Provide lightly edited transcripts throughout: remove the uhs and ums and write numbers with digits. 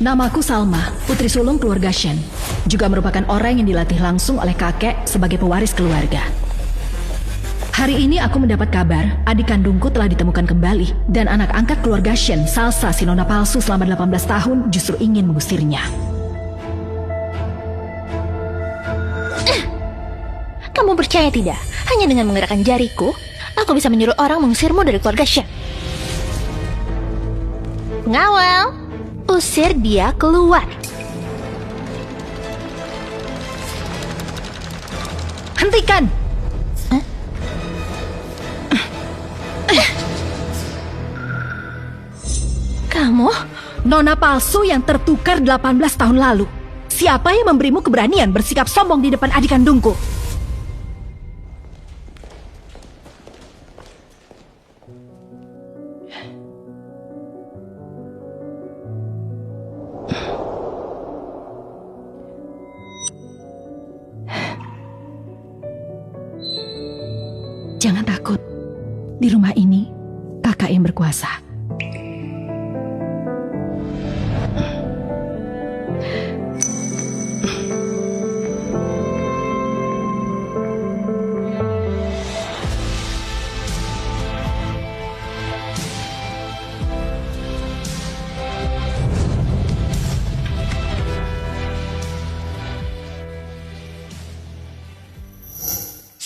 Namaku Salma, putri sulung keluarga Shen. Juga merupakan orang yang dilatih langsung oleh kakek sebagai pewaris keluarga. Hari ini aku mendapat kabar adik kandungku telah ditemukan kembali dan anak angkat keluarga Shen, Salsa, si nona palsu selama 18 tahun justru ingin mengusirnya. Kamu percaya tidak? Hanya dengan menggerakkan jariku, aku bisa menyuruh orang mengusirmu dari keluarga Shen. Ngawal, usir dia keluar. Hentikan! Kamu? Nona palsu yang tertukar 18 tahun lalu. Siapa yang memberimu keberanian bersikap sombong di depan adik kandungku? Jangan takut. Di rumah ini, kakak yang berkuasa.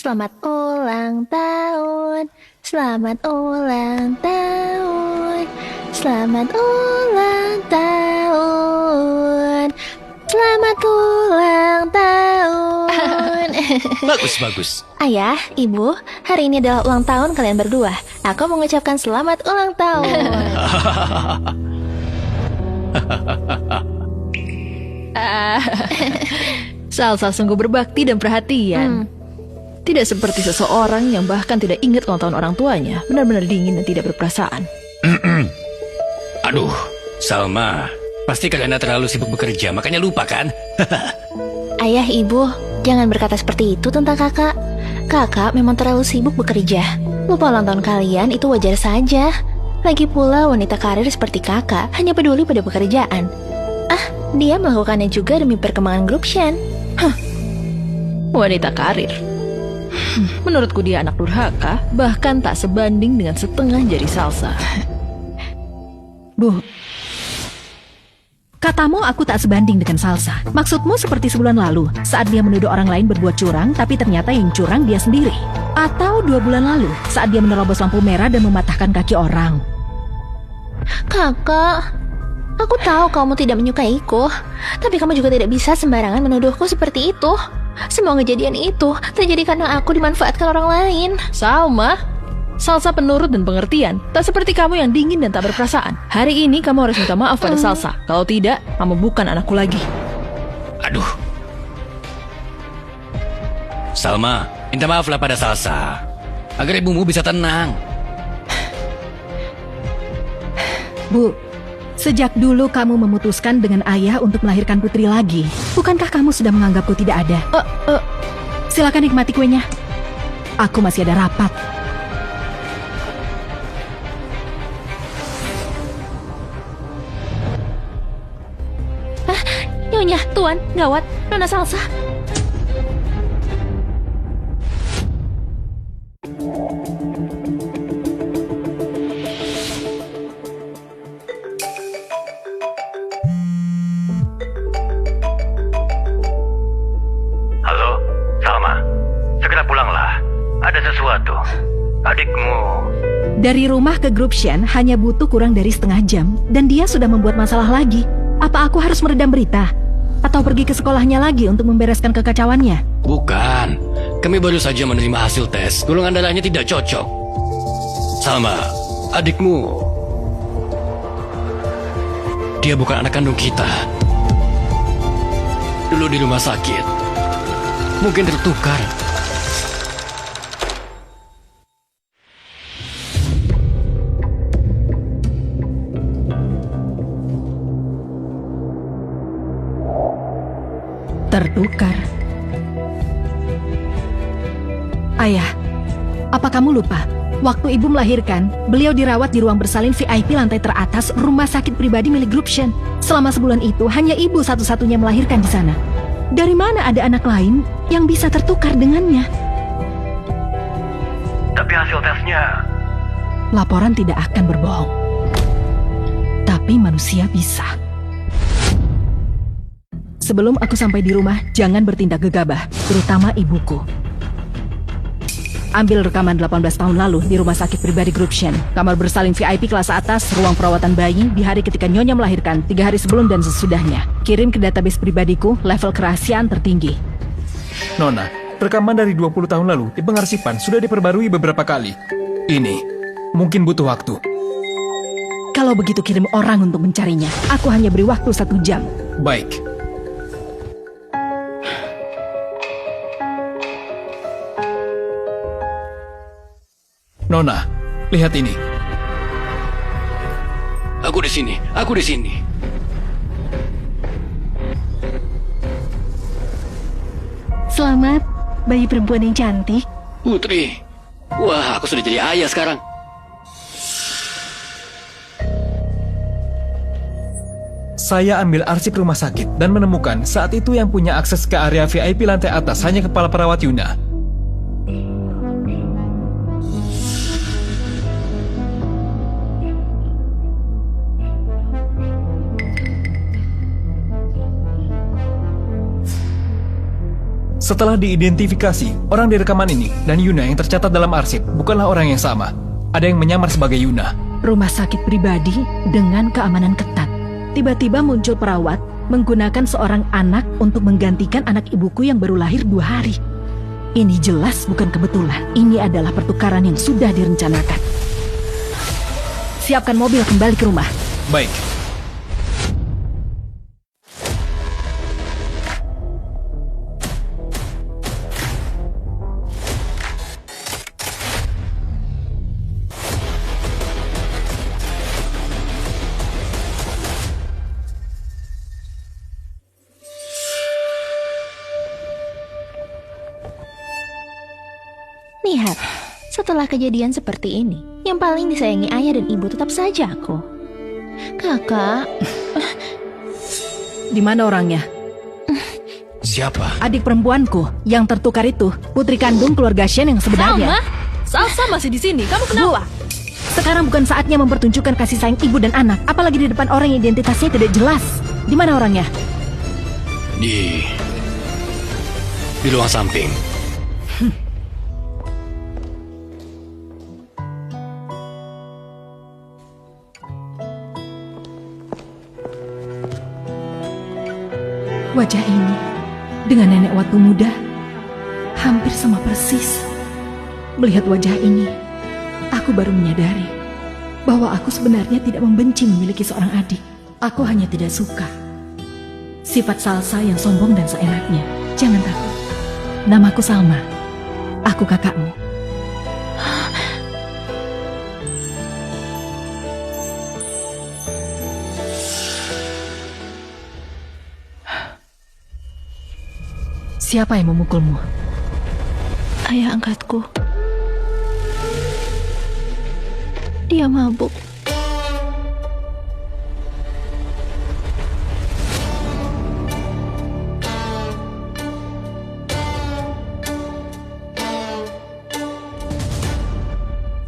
Selamat ulang tahun, selamat ulang tahun, selamat ulang tahun, selamat ulang tahun. Bagus. Ayah, ibu, hari ini adalah ulang tahun kalian berdua. Aku mengucapkan selamat ulang tahun. Salsa sungguh berbakti dan perhatian. Tidak seperti seseorang yang bahkan tidak ingat ulang tahun orang tuanya. Benar-benar dingin dan tidak berperasaan. Aduh, Salma, pasti karena terlalu sibuk bekerja, makanya lupa kan? Ayah, ibu, jangan berkata seperti itu tentang kakak. Kakak memang terlalu sibuk bekerja. Lupa ulang tahun kalian itu wajar saja. Lagi pula wanita karir seperti kakak hanya peduli pada pekerjaan. Dia melakukannya juga demi perkembangan grup Shen. Wanita karir. Menurutku dia anak durhaka, bahkan tak sebanding dengan setengah jari Salsa. Bu, katamu aku tak sebanding dengan Salsa. Maksudmu seperti sebulan lalu, saat dia menuduh orang lain berbuat curang, tapi ternyata yang curang dia sendiri. Atau 2 bulan lalu, saat dia menerobos lampu merah dan mematahkan kaki orang. Kakak, aku tahu kamu tidak menyukaiku, tapi kamu juga tidak bisa sembarangan menuduhku seperti itu. Semua kejadian itu terjadi karena aku dimanfaatkan orang lain. Salma, Salsa penurut dan pengertian. Tak seperti kamu yang dingin dan tak berperasaan. Hari ini kamu harus minta maaf pada Salsa. Kalau tidak, kamu bukan anakku lagi. Aduh. Salma, minta maaflah pada Salsa, agar ibumu bisa tenang. Bu, sejak dulu kamu memutuskan dengan ayah untuk melahirkan putri lagi. Bukankah kamu sudah menganggapku tidak ada? Silakan nikmati kuenya. Aku masih ada rapat. Nyonya, Tuan, gawat, Nona Salsa. Halo, Salma. Segera pulanglah. Ada sesuatu. Adikmu. Dari rumah ke grup Shen hanya butuh kurang dari setengah jam, dan dia sudah membuat masalah lagi. Apa aku harus meredam berita? Atau pergi ke sekolahnya lagi untuk membereskan kekacauannya? Bukan. Kami baru saja menerima hasil tes. Golongan darahnya tidak cocok. Salma, adikmu. Dia bukan anak kandung kita. Dulu di rumah sakit. Mungkin tertukar. Tertukar. Ayah, apa kamu lupa? Waktu ibu melahirkan, beliau dirawat di ruang bersalin VIP lantai teratas rumah sakit pribadi milik Gruption. Selama sebulan itu, hanya ibu satu-satunya melahirkan di sana. Dari mana ada anak lain yang bisa tertukar dengannya? Tapi hasil tesnya... Laporan tidak akan berbohong. Tapi manusia bisa. Sebelum aku sampai di rumah, jangan bertindak gegabah, terutama ibuku. Ambil rekaman 18 tahun lalu di rumah sakit pribadi Gruption. Kamar bersalin VIP kelas atas, ruang perawatan bayi, di hari ketika Nyonya melahirkan, 3 hari sebelum dan sesudahnya. Kirim ke database pribadiku, level kerahasiaan tertinggi. Nona, rekaman dari 20 tahun lalu di pengarsipan sudah diperbarui beberapa kali. Ini mungkin butuh waktu. Kalau begitu kirim orang untuk mencarinya. Aku hanya beri waktu 1 jam. Baik. Nona, lihat ini. Aku di sini, aku di sini. Selamat, bayi perempuan yang cantik. Putri. Wah, aku sudah jadi ayah sekarang. Saya ambil arsip rumah sakit dan menemukan saat itu yang punya akses ke area VIP lantai atas hanya kepala perawat Yuna. Setelah diidentifikasi, orang di rekaman ini dan Yuna yang tercatat dalam arsip bukanlah orang yang sama. Ada yang menyamar sebagai Yuna. Rumah sakit pribadi dengan keamanan ketat. Tiba-tiba muncul perawat menggunakan seorang anak untuk menggantikan anak ibuku yang baru lahir 2 hari. Ini jelas bukan kebetulan. Ini adalah pertukaran yang sudah direncanakan. Siapkan mobil kembali ke rumah. Baik. Lihat, setelah kejadian seperti ini, yang paling disayangi ayah dan ibu tetap saja aku. Kakak, Di mana orangnya? Siapa? Adik perempuanku yang tertukar itu, putri kandung keluarga Shen yang sebenarnya. Salsa masih di sini. Kamu kenapa? Sekarang bukan saatnya mempertunjukkan kasih sayang ibu dan anak, apalagi di depan orang yang identitasnya tidak jelas. Di mana orangnya? Di ruang samping. Wajah ini dengan nenek waktu muda hampir sama persis. Melihat wajah ini, aku baru menyadari bahwa aku sebenarnya tidak membenci memiliki seorang adik. Aku hanya tidak suka sifat Salsa yang sombong dan seenaknya. Jangan takut. Namaku Salma. Aku kakakmu. Siapa yang memukulmu? ayah angkatku. Dia mabuk.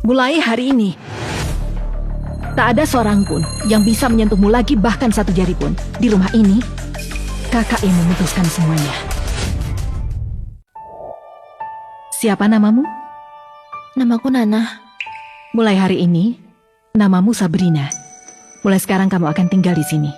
Mulai hari ini, tak ada seorang pun yang bisa menyentuhmu lagi, bahkan satu jari pun. Di rumah ini, kakak yang memutuskan semuanya. Siapa namamu? Namaku Nana. Mulai hari ini, namamu Sabrina. Mulai sekarang kamu akan tinggal di sini.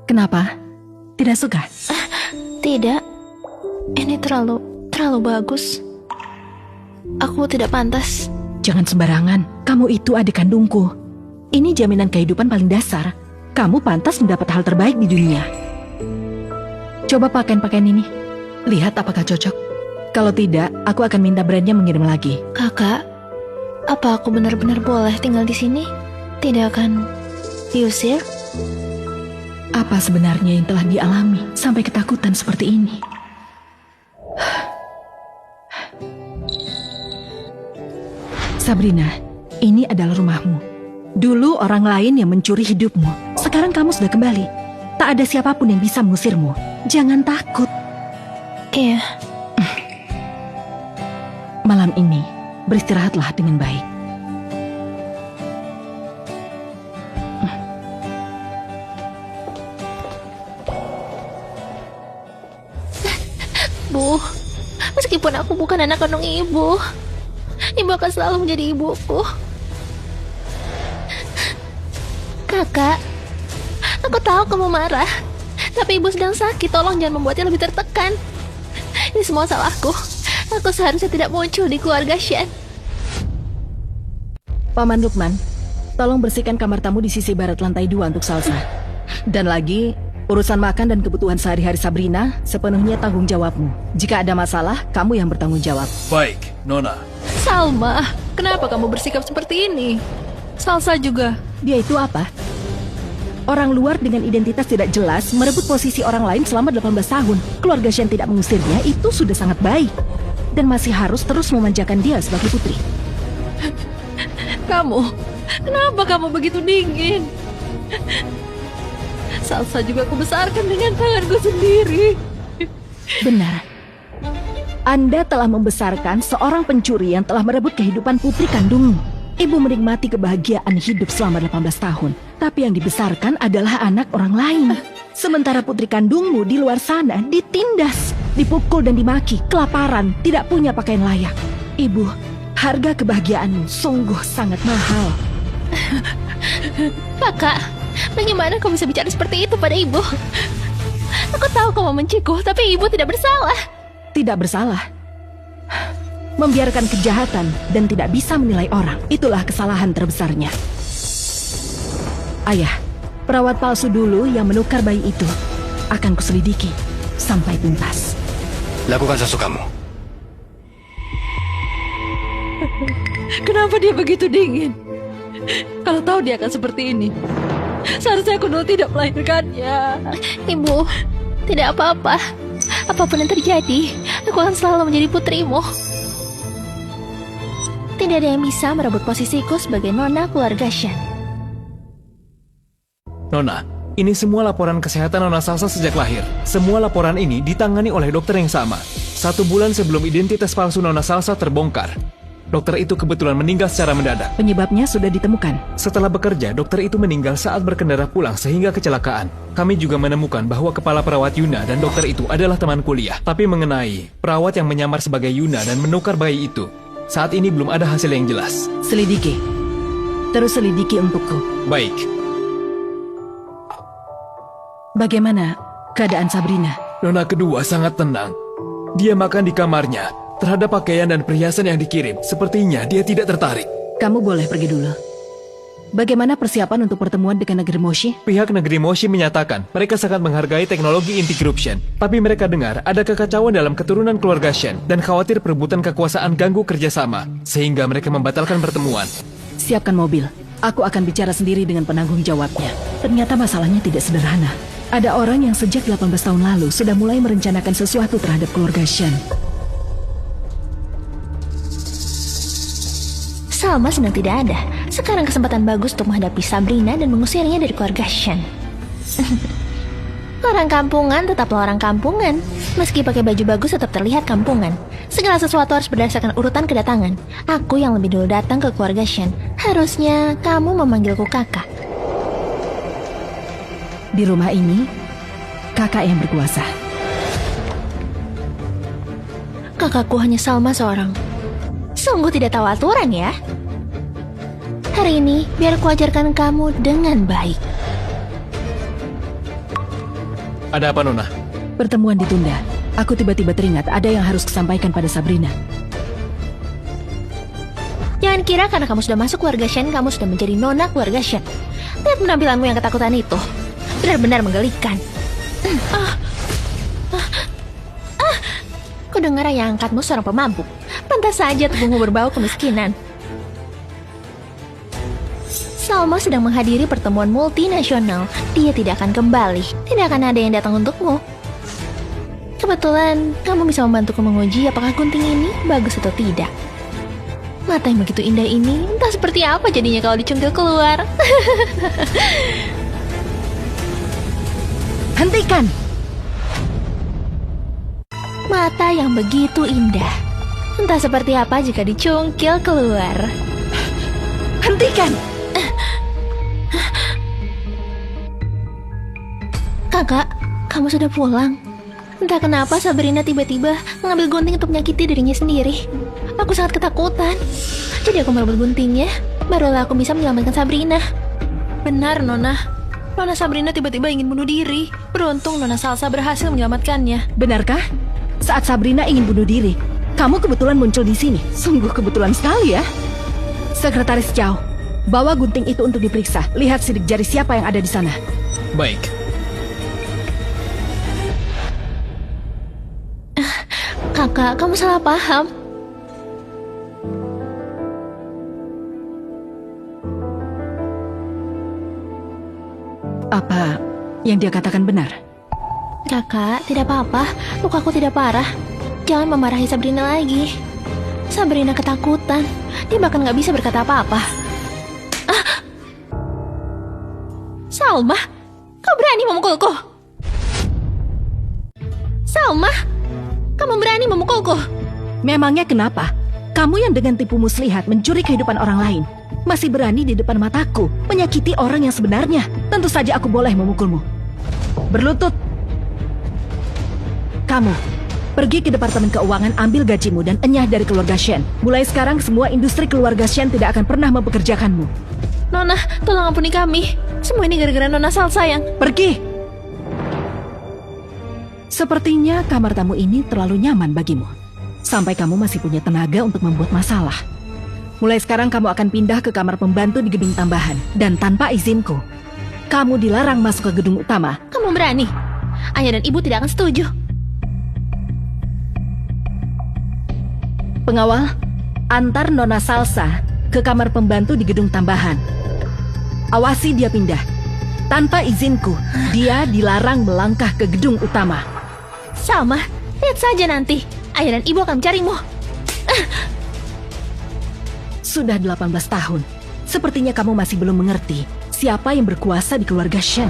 Kenapa? Tidak suka? Tidak. Ini terlalu bagus. Aku tidak pantas. Jangan sembarangan. Kamu itu adik kandungku. Ini jaminan kehidupan paling dasar. Kamu pantas mendapat hal terbaik di dunia. Coba pakaian ini. Lihat apakah cocok. Kalau tidak, aku akan minta brandnya mengirim lagi. Kakak, apa aku benar-benar boleh tinggal di sini? Tidak akan diusir? Apa sebenarnya yang telah dialami sampai ketakutan seperti ini? Sabrina, ini adalah rumahmu. Dulu orang lain yang mencuri hidupmu. Sekarang kamu sudah kembali. Tak ada siapapun yang bisa mengusirmu. Jangan takut. Iya. Malam ini, beristirahatlah dengan baik. Bu, meskipun aku bukan anak kandung ibu, ibu akan selalu menjadi ibuku. Kakak, aku tahu kamu marah, tapi ibu sedang sakit. Tolong jangan membuatnya lebih tertekan. Ini semua salahku. Aku seharusnya tidak muncul di keluarga Shen. Paman Lukman, tolong bersihkan kamar tamu di sisi barat lantai 2 untuk Salsa. Dan lagi, urusan makan dan kebutuhan sehari-hari Sabrina sepenuhnya tanggung jawabmu. Jika ada masalah, kamu yang bertanggung jawab. Baik, Nona. Salma, kenapa kamu bersikap seperti ini? Salsa juga. Dia itu apa? Orang luar dengan identitas tidak jelas merebut posisi orang lain selama 18 tahun. Keluarga Shen tidak mengusirnya, itu sudah sangat baik. Dan masih harus terus memanjakan dia sebagai putri. Kamu, kenapa kamu begitu dingin? Salsa juga aku besarkan dengan tanganku sendiri. Benar. Anda telah membesarkan seorang pencuri yang telah merebut kehidupan putri kandungmu. Ibu menikmati kebahagiaan hidup selama 18 tahun. Tapi yang dibesarkan adalah anak orang lain. Sementara putri kandungmu di luar sana ditindas, dipukul dan dimaki, kelaparan, tidak punya pakaian layak. Ibu, harga kebahagiaanmu sungguh sangat mahal. Kakak, bagaimana kau bisa bicara seperti itu pada ibu? Aku tahu kamu mencikuh, tapi ibu tidak bersalah. Tidak bersalah. Membiarkan kejahatan dan tidak bisa menilai orang, itulah kesalahan terbesarnya. Ayah, perawat palsu dulu yang menukar bayi itu akan kuselidiki sampai tuntas. Lakukan sesukamu. Kenapa dia begitu dingin? Kalau tahu dia akan seperti ini, seharusnya aku dulu tidak melahirkannya. Ibu, tidak apa-apa. Apapun yang terjadi, aku akan selalu menjadi putrimu. Tidak ada yang bisa merebut posisiku sebagai nona keluarga Shen. Nona, ini semua laporan kesehatan Nona Salsa sejak lahir. Semua laporan ini ditangani oleh dokter yang sama. 1 bulan sebelum identitas palsu Nona Salsa terbongkar. Dokter itu kebetulan meninggal secara mendadak. Penyebabnya sudah ditemukan. Setelah bekerja, dokter itu meninggal saat berkendara pulang sehingga kecelakaan. Kami juga menemukan bahwa kepala perawat Yuna dan dokter itu adalah teman kuliah. Tapi mengenai perawat yang menyamar sebagai Yuna dan menukar bayi itu, saat ini belum ada hasil yang jelas. Selidiki. Terus selidiki untukku. Baik. Bagaimana keadaan Sabrina? Nona kedua sangat tenang. Dia makan di kamarnya. Terhadap pakaian dan perhiasan yang dikirim, sepertinya dia tidak tertarik. Kamu boleh pergi dulu. Bagaimana persiapan untuk pertemuan dengan negeri Moshi? Pihak negeri Moshi menyatakan mereka sangat menghargai teknologi anti-corruption. Tapi mereka dengar ada kekacauan dalam keturunan keluarga Shen dan khawatir perebutan kekuasaan ganggu kerjasama, sehingga mereka membatalkan pertemuan. Siapkan mobil. Aku akan bicara sendiri dengan penanggung jawabnya. Ternyata masalahnya tidak sederhana. Ada orang yang sejak 18 tahun lalu sudah mulai merencanakan sesuatu terhadap keluarga Shen. Salma sedang tidak ada. Sekarang kesempatan bagus untuk menghadapi Sabrina dan mengusirnya dari keluarga Shen. Orang kampungan tetaplah orang kampungan. Meski pakai baju bagus tetap terlihat kampungan. Segala sesuatu harus berdasarkan urutan kedatangan. Aku yang lebih dulu datang ke keluarga Shen. Harusnya kamu memanggilku kakak. Di rumah ini, kakak yang berkuasa. Kakakku hanya Salma seorang. Sungguh tidak tahu aturan ya. Hari ini biar aku ajarkan kamu dengan baik. Ada apa, Nona? Pertemuan ditunda. Aku tiba-tiba teringat ada yang harus kusampaikan pada Sabrina. Jangan kira karena kamu sudah masuk keluarga Shen, kamu sudah menjadi nona keluarga Shen. Lihat penampilanmu yang ketakutan itu. Benar-benar menggelikan. Ku dengar ayah angkatmu seorang pemabuk. Pantas saja tubuhmu berbau kemiskinan. Salma sedang menghadiri pertemuan multinasional. Dia tidak akan kembali. Tidak akan ada yang datang untukmu. Kebetulan, kamu bisa membantuku menguji apakah gunting ini bagus atau tidak. Mata yang begitu indah ini, entah seperti apa jadinya kalau dicungkil keluar. Hentikan! Mata yang begitu indah, entah seperti apa jika dicungkil keluar. Hentikan! Kakak, kamu sudah pulang. Entah kenapa Sabrina tiba-tiba mengambil gunting untuk menyakiti dirinya sendiri. Aku sangat ketakutan. Jadi aku merebut guntingnya. Barulah aku bisa menyelamatkan Sabrina. Benar, Nona. Nona Sabrina tiba-tiba ingin bunuh diri. Beruntung Nona Salsa berhasil menyelamatkannya. Benarkah? Saat Sabrina ingin bunuh diri, kamu kebetulan muncul di sini. Sungguh kebetulan sekali ya. Sekretaris Chow, bawa gunting itu untuk diperiksa. Lihat sidik jari siapa yang ada di sana. Baik. Kakak, kamu salah paham. Apa yang dia katakan benar? Kakak, tidak apa-apa. Lukaku tidak parah. Jangan memarahi Sabrina lagi. Sabrina ketakutan. Dia bahkan gak bisa berkata apa-apa. Salma, kau berani memukulku? Salma, kamu berani memukulku? Memangnya kenapa? Kamu yang dengan tipu muslihat mencuri kehidupan orang lain masih berani di depan mataku menyakiti orang yang sebenarnya. Tentu saja aku boleh memukulmu. Berlutut. Kamu pergi ke Departemen Keuangan, ambil gajimu dan enyah dari keluarga Shen. Mulai sekarang semua industri keluarga Shen tidak akan pernah mempekerjakanmu. Nona, tolong ampuni kami. Semua ini gara-gara Nona Salsa yang... Pergi! Sepertinya kamar tamu ini terlalu nyaman bagimu. Sampai kamu masih punya tenaga untuk membuat masalah. Mulai sekarang kamu akan pindah ke kamar pembantu di gedung tambahan. Dan tanpa izinku, kamu dilarang masuk ke gedung utama. Kamu berani? Ayah dan ibu tidak akan setuju. Pengawal, antar Nona Salsa ke kamar pembantu di gedung tambahan. Awasi dia pindah. Tanpa izinku, dia dilarang melangkah ke gedung utama. Salma, lihat saja nanti. Ayah dan ibu akan mencarimu. Sudah 18 tahun. Sepertinya kamu masih belum mengerti siapa yang berkuasa di keluarga Shen.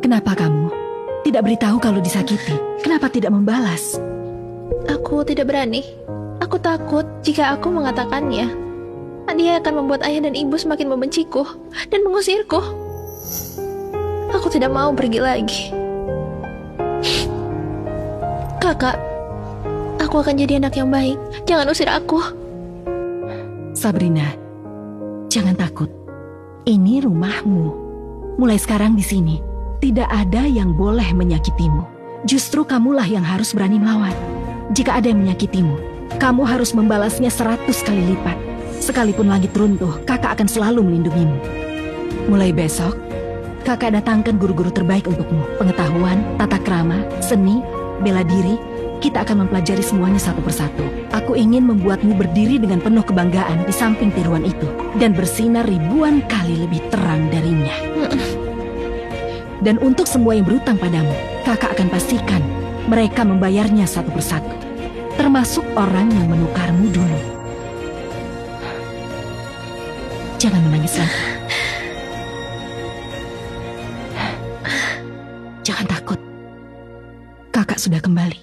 Kenapa kamu tidak beritahu kalau disakiti? Kenapa tidak membalas? Aku tidak berani. Aku takut jika aku mengatakannya. Dia akan membuat ayah dan ibu semakin membenciku dan mengusirku. Aku tidak mau pergi lagi. Kakak, aku akan jadi anak yang baik. Jangan usir aku. Sabrina, jangan takut. Ini rumahmu. Mulai sekarang di sini, tidak ada yang boleh menyakitimu. Justru kamulah yang harus berani melawan. Jika ada yang menyakitimu, kamu harus membalasnya 100 kali lipat. Sekalipun langit runtuh, kakak akan selalu melindungimu. Mulai besok, kakak datangkan guru-guru terbaik untukmu. Pengetahuan, tata krama, seni, bela diri, kita akan mempelajari semuanya satu persatu. Aku ingin membuatmu berdiri dengan penuh kebanggaan di samping tiruan itu. Dan bersinar ribuan kali lebih terang darinya. Dan untuk semua yang berutang padamu, kakak akan pastikan mereka membayarnya satu persatu. Termasuk orang yang menukarmu dulu. Jangan menangis lagi. Jangan takut. Kakak sudah kembali.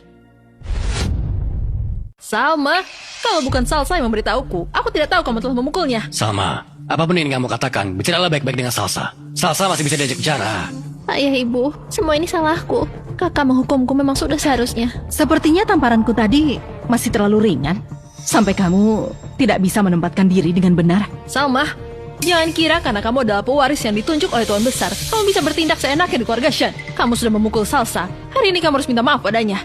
Salma, kalau bukan Salsa yang memberitahuku, aku tidak tahu kamu telah memukulnya. Salma, apapun yang kamu katakan, bicaralah baik-baik dengan Salsa. Salsa masih bisa diajak bicara. Ayah, ibu, semua ini salahku. Kakak menghukumku memang sudah seharusnya. Sepertinya tamparanku tadi masih terlalu ringan. Sampai kamu tidak bisa menempatkan diri dengan benar. Salma, Jangan kira karena kamu adalah pewaris yang ditunjuk oleh Tuan Besar, kamu bisa bertindak seenaknya di keluarga Shen. Kamu sudah memukul Salsa. Hari ini kamu harus minta maaf padanya.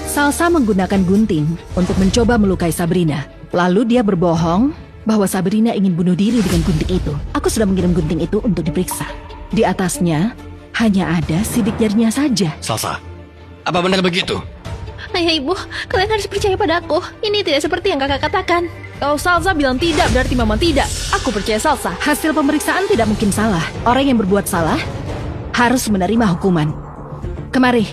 Salsa menggunakan gunting untuk mencoba melukai Sabrina. Lalu dia berbohong bahwa Sabrina ingin bunuh diri dengan gunting itu. Aku sudah mengirim gunting itu untuk diperiksa. Di atasnya hanya ada sidik jarinya saja. Salsa, apa benar begitu? Ayah ibu, kalian harus percaya pada aku. Ini tidak seperti yang kakak katakan. Kalau Salsa bilang tidak, berarti memang tidak. Aku percaya Salsa. Hasil pemeriksaan tidak mungkin salah. Orang yang berbuat salah harus menerima hukuman. Kemari.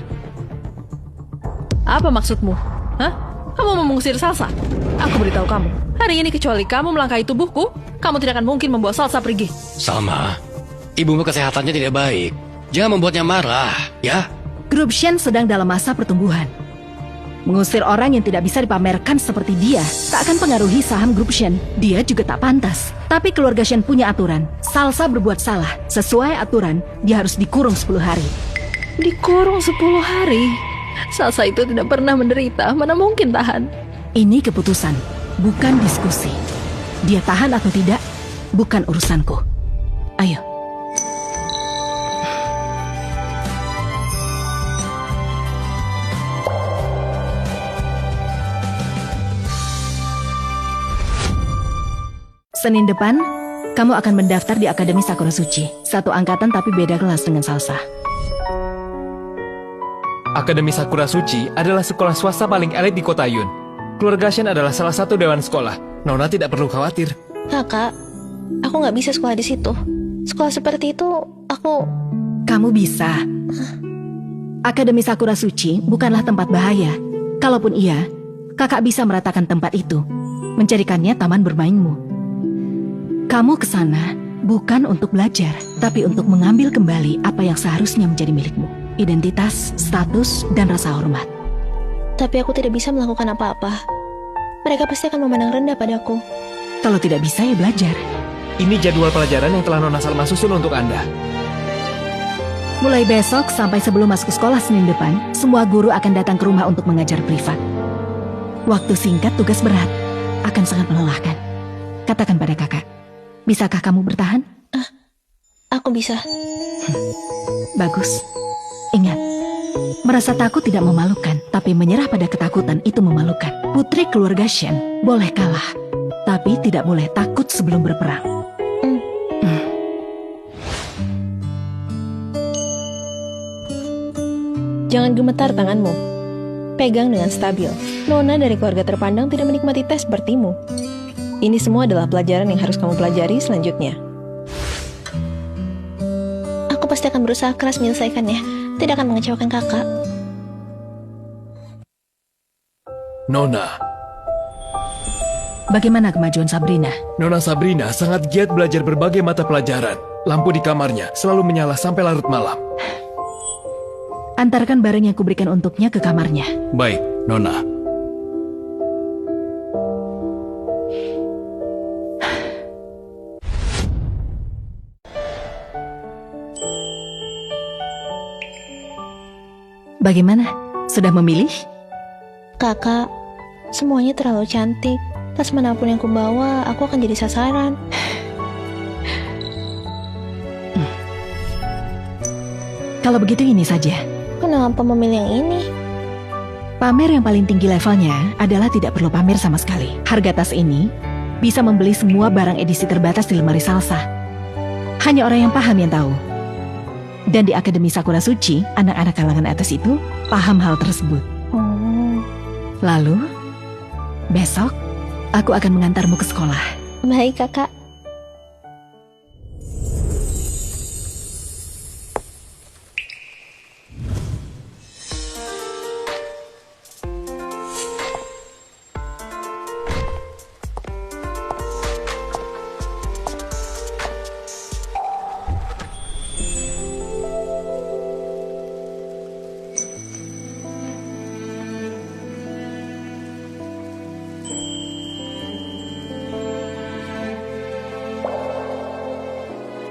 Apa maksudmu? Hah? Kamu mau mengusir Salsa? Aku beritahu kamu. Hari ini kecuali kamu melangkahi tubuhku, kamu tidak akan mungkin membawa Salsa pergi. Salma, ibumu kesehatannya tidak baik. Jangan membuatnya marah, ya? Grup Shen sedang dalam masa pertumbuhan. Mengusir orang yang tidak bisa dipamerkan seperti dia tak akan pengaruhi saham grup Shen. Dia juga tak pantas. Tapi keluarga Shen punya aturan. Salsa berbuat salah. Sesuai aturan, dia harus dikurung 10 hari. Dikurung 10 hari? Salsa itu tidak pernah menderita, mana mungkin tahan? Ini keputusan, bukan diskusi. Dia tahan atau tidak, bukan urusanku. Ayo. Senin depan, kamu akan mendaftar di Akademi Sakura Suci. Satu angkatan tapi beda kelas dengan Salsa. Akademi Sakura Suci adalah sekolah swasta paling elit di kota Yun. Keluarga Shen adalah salah satu dewan sekolah. Nona tidak perlu khawatir. Kakak, aku nggak bisa sekolah di situ. Sekolah seperti itu, aku... Kamu bisa. Akademi Sakura Suci bukanlah tempat bahaya. Kalaupun iya, kakak bisa meratakan tempat itu, menjadikannya taman bermainmu. Kamu ke sana bukan untuk belajar, tapi untuk mengambil kembali apa yang seharusnya menjadi milikmu. Identitas, status, dan rasa hormat. Tapi aku tidak bisa melakukan apa-apa. Mereka pasti akan memandang rendah padaku. Kalau tidak bisa ya belajar. Ini jadwal pelajaran yang telah Nona Salma susun untuk Anda. Mulai besok sampai sebelum masuk sekolah Senin depan, semua guru akan datang ke rumah untuk mengajar privat. Waktu singkat, tugas berat. Akan sangat melelahkan. Katakan pada kakak, bisakah kamu bertahan? Aku bisa. Bagus. Ingat, merasa takut tidak memalukan, tapi menyerah pada ketakutan itu memalukan. Putri keluarga Shen boleh kalah, tapi tidak boleh takut sebelum berperang. Jangan gemetar tanganmu. Pegang dengan stabil. Nona dari keluarga terpandang tidak menikmati tes sepertimu. Ini semua adalah pelajaran yang harus kamu pelajari selanjutnya. Aku pasti akan berusaha keras menyelesaikannya. Tidak akan mengecewakan kakak. Nona. Bagaimana kemajuan Sabrina? Nona Sabrina sangat giat belajar berbagai mata pelajaran. Lampu di kamarnya selalu menyala sampai larut malam. Antarkan barang yang kuberikan untuknya ke kamarnya. Baik, Nona. Bagaimana? Sudah memilih? Kakak, semuanya terlalu cantik. Tas manapun yang kubawa, aku akan jadi sasaran. Kalau begitu ini saja. Kenapa memilih yang ini? Pamer yang paling tinggi levelnya adalah tidak perlu pamer sama sekali. Harga tas ini bisa membeli semua barang edisi terbatas di lemari Salsa. Hanya orang yang paham yang tahu. Dan di Akademi Sakura Suci, anak-anak kalangan atas itu paham hal tersebut. Oh, Lalu, besok aku akan mengantarmu ke sekolah. baik kakak.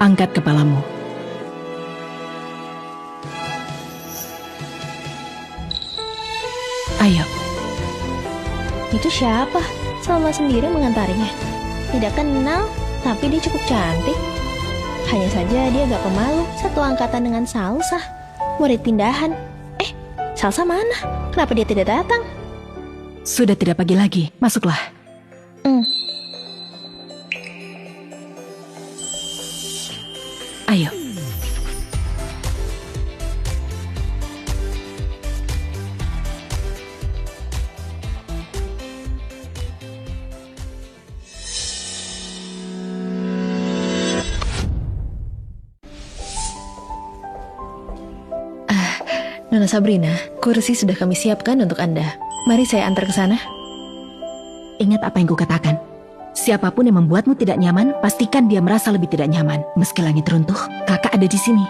Angkat kepalamu. Ayo, Itu siapa? Salma sendiri mengantarnya. Tidak kenal, tapi dia cukup cantik. Hanya saja dia agak pemalu, satu angkatan dengan Salsa, murid pindahan. Salsa mana? Kenapa dia tidak datang? Sudah tidak pagi lagi, masuklah. Ayo. Nona Sabrina, kursi sudah kami siapkan untuk Anda. Mari saya antar ke sana. Ingat apa yang kukatakan. Siapapun yang membuatmu tidak nyaman, pastikan dia merasa lebih tidak nyaman. Meski langit runtuh, kakak ada di sini.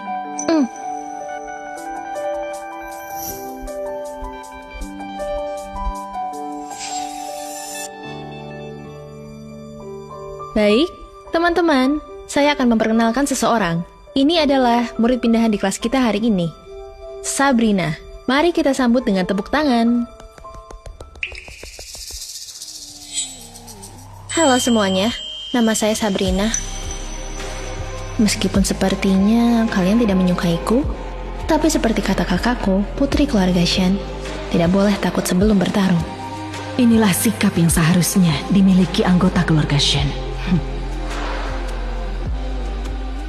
Baik, teman-teman, saya akan memperkenalkan seseorang. Ini adalah murid pindahan di kelas kita hari ini, Sabrina. Mari kita sambut dengan tepuk tangan. Halo semuanya, nama saya Sabrina. Meskipun sepertinya kalian tidak menyukaiku, tapi seperti kata kakakku, putri keluarga Shen, tidak boleh takut sebelum bertarung. Inilah sikap yang seharusnya dimiliki anggota keluarga Shen.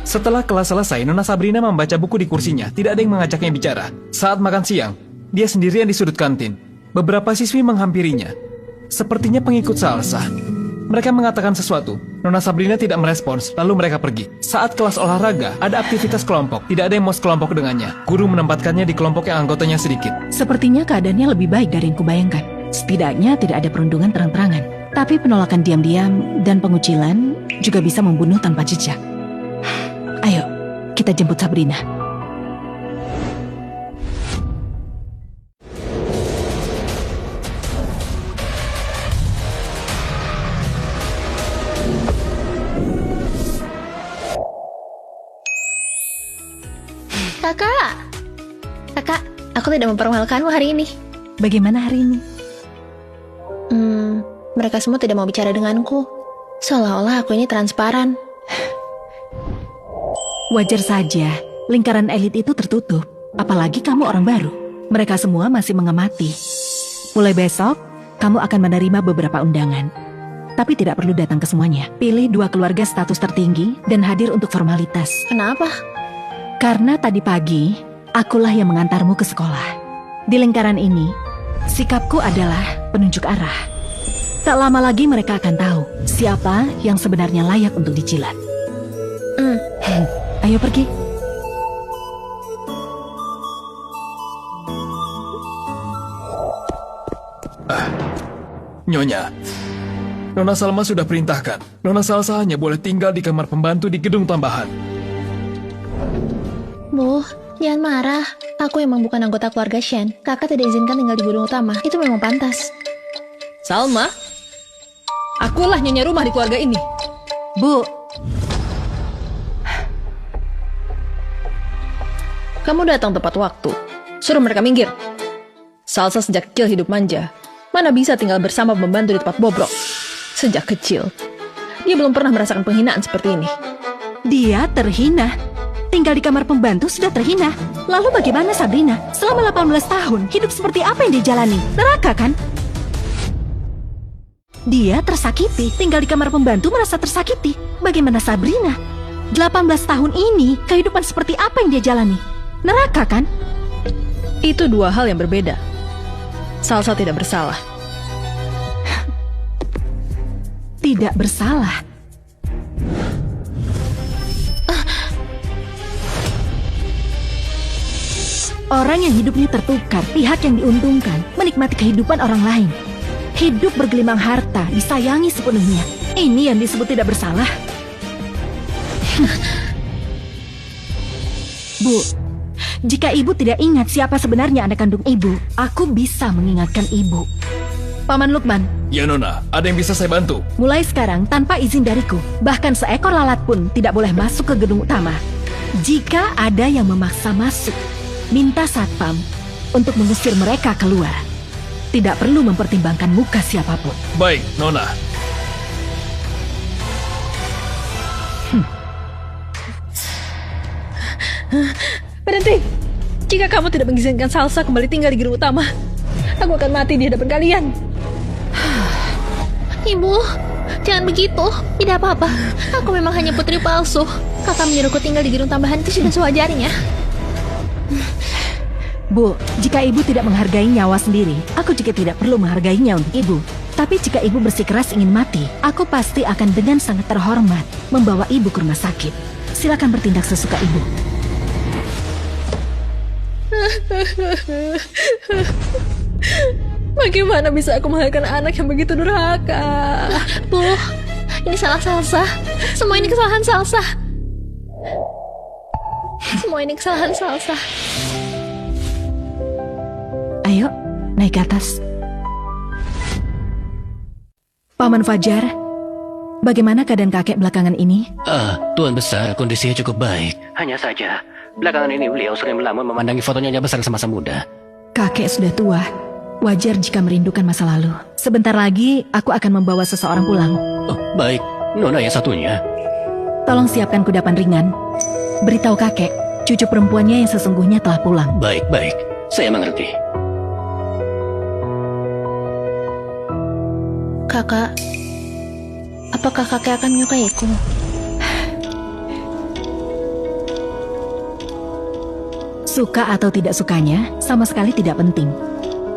Setelah kelas selesai, Nona Sabrina membaca buku di kursinya. Tidak ada yang mengajaknya bicara. Saat makan siang, dia sendirian di sudut kantin. Beberapa siswi menghampirinya. Sepertinya pengikut Salsa. Mereka mengatakan sesuatu. Nona Sabrina tidak merespons, lalu mereka pergi. Saat kelas olahraga, ada aktivitas kelompok. Tidak ada yang mau sekelompok dengannya. Guru menempatkannya di kelompok yang anggotanya sedikit. Sepertinya keadaannya lebih baik dari yang kubayangkan. Setidaknya tidak ada perundungan terang-terangan. Tapi penolakan diam-diam dan pengucilan juga bisa membunuh tanpa jejak. Ayo, kita jemput Sabrina. Kakak, aku tidak memperkenalkanmu hari ini. Bagaimana hari ini? Mereka semua tidak mau bicara denganku. Seolah-olah aku ini transparan. Wajar saja, lingkaran elit itu tertutup. Apalagi kamu orang baru. Mereka semua masih mengamati. Mulai besok, kamu akan menerima beberapa undangan. Tapi tidak perlu datang ke semuanya. Pilih 2 keluarga status tertinggi dan hadir untuk formalitas. Kenapa? Karena tadi pagi, akulah yang mengantarmu ke sekolah. Di lingkaran ini, sikapku adalah penunjuk arah. Tak lama lagi mereka akan tahu siapa yang sebenarnya layak untuk dijilat. Ayo pergi. Nyonya, Nona Salma sudah perintahkan. Nona Salsa hanya boleh tinggal di kamar pembantu di gedung tambahan. Bu, jangan marah. Aku emang bukan anggota keluarga Shen. Kakak tidak izinkan tinggal di gedung utama. Itu memang pantas. Salma, akulah nyonya rumah di keluarga ini. Bu, Kamu datang tepat waktu. Suruh mereka minggir. Salsa sejak kecil hidup manja. Mana bisa tinggal bersama pembantu di tempat bobrok. Sejak kecil, dia belum pernah merasakan penghinaan seperti ini. dia terhina. Tinggal di kamar pembantu sudah terhina. Lalu bagaimana Sabrina? Selama 18 tahun, hidup seperti apa yang dia jalani? Neraka kan? Dia tersakiti, tinggal di kamar pembantu merasa tersakiti. Bagaimana Sabrina? 18 tahun ini, kehidupan seperti apa yang dia jalani? Neraka kan? Itu 2 hal yang berbeda. Salsa tidak bersalah. Tidak bersalah. Orang yang hidupnya tertukar, pihak yang diuntungkan, menikmati kehidupan orang lain. Hidup bergelimang harta, disayangi sepenuhnya. Ini yang disebut tidak bersalah. Bu, jika ibu tidak ingat siapa sebenarnya anak kandung ibu, aku bisa mengingatkan ibu. Paman Lukman, Ya Nona, ada yang bisa saya bantu? mulai sekarang tanpa izin dariku, bahkan seekor lalat pun tidak boleh masuk ke gedung utama. Jika ada yang memaksa masuk, minta satpam untuk mengusir mereka keluar. tidak perlu mempertimbangkan muka siapapun. Baik, Nona. Berhenti! Jika kamu tidak mengizinkan Salsa kembali tinggal di gedung utama, aku akan mati di hadapan kalian. Ibu, jangan begitu. Tidak apa-apa. Aku memang hanya putri palsu. Kakak menyuruhku tinggal di gedung tambahan itu sudah sewajarnya. Bu, jika ibu tidak menghargai nyawa sendiri, aku juga tidak perlu menghargainya untuk ibu. Tapi jika ibu bersikeras ingin mati, aku pasti akan dengan sangat terhormat membawa ibu ke rumah sakit. Silakan bertindak sesuka ibu. Bagaimana bisa aku melahirkan anak yang begitu durhaka? Bu, ini salah Salsa. Semua ini kesalahan Salsa. Semua ini kesalahan Salsa. Ayo, naik ke atas. Paman Fajar, bagaimana keadaan kakek belakangan ini? Tuan Besar, kondisinya cukup baik. Hanya saja, belakangan ini beliau sering melamun memandangi fotonya Nyonya Besar semasa muda. Kakek sudah tua. Wajar jika merindukan masa lalu. Sebentar lagi, aku akan membawa seseorang pulang. Oh, baik. Nona yang satunya. Tolong siapkan kudapan ringan. Beritahu kakek, cucu perempuannya yang sesungguhnya telah pulang. Baik, baik. Saya mengerti. Kakak, apakah kakek akan menyukaiku? Suka atau tidak sukanya, sama sekali tidak penting.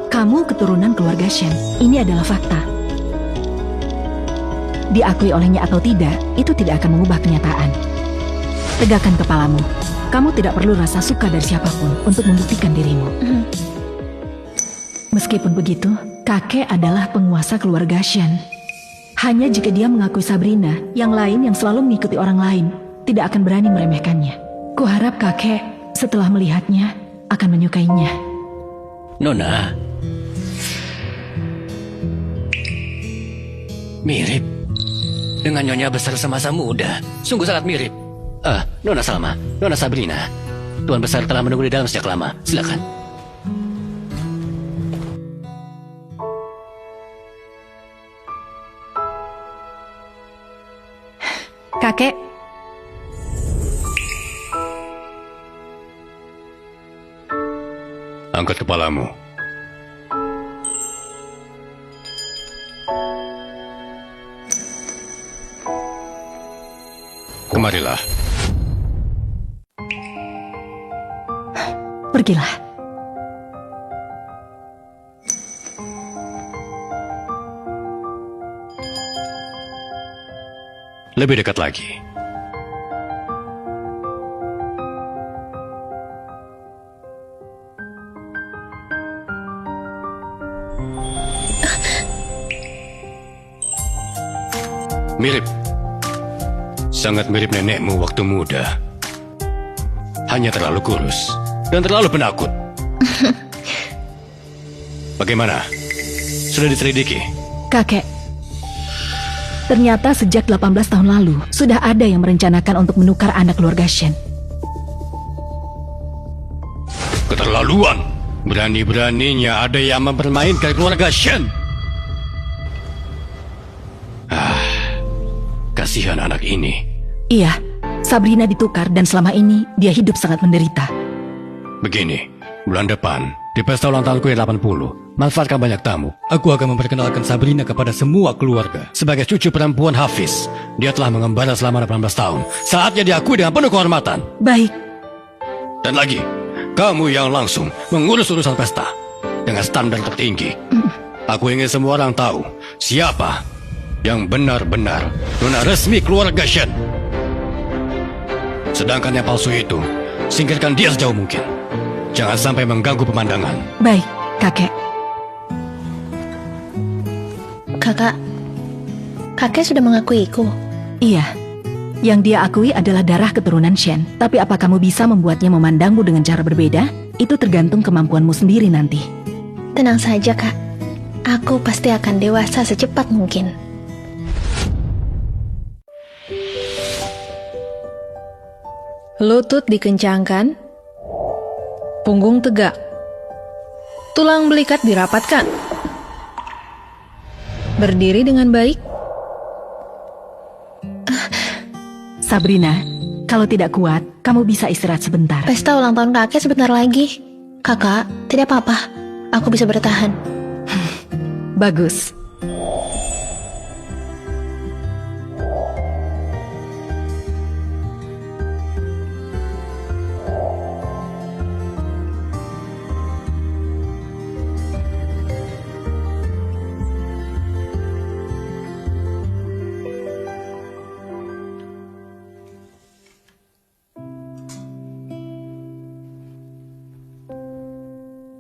Kamu keturunan keluarga Shen. Ini adalah fakta. Diakui olehnya atau tidak, itu tidak akan mengubah kenyataan. Tegakkan kepalamu. Kamu tidak perlu rasa suka dari siapapun untuk membuktikan dirimu. Meskipun begitu, kakek adalah penguasa keluarga Shen. Hanya jika dia mengakui Sabrina, yang lain yang selalu mengikuti orang lain, tidak akan berani meremehkannya. Kuharap kakek, setelah melihatnya, akan menyukainya. Nona. Mirip dengan Nyonya Besar semasa muda. Sungguh sangat mirip. Nona Salma, Nona Sabrina. Tuan Besar telah menunggu di dalam sejak lama. Silakan. Kakek, Angkat kepalamu. Kemarilah. pergilah. Lebih dekat lagi. Mirip. Sangat mirip nenekmu waktu muda. Hanya terlalu kurus dan terlalu penakut. Bagaimana? Sudah diselidiki? Kakek, ternyata sejak 18 tahun lalu sudah ada yang merencanakan untuk menukar anak keluarga Shen. Keterlaluan. Berani-beraninya ada yang mempermainkan keluarga Shen. Kasihan anak ini. Iya, Sabrina ditukar dan selama ini dia hidup sangat menderita. Begini, bulan depan, di pesta ulang tahunku yang 80, manfaatkan banyak tamu. Aku akan memperkenalkan Sabrina kepada semua keluarga. Sebagai cucu perempuan Hafiz, dia telah mengembara selama 18 tahun. Saatnya diakui dengan penuh kehormatan. Baik, Dan lagi, kamu yang langsung mengurus urusan pesta dengan standar tertinggi. Aku ingin semua orang tahu siapa yang benar-benar nona resmi keluarga Shen. Sedangkan yang palsu itu, singkirkan dia sejauh mungkin. Jangan sampai mengganggu pemandangan. baik, kakek. Kakek sudah mengakuiku. Iya, yang dia akui adalah darah keturunan Shen. Tapi apa kamu bisa membuatnya memandangmu dengan cara berbeda? Itu tergantung kemampuanmu sendiri nanti. Tenang saja, Kak. Aku pasti akan dewasa secepat mungkin. Lutut dikencangkan, punggung tegak, tulang belikat dirapatkan, Berdiri dengan baik. Sabrina, kalau tidak kuat, kamu bisa istirahat sebentar. Pesta ulang tahun kakek sebentar lagi. Kakak, tidak apa-apa. Aku bisa bertahan. Bagus.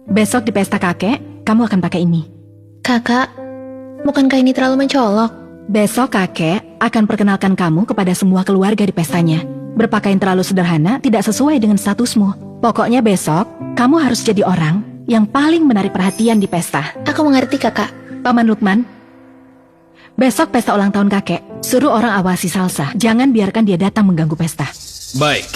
Besok di pesta kakek, kamu akan pakai ini. Kakak, bukankah ini terlalu mencolok? Besok kakek akan perkenalkan kamu kepada semua keluarga di pestanya. Berpakaian terlalu sederhana tidak sesuai dengan statusmu. Pokoknya besok, kamu harus jadi orang yang paling menarik perhatian di pesta. Aku mengerti, Kakak. Paman Lukman, besok pesta ulang tahun kakek, suruh orang awasi Salsa. Jangan biarkan dia datang mengganggu pesta. Baik.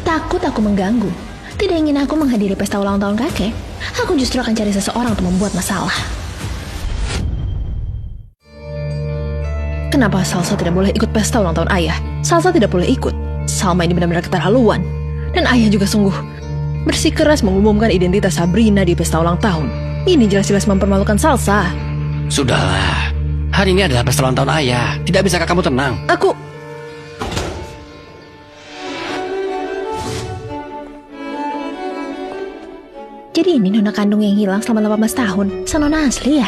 Takut aku mengganggu. Tidak ingin aku menghadiri pesta ulang tahun kakek. Aku justru akan cari seseorang untuk membuat masalah. Kenapa Salsa tidak boleh ikut pesta ulang tahun ayah? Salsa tidak boleh ikut. Salma ini benar-benar keterlaluan. Dan ayah juga sungguh bersikeras mengumumkan identitas Sabrina di pesta ulang tahun. Ini jelas-jelas mempermalukan Salsa. Sudahlah. Hari ini adalah pesta ulang tahun ayah. Tidak bisakah kamu tenang? Aku... Jadi ini nona kandung yang hilang selama 18 tahun. Sanona asli ya?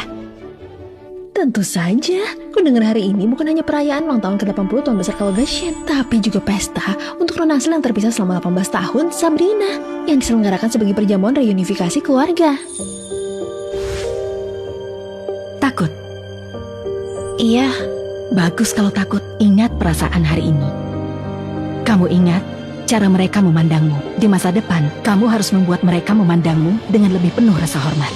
Tentu saja, ku dengar hari ini bukan hanya perayaan ulang tahun ke-80 Tuan Besar Kalogasian, tapi juga pesta untuk nona asli yang terpisah selama 18 tahun, Sabrina, yang diselenggarakan sebagai perjamuan reunifikasi keluarga. Takut? Iya, Bagus kalau takut. Ingat perasaan hari ini. Kamu ingat cara mereka memandangmu. Di masa depan, kamu harus membuat mereka memandangmu dengan lebih penuh rasa hormat.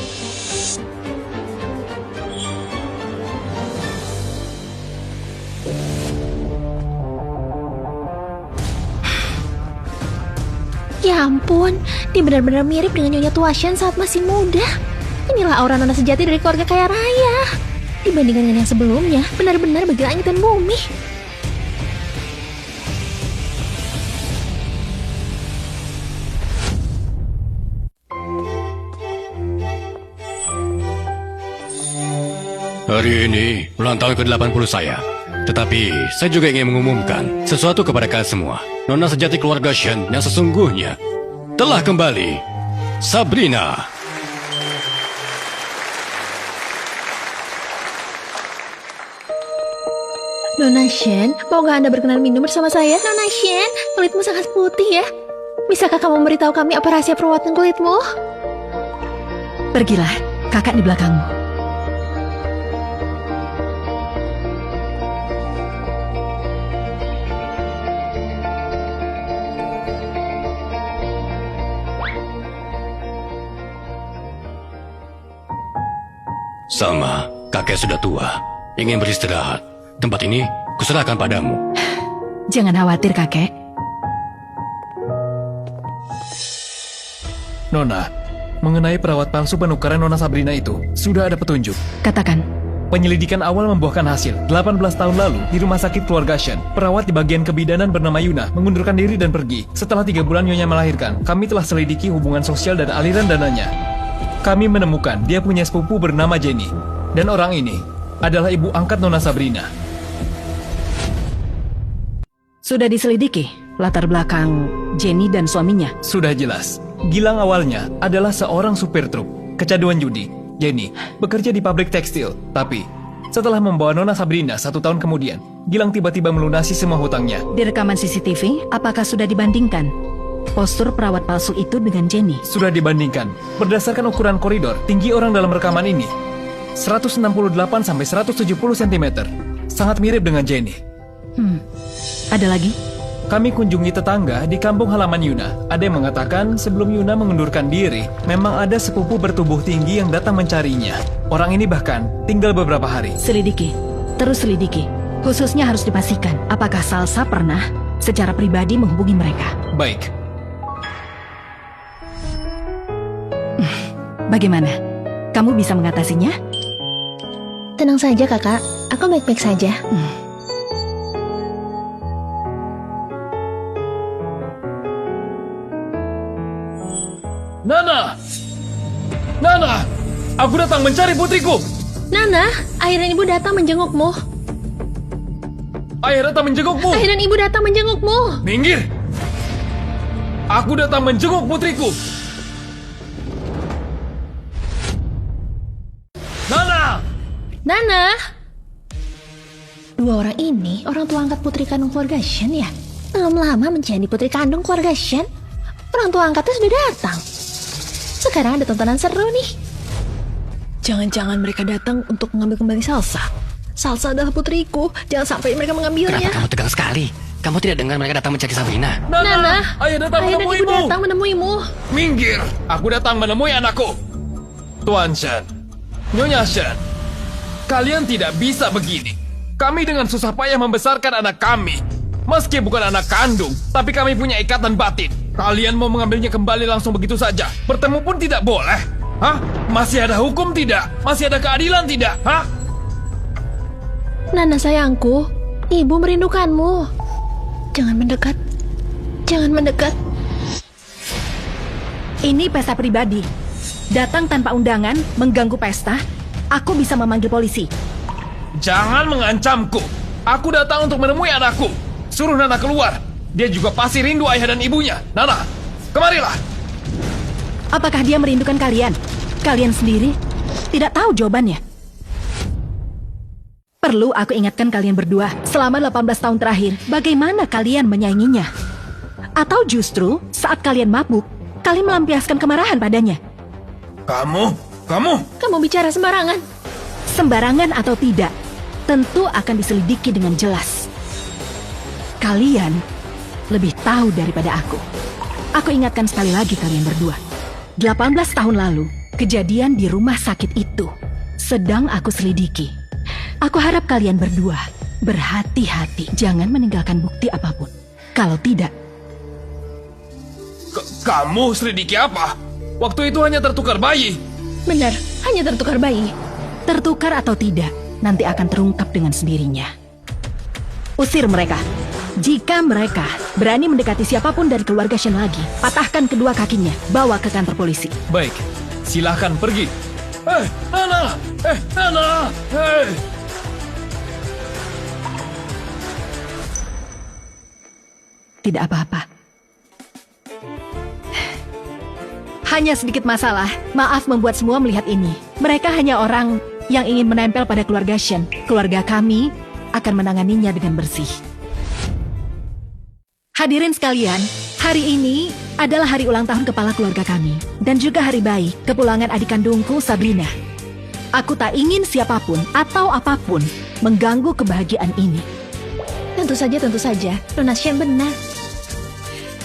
ya ampun, dia benar-benar mirip dengan Nyonya Tuashan saat masih muda. Inilah aura nona sejati dari keluarga kaya raya. Dibandingkan dengan yang sebelumnya, benar-benar bagi langit dan bumi. Hari ini ulang tahun ke-80 saya. Tetapi saya juga ingin mengumumkan sesuatu kepada kalian semua. Nona sejati keluarga Shen yang sesungguhnya telah kembali. Sabrina. Nona Shen, maukah Anda berkenan minum bersama saya? Nona Shen, kulitmu sangat putih ya. Bisakah kamu memberitahu kami apa rahasia perawatan kulitmu? Pergilah, kakak di belakangmu. Salma, kakek sudah tua, ingin beristirahat. Tempat ini kuserahkan padamu. Jangan khawatir, kakek. Nona, mengenai perawat palsu penukaran Nona Sabrina itu, sudah ada petunjuk. Katakan. Penyelidikan awal membuahkan hasil. 18 tahun lalu, di rumah sakit keluarga Shen, perawat di bagian kebidanan bernama Yuna mengundurkan diri dan pergi. Setelah 3 bulan Nyonya melahirkan, kami telah selidiki hubungan sosial dan aliran dananya. Kami menemukan dia punya sepupu bernama Jenny. Dan orang ini adalah ibu angkat Nona Sabrina. Sudah diselidiki latar belakang Jenny dan suaminya. Sudah jelas. Gilang awalnya adalah seorang supir truk. Kecanduan judi. Jenny bekerja di pabrik tekstil. Tapi setelah membawa Nona Sabrina 1 tahun kemudian, Gilang tiba-tiba melunasi semua hutangnya. Di rekaman CCTV, apakah sudah dibandingkan postur perawat palsu itu dengan Jenny? Sudah dibandingkan. Berdasarkan ukuran koridor, tinggi orang dalam rekaman ini 168 sampai 170 cm. Sangat mirip dengan Jenny. Ada lagi? Kami kunjungi tetangga di kampung halaman Yuna. Ada yang mengatakan sebelum Yuna mengundurkan diri, memang ada sepupu bertubuh tinggi yang datang mencarinya. Orang ini bahkan tinggal beberapa hari. Selidiki. Terus selidiki. Khususnya harus dipastikan apakah Salsa pernah secara pribadi menghubungi mereka. Baik. Bagaimana? kamu bisa mengatasinya? Tenang saja kakak, aku baik-baik saja. Nana! Nana! Aku datang mencari putriku! Nana, akhirnya ibu datang menjengukmu. Ayah datang menjengukmu! Akhirnya ibu datang menjengukmu. Minggir! Aku datang menjenguk putriku! Nana! Nana! Dua orang ini orang tua angkat putri kandung keluarga Shen ya? Belum lama menjadi putri kandung keluarga Shen. Orang tua angkatnya sudah datang. Sekarang ada tontonan seru nih. Jangan-jangan mereka datang untuk mengambil kembali Salsa. Salsa adalah putriku. Jangan sampai mereka mengambilnya. Kenapa kamu tegang sekali? Kamu tidak dengar mereka datang mencari Sabrina? Nana, Ayah datang ayah dan ibu menemuimu! datang menemuimu. Minggir! Aku datang menemui anakku! Tuan Shen, Nyonya Shen, kalian tidak bisa begini. Kami dengan susah payah membesarkan anak kami. Meski bukan anak kandung, tapi kami punya ikatan batin. Kalian mau mengambilnya kembali langsung begitu saja? Bertemu pun tidak boleh? Hah? Masih ada hukum tidak? Masih ada keadilan tidak? Hah? Nana sayangku, ibu merindukanmu. Jangan mendekat. Jangan mendekat. Ini pesta pribadi. Datang tanpa undangan, mengganggu pesta, aku bisa memanggil polisi. Jangan mengancamku. Aku datang untuk menemui anakku. Suruh Nana keluar. Dia juga pasti rindu ayah dan ibunya. Nana, kemarilah. Apakah dia merindukan kalian? Kalian sendiri tidak tahu jawabannya. Perlu aku ingatkan kalian berdua, selama 18 tahun terakhir, bagaimana kalian menyainginya? Atau justru saat kalian mabuk, kalian melampiaskan kemarahan padanya? Kamu? Kamu bicara sembarangan. Sembarangan atau tidak, tentu akan diselidiki dengan jelas. Kalian lebih tahu daripada aku. Aku ingatkan sekali lagi kalian berdua. 18 tahun lalu, kejadian di rumah sakit itu sedang aku selidiki. Aku harap kalian berdua berhati-hati, jangan meninggalkan bukti apapun. Kalau tidak, Kamu selidiki apa? Waktu itu hanya tertukar bayi. Benar, hanya tertukar bayi. tertukar atau tidak, nanti akan terungkap dengan sendirinya. Usir mereka. Jika mereka berani mendekati siapapun dari keluarga Shen lagi, patahkan kedua kakinya, bawa ke kantor polisi. Baik, silahkan pergi. Nana! Nana! Tidak apa-apa. Hanya sedikit masalah. Maaf membuat semua melihat ini. Mereka hanya orang yang ingin menempel pada keluarga Shen. Keluarga kami akan menanganinya dengan bersih. Hadirin sekalian, hari ini adalah hari ulang tahun kepala keluarga kami. Dan juga hari bayi kepulangan adik kandungku Sabrina. Aku tak ingin siapapun atau apapun mengganggu kebahagiaan ini. Tentu saja, Nona Shen benar.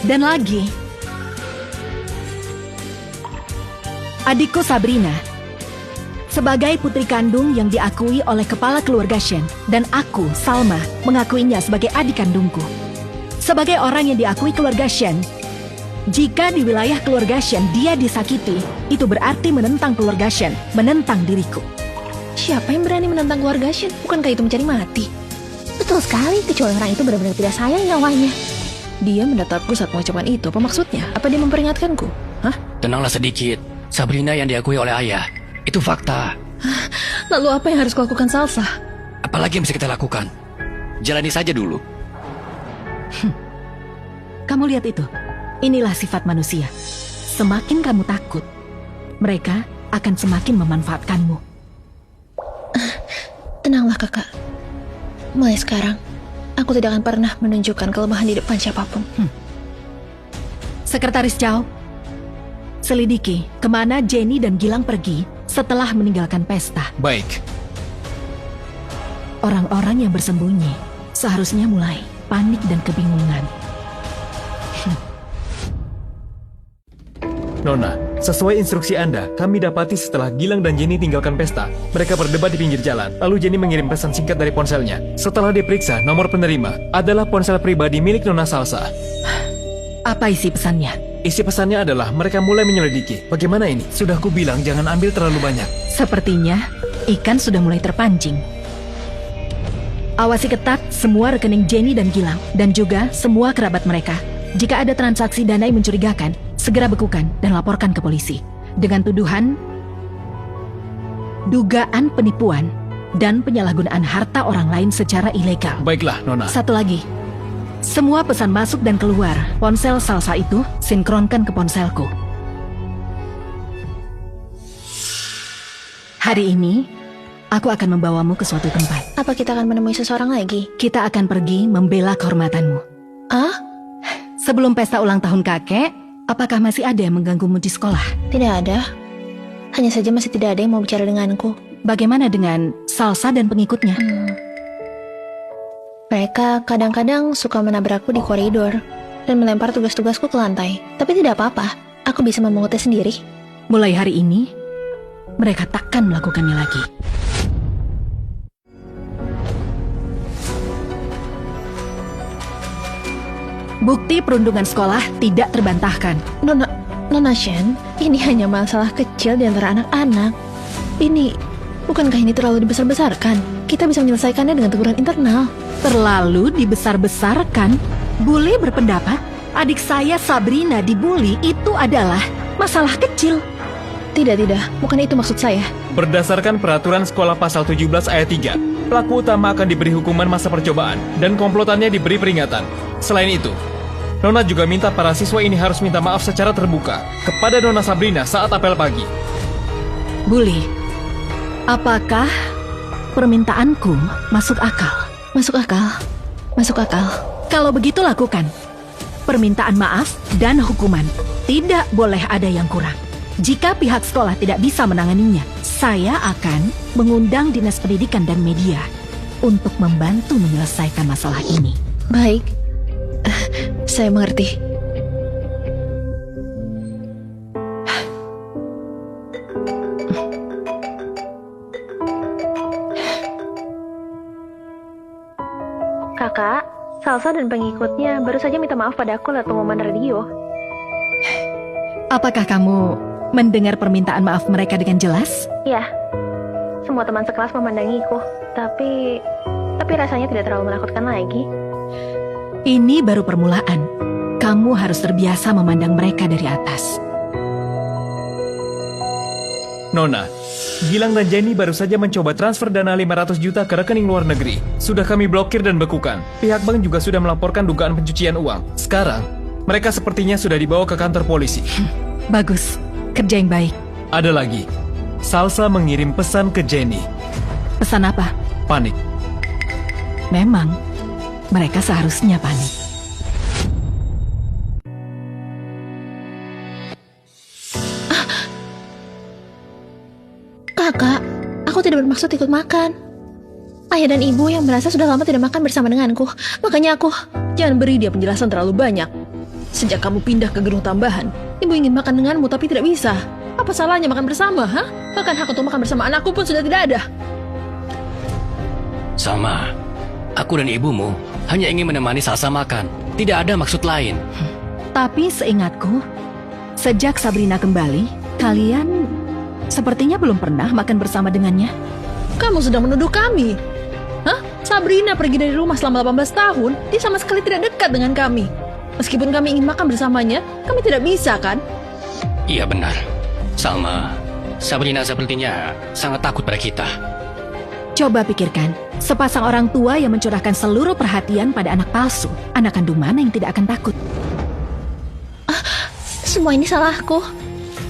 Dan lagi, adikku Sabrina, sebagai putri kandung yang diakui oleh kepala keluarga Shen, dan aku, Salma, mengakuinya sebagai adik kandungku. Sebagai orang yang diakui keluarga Shen, jika di wilayah keluarga Shen dia disakiti, itu berarti menentang keluarga Shen, menentang diriku. Siapa yang berani menentang keluarga Shen? Bukankah itu mencari mati? Betul sekali, kecuali orang itu benar-benar tidak sayang nyawanya. Dia menatapku saat mengucapkan itu. Apa maksudnya? Apa dia memperingatkanku? Hah? Tenanglah sedikit. Sabrina yang diakui oleh ayah. Itu fakta. Lalu apa yang harus kulakukan, Salsa? Apalagi yang bisa kita lakukan? Jalani saja dulu. Kamu lihat itu? Inilah sifat manusia. Semakin kamu takut, mereka akan semakin memanfaatkanmu. Tenanglah kakak. Mulai sekarang, aku tidak akan pernah menunjukkan kelemahan di depan siapapun. Sekretaris Chow, selidiki kemana Jenny dan Gilang pergi setelah meninggalkan pesta. Baik. Orang-orang yang bersembunyi seharusnya mulai panik dan kebingungan. Nona, sesuai instruksi Anda, kami dapati setelah Gilang dan Jenny tinggalkan pesta, mereka berdebat di pinggir jalan. Lalu Jenny mengirim pesan singkat dari ponselnya. Setelah diperiksa, nomor penerima adalah ponsel pribadi milik Nona Salsa. Apa isi pesannya? Isi pesannya adalah mereka mulai menyelidiki. Bagaimana ini? Sudah kubilang jangan ambil terlalu banyak. Sepertinya ikan sudah mulai terpancing. Awasi ketat semua rekening Jenny dan Gilang, dan juga semua kerabat mereka. Jika ada transaksi dana yang mencurigakan, segera bekukan dan laporkan ke polisi. Dengan tuduhan dugaan penipuan dan penyalahgunaan harta orang lain secara ilegal. Baiklah, Nona. Satu lagi, semua pesan masuk dan keluar ponsel Salsa itu sinkronkan ke ponselku. Hari ini, aku akan membawamu ke suatu tempat. Apa kita akan menemui seseorang lagi? Kita akan pergi membela kehormatanmu. Ah? Sebelum pesta ulang tahun kakek, apakah masih ada yang mengganggumu di sekolah? Tidak ada. Hanya saja masih tidak ada yang mau bicara denganku. Bagaimana dengan Salsa dan pengikutnya? Mereka kadang-kadang suka menabrakku di koridor dan melempar tugas-tugasku ke lantai. Tapi tidak apa-apa, aku bisa memungutnya sendiri. Mulai hari ini, mereka takkan melakukannya lagi. Bukti perundungan sekolah tidak terbantahkan. Nona Shen, ini hanya masalah kecil di antara anak-anak. Bukankah ini terlalu dibesar-besarkan? Kita bisa menyelesaikannya dengan teguran internal. Terlalu dibesar-besarkan? Bule berpendapat adik saya Sabrina dibully itu adalah masalah kecil. Tidak, bukan itu maksud saya. Berdasarkan peraturan sekolah pasal 17 ayat 3, pelaku utama akan diberi hukuman masa percobaan dan komplotannya diberi peringatan. Selain itu, Nona juga minta para siswa ini harus minta maaf secara terbuka kepada Nona Sabrina saat apel pagi. Bule, apakah permintaanku masuk akal? Masuk akal. Kalau begitu lakukan. Permintaan maaf dan hukuman. Tidak boleh ada yang kurang. Jika pihak sekolah tidak bisa menanganinya, saya akan mengundang Dinas Pendidikan dan Media untuk membantu menyelesaikan masalah ini. Baik, saya mengerti. Kakak, Salsa dan pengikutnya baru saja minta maaf padaku lewat pengumuman radio. Apakah kamu mendengar permintaan maaf mereka dengan jelas? Ya, semua teman sekelas memandangiku, tapi rasanya tidak terlalu menakutkan lagi. Ini baru permulaan. Kamu harus terbiasa memandang mereka dari atas. Nona, Gilang dan Jenny baru saja mencoba transfer dana 500 juta ke rekening luar negeri. Sudah kami blokir dan bekukan. Pihak bank juga sudah melaporkan dugaan pencucian uang. Sekarang, mereka sepertinya sudah dibawa ke kantor polisi. Bagus, kerja yang baik. Ada lagi, Salsa mengirim pesan ke Jenny. Pesan apa? Panik. Memang, mereka seharusnya panik. Kakak, aku tidak bermaksud ikut makan. Ayah dan ibu yang merasa sudah lama tidak makan bersama denganku. Makanya aku... Jangan beri dia penjelasan terlalu banyak. Sejak kamu pindah ke gedung tambahan, ibu ingin makan denganmu tapi tidak bisa. Apa salahnya makan bersama, ha? Bahkan hak untuk makan bersama anakku pun sudah tidak ada. Sama. Aku dan ibumu hanya ingin menemani Salsa makan. Tidak ada maksud lain. Tapi seingatku, sejak Sabrina kembali, kalian sepertinya belum pernah makan bersama dengannya. Kamu sedang menuduh kami. Hah? Sabrina pergi dari rumah selama 18 tahun, dia sama sekali tidak dekat dengan kami. Meskipun kami ingin makan bersamanya, kami tidak bisa, kan? Iya benar. Salma, Sabrina sepertinya sangat takut pada kita. Coba pikirkan, sepasang orang tua yang mencurahkan seluruh perhatian pada anak palsu. Anak kandung mana yang tidak akan takut? Semua ini salahku.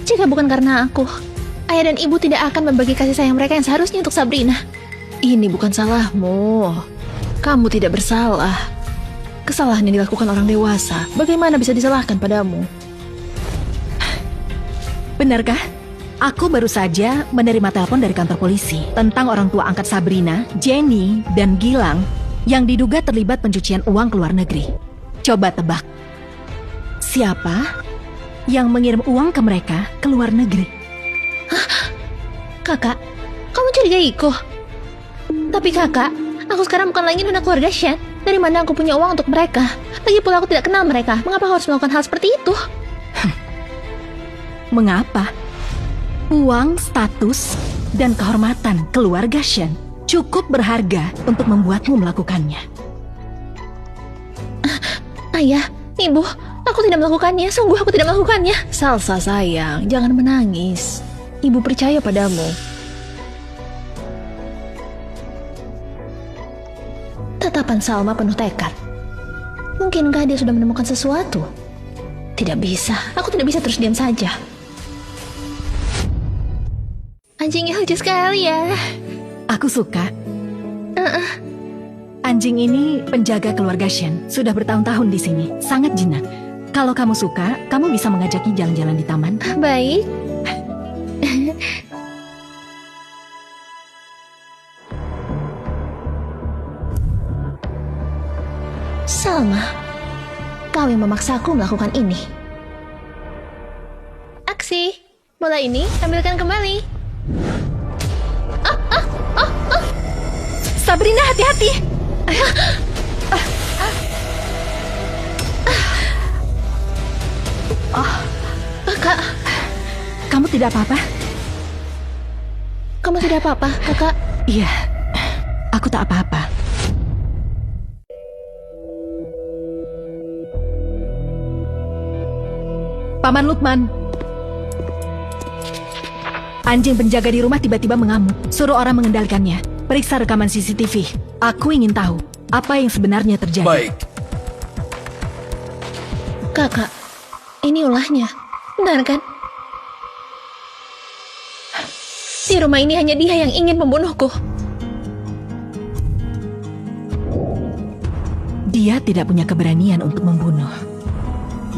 Jika bukan karena aku, ayah dan ibu tidak akan membagi kasih sayang mereka yang seharusnya untuk Sabrina. Ini bukan salahmu. Kamu tidak bersalah. Kesalahan yang dilakukan orang dewasa, bagaimana bisa disalahkan padamu? Benarkah? Aku baru saja menerima telepon dari kantor polisi tentang orang tua angkat Sabrina, Jenny, dan Gilang yang diduga terlibat pencucian uang ke luar negeri. Coba tebak, siapa yang mengirim uang ke mereka ke luar negeri? Kakak, kamu curigaiku. Tapi kakak, aku sekarang bukan lagi anak keluarga Shen. Dari mana aku punya uang untuk mereka? Lagi pula aku tidak kenal mereka. Mengapa harus melakukan hal seperti itu? Mengapa? Uang, status, dan kehormatan keluarga Shen cukup berharga untuk membuatmu melakukannya. Ayah, ibu, aku tidak melakukannya. Sungguh aku tidak melakukannya. Salsa sayang, jangan menangis. Ibu percaya padamu. Tatapan Salma penuh tekad. Mungkinkah dia sudah menemukan sesuatu? Tidak bisa, aku tidak bisa terus diam saja. Anjingnya lucu sekali ya. Aku suka. Anjing ini penjaga keluarga Shen. Sudah bertahun-tahun di sini. Sangat jinak. Kalau kamu suka, kamu bisa mengajaknya jalan-jalan di taman. Baik. Salma, kau yang memaksaku melakukan ini. Aksi, bola ini ambilkan kembali. Sabrina, hati-hati! Kakak, Kamu tidak apa-apa? kamu tidak apa-apa, kakak? Iya, aku tak apa-apa. Paman Lukman. Anjing penjaga di rumah tiba-tiba mengamuk. Suruh orang mengendalikannya. Periksa rekaman CCTV. Aku ingin tahu apa yang sebenarnya terjadi. Baik. Kakak, ini ulahnya. Benar kan? Di rumah ini hanya dia yang ingin membunuhku. Dia tidak punya keberanian untuk membunuh.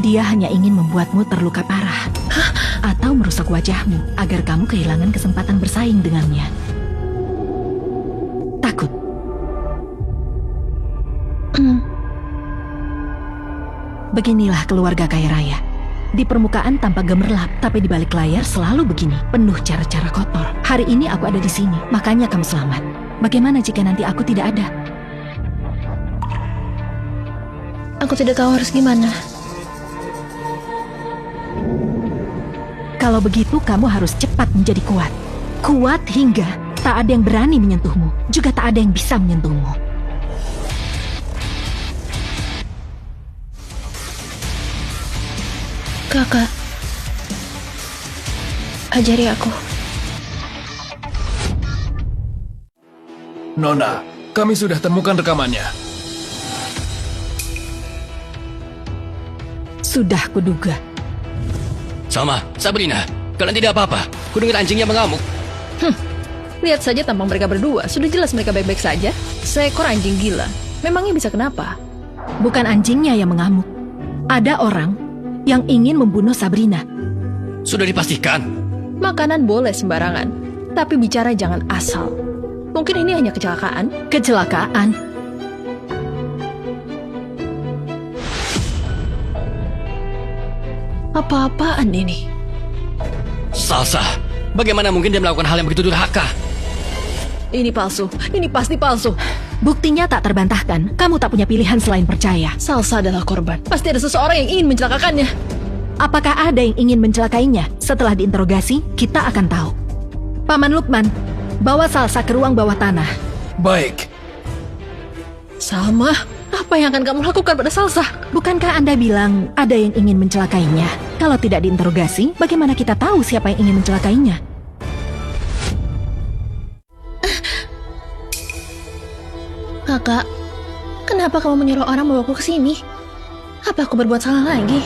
Dia hanya ingin membuatmu terluka parah. Atau merusak wajahmu agar kamu kehilangan kesempatan bersaing dengannya. Takut. Beginilah keluarga kaya raya. Di permukaan tampak gemerlap, tapi di balik layar selalu begini, penuh cara-cara kotor. Hari ini aku ada di sini, makanya kamu selamat. Bagaimana jika nanti aku tidak ada? Aku tidak tahu harus gimana. Kalau begitu kamu harus cepat menjadi kuat. Kuat hingga tak ada yang berani menyentuhmu, juga tak ada yang bisa menyentuhmu. Kakak, ajari aku. Nona, kami sudah temukan rekamannya. Sudah kuduga. Salma, Sabrina, kalian tidak apa-apa. Kudengar anjingnya mengamuk. Lihat saja tampang mereka berdua. Sudah jelas mereka baik-baik saja. Seekor anjing gila. Memangnya bisa kenapa? Bukan anjingnya yang mengamuk. Ada orang yang ingin membunuh Sabrina. Sudah dipastikan. Makanan boleh sembarangan, tapi bicara jangan asal. Mungkin ini hanya kecelakaan. Kecelakaan. Apa-apaan ini? Salsa, bagaimana mungkin dia melakukan hal yang begitu durhaka? Ini palsu. Ini pasti palsu. Buktinya tak terbantahkan. Kamu tak punya pilihan selain percaya. Salsa adalah korban. Pasti ada seseorang yang ingin mencelakakannya. Apakah ada yang ingin mencelakainya? Setelah diinterogasi, kita akan tahu. Paman Lukman, bawa Salsa ke ruang bawah tanah. Baik. Salma, apa yang akan kamu lakukan pada Salsa? Bukankah Anda bilang ada yang ingin mencelakainya? Kalau tidak diinterogasi, bagaimana kita tahu siapa yang ingin mencelakainya? Kakak, kenapa kamu menyuruh orang membawaku ke sini? Apa aku berbuat salah lagi?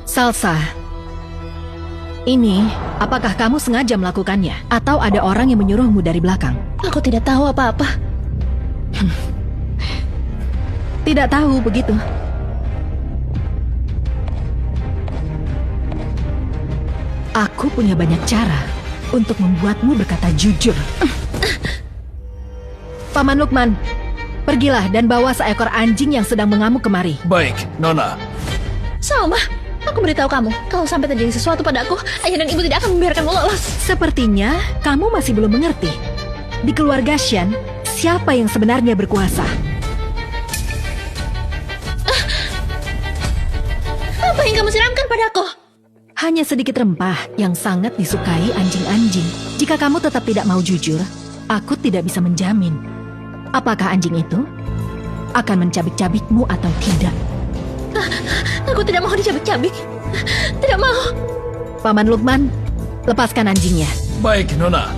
Salsa, ini apakah kamu sengaja melakukannya? Atau ada orang yang menyuruhmu dari belakang? Aku tidak tahu apa-apa. Tidak tahu begitu. Aku punya banyak cara untuk membuatmu berkata jujur. Paman Lukman, pergilah dan bawa seekor anjing yang sedang mengamuk kemari. Baik, Nona. Salma, aku beritahu kamu, kalau sampai terjadi sesuatu padaku, ayah dan ibu tidak akan membiarkanmu lolos. Sepertinya kamu masih belum mengerti. Di keluarga Shen, siapa yang sebenarnya berkuasa? Apa yang kamu siramkan padaku? Hanya sedikit rempah yang sangat disukai anjing-anjing. Jika kamu tetap tidak mau jujur, aku tidak bisa menjamin apakah anjing itu akan mencabik-cabikmu atau tidak. Aku tidak mau dicabik-cabik. Tidak mau. Paman Lukman, lepaskan anjingnya. Baik, Nona.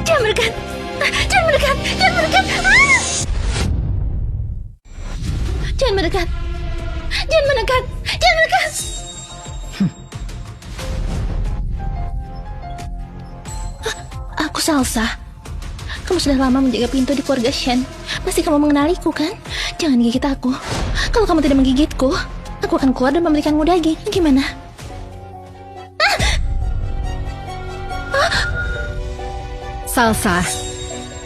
Jangan mendekat. Jangan mendekat. Jangan mendekat. Ah! Jangan mendekat. Jangan mendekat. Jangan mendekat. Aku Salsa. Kamu sudah lama menjaga pintu di keluarga Shen. Pasti kamu mengenaliku kan? Jangan gigit aku. Kalau kamu tidak menggigitku, aku akan keluar dan memberikanmu daging. Gimana? Salsa,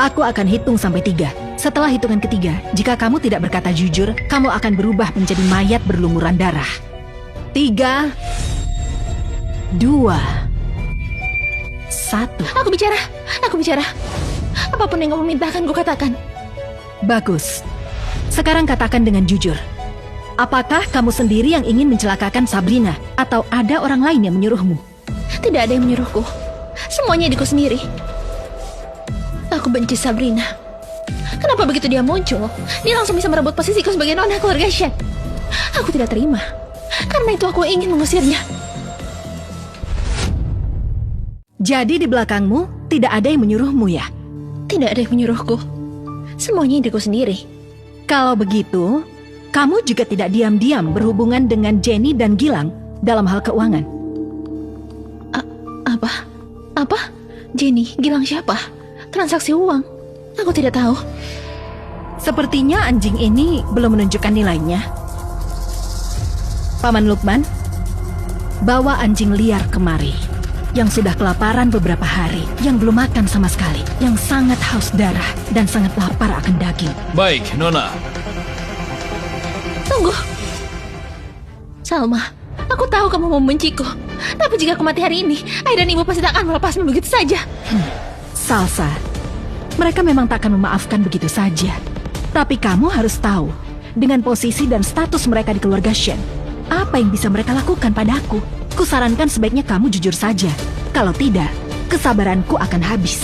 aku akan hitung sampai 3. Setelah hitungan ketiga, jika kamu tidak berkata jujur, kamu akan berubah menjadi mayat berlumuran darah. 3, 2, 1. Aku bicara. Aku bicara. Apapun yang kamu mintakan, ku katakan. Bagus. Sekarang katakan dengan jujur. Apakah kamu sendiri yang ingin mencelakakan Sabrina? Atau ada orang lain yang menyuruhmu? Tidak ada yang menyuruhku. Semuanya diriku sendiri. Aku benci Sabrina. Kenapa begitu dia muncul, dia langsung bisa merebut posisiku sebagai nona keluarga Shen? Aku tidak terima. Karena itu aku ingin mengusirnya. Jadi di belakangmu tidak ada yang menyuruhmu ya? Tidak ada yang menyuruhku. Semuanya diriku sendiri. Kalau begitu, kamu juga tidak diam-diam berhubungan dengan Jenny dan Gilang dalam hal keuangan. Apa? Apa? Jenny, Gilang siapa? Transaksi uang? Aku tidak tahu. Sepertinya anjing ini belum menunjukkan nilainya. Paman Lukman, bawa anjing liar kemari. Yang sudah kelaparan beberapa hari, yang belum makan sama sekali, yang sangat haus darah dan sangat lapar akan daging. Baik, Nona. Tunggu. Salma, aku tahu kamu membenciku. Tapi jika aku mati hari ini, ayah dan ibu pasti tak akan melepasmu begitu saja. Salsa, mereka memang tak akan memaafkan begitu saja. Tapi kamu harus tahu, dengan posisi dan status mereka di keluarga Shen, apa yang bisa mereka lakukan padaku? Kusarankan sebaiknya kamu jujur saja. Kalau tidak, kesabaranku akan habis.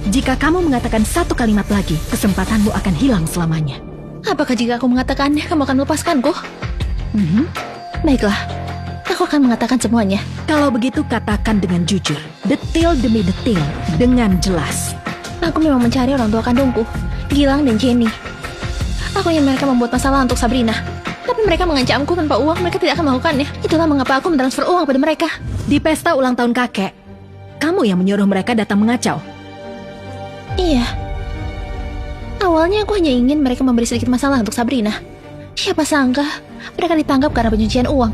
Jika kamu mengatakan satu kalimat lagi, kesempatanmu akan hilang selamanya. Apakah jika aku mengatakannya, kamu akan melepaskanku? Baiklah, aku akan mengatakan semuanya. Kalau begitu katakan dengan jujur, detil demi detil, dengan jelas. Aku memang mencari orang tua kandungku, Gilang dan Jenny. Aku ingin mereka membuat masalah untuk Sabrina. Tapi mereka mengancamku tanpa uang, mereka tidak akan melakukannya. Itulah mengapa aku mentransfer uang pada mereka. Di pesta ulang tahun kakek, kamu yang menyuruh mereka datang mengacau. Iya. Awalnya aku hanya ingin mereka memberi sedikit masalah untuk Sabrina. Siapa sangka mereka ditangkap karena pencucian uang.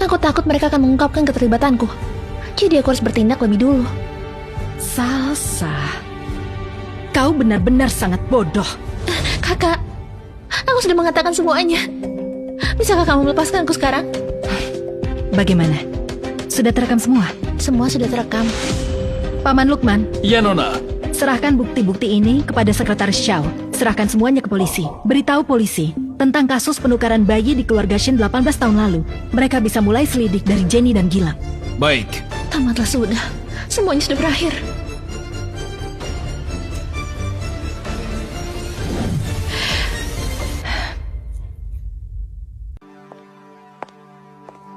Aku takut mereka akan mengungkapkan keterlibatanku. Jadi aku harus bertindak lebih dulu. Salsa, kau benar-benar sangat bodoh. Kakak, aku sudah mengatakan semuanya. Bisakah kamu melepaskanku sekarang? Bagaimana? Sudah terekam semua? Semua sudah terekam. Paman Lukman, Iya, Nona. serahkan bukti-bukti ini kepada Sekretaris Xiao. Serahkan semuanya ke polisi. Beritahu polisi tentang kasus penukaran bayi di keluarga Shen 18 tahun lalu. Mereka bisa mulai selidik dari Jenny dan Gilang. Baik. Tamatlah sudah. Semuanya sudah berakhir.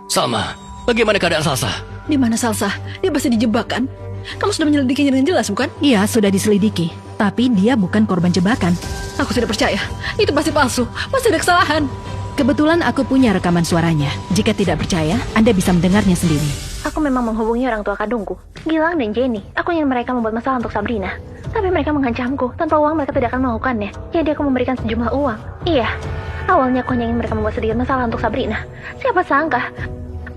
Salma, bagaimana keadaan Salsa? Di mana Salsa? Dia pasti dijebak kan? Kamu sudah menyelidikinya dengan jelas, bukan? Iya, sudah diselidiki. Tapi dia bukan korban jebakan. Aku tidak percaya. Itu pasti palsu. Pasti ada kesalahan. Kebetulan aku punya rekaman suaranya. Jika tidak percaya, Anda bisa mendengarnya sendiri. Aku memang menghubungi orang tua kandungku, Gilang dan Jenny. Aku ingin mereka membuat masalah untuk Sabrina. Tapi mereka mengancamku. Tanpa uang mereka tidak akan melakukannya. Jadi aku memberikan sejumlah uang. Iya, awalnya aku hanya ingin mereka membuat sedikit masalah untuk Sabrina. Siapa sangka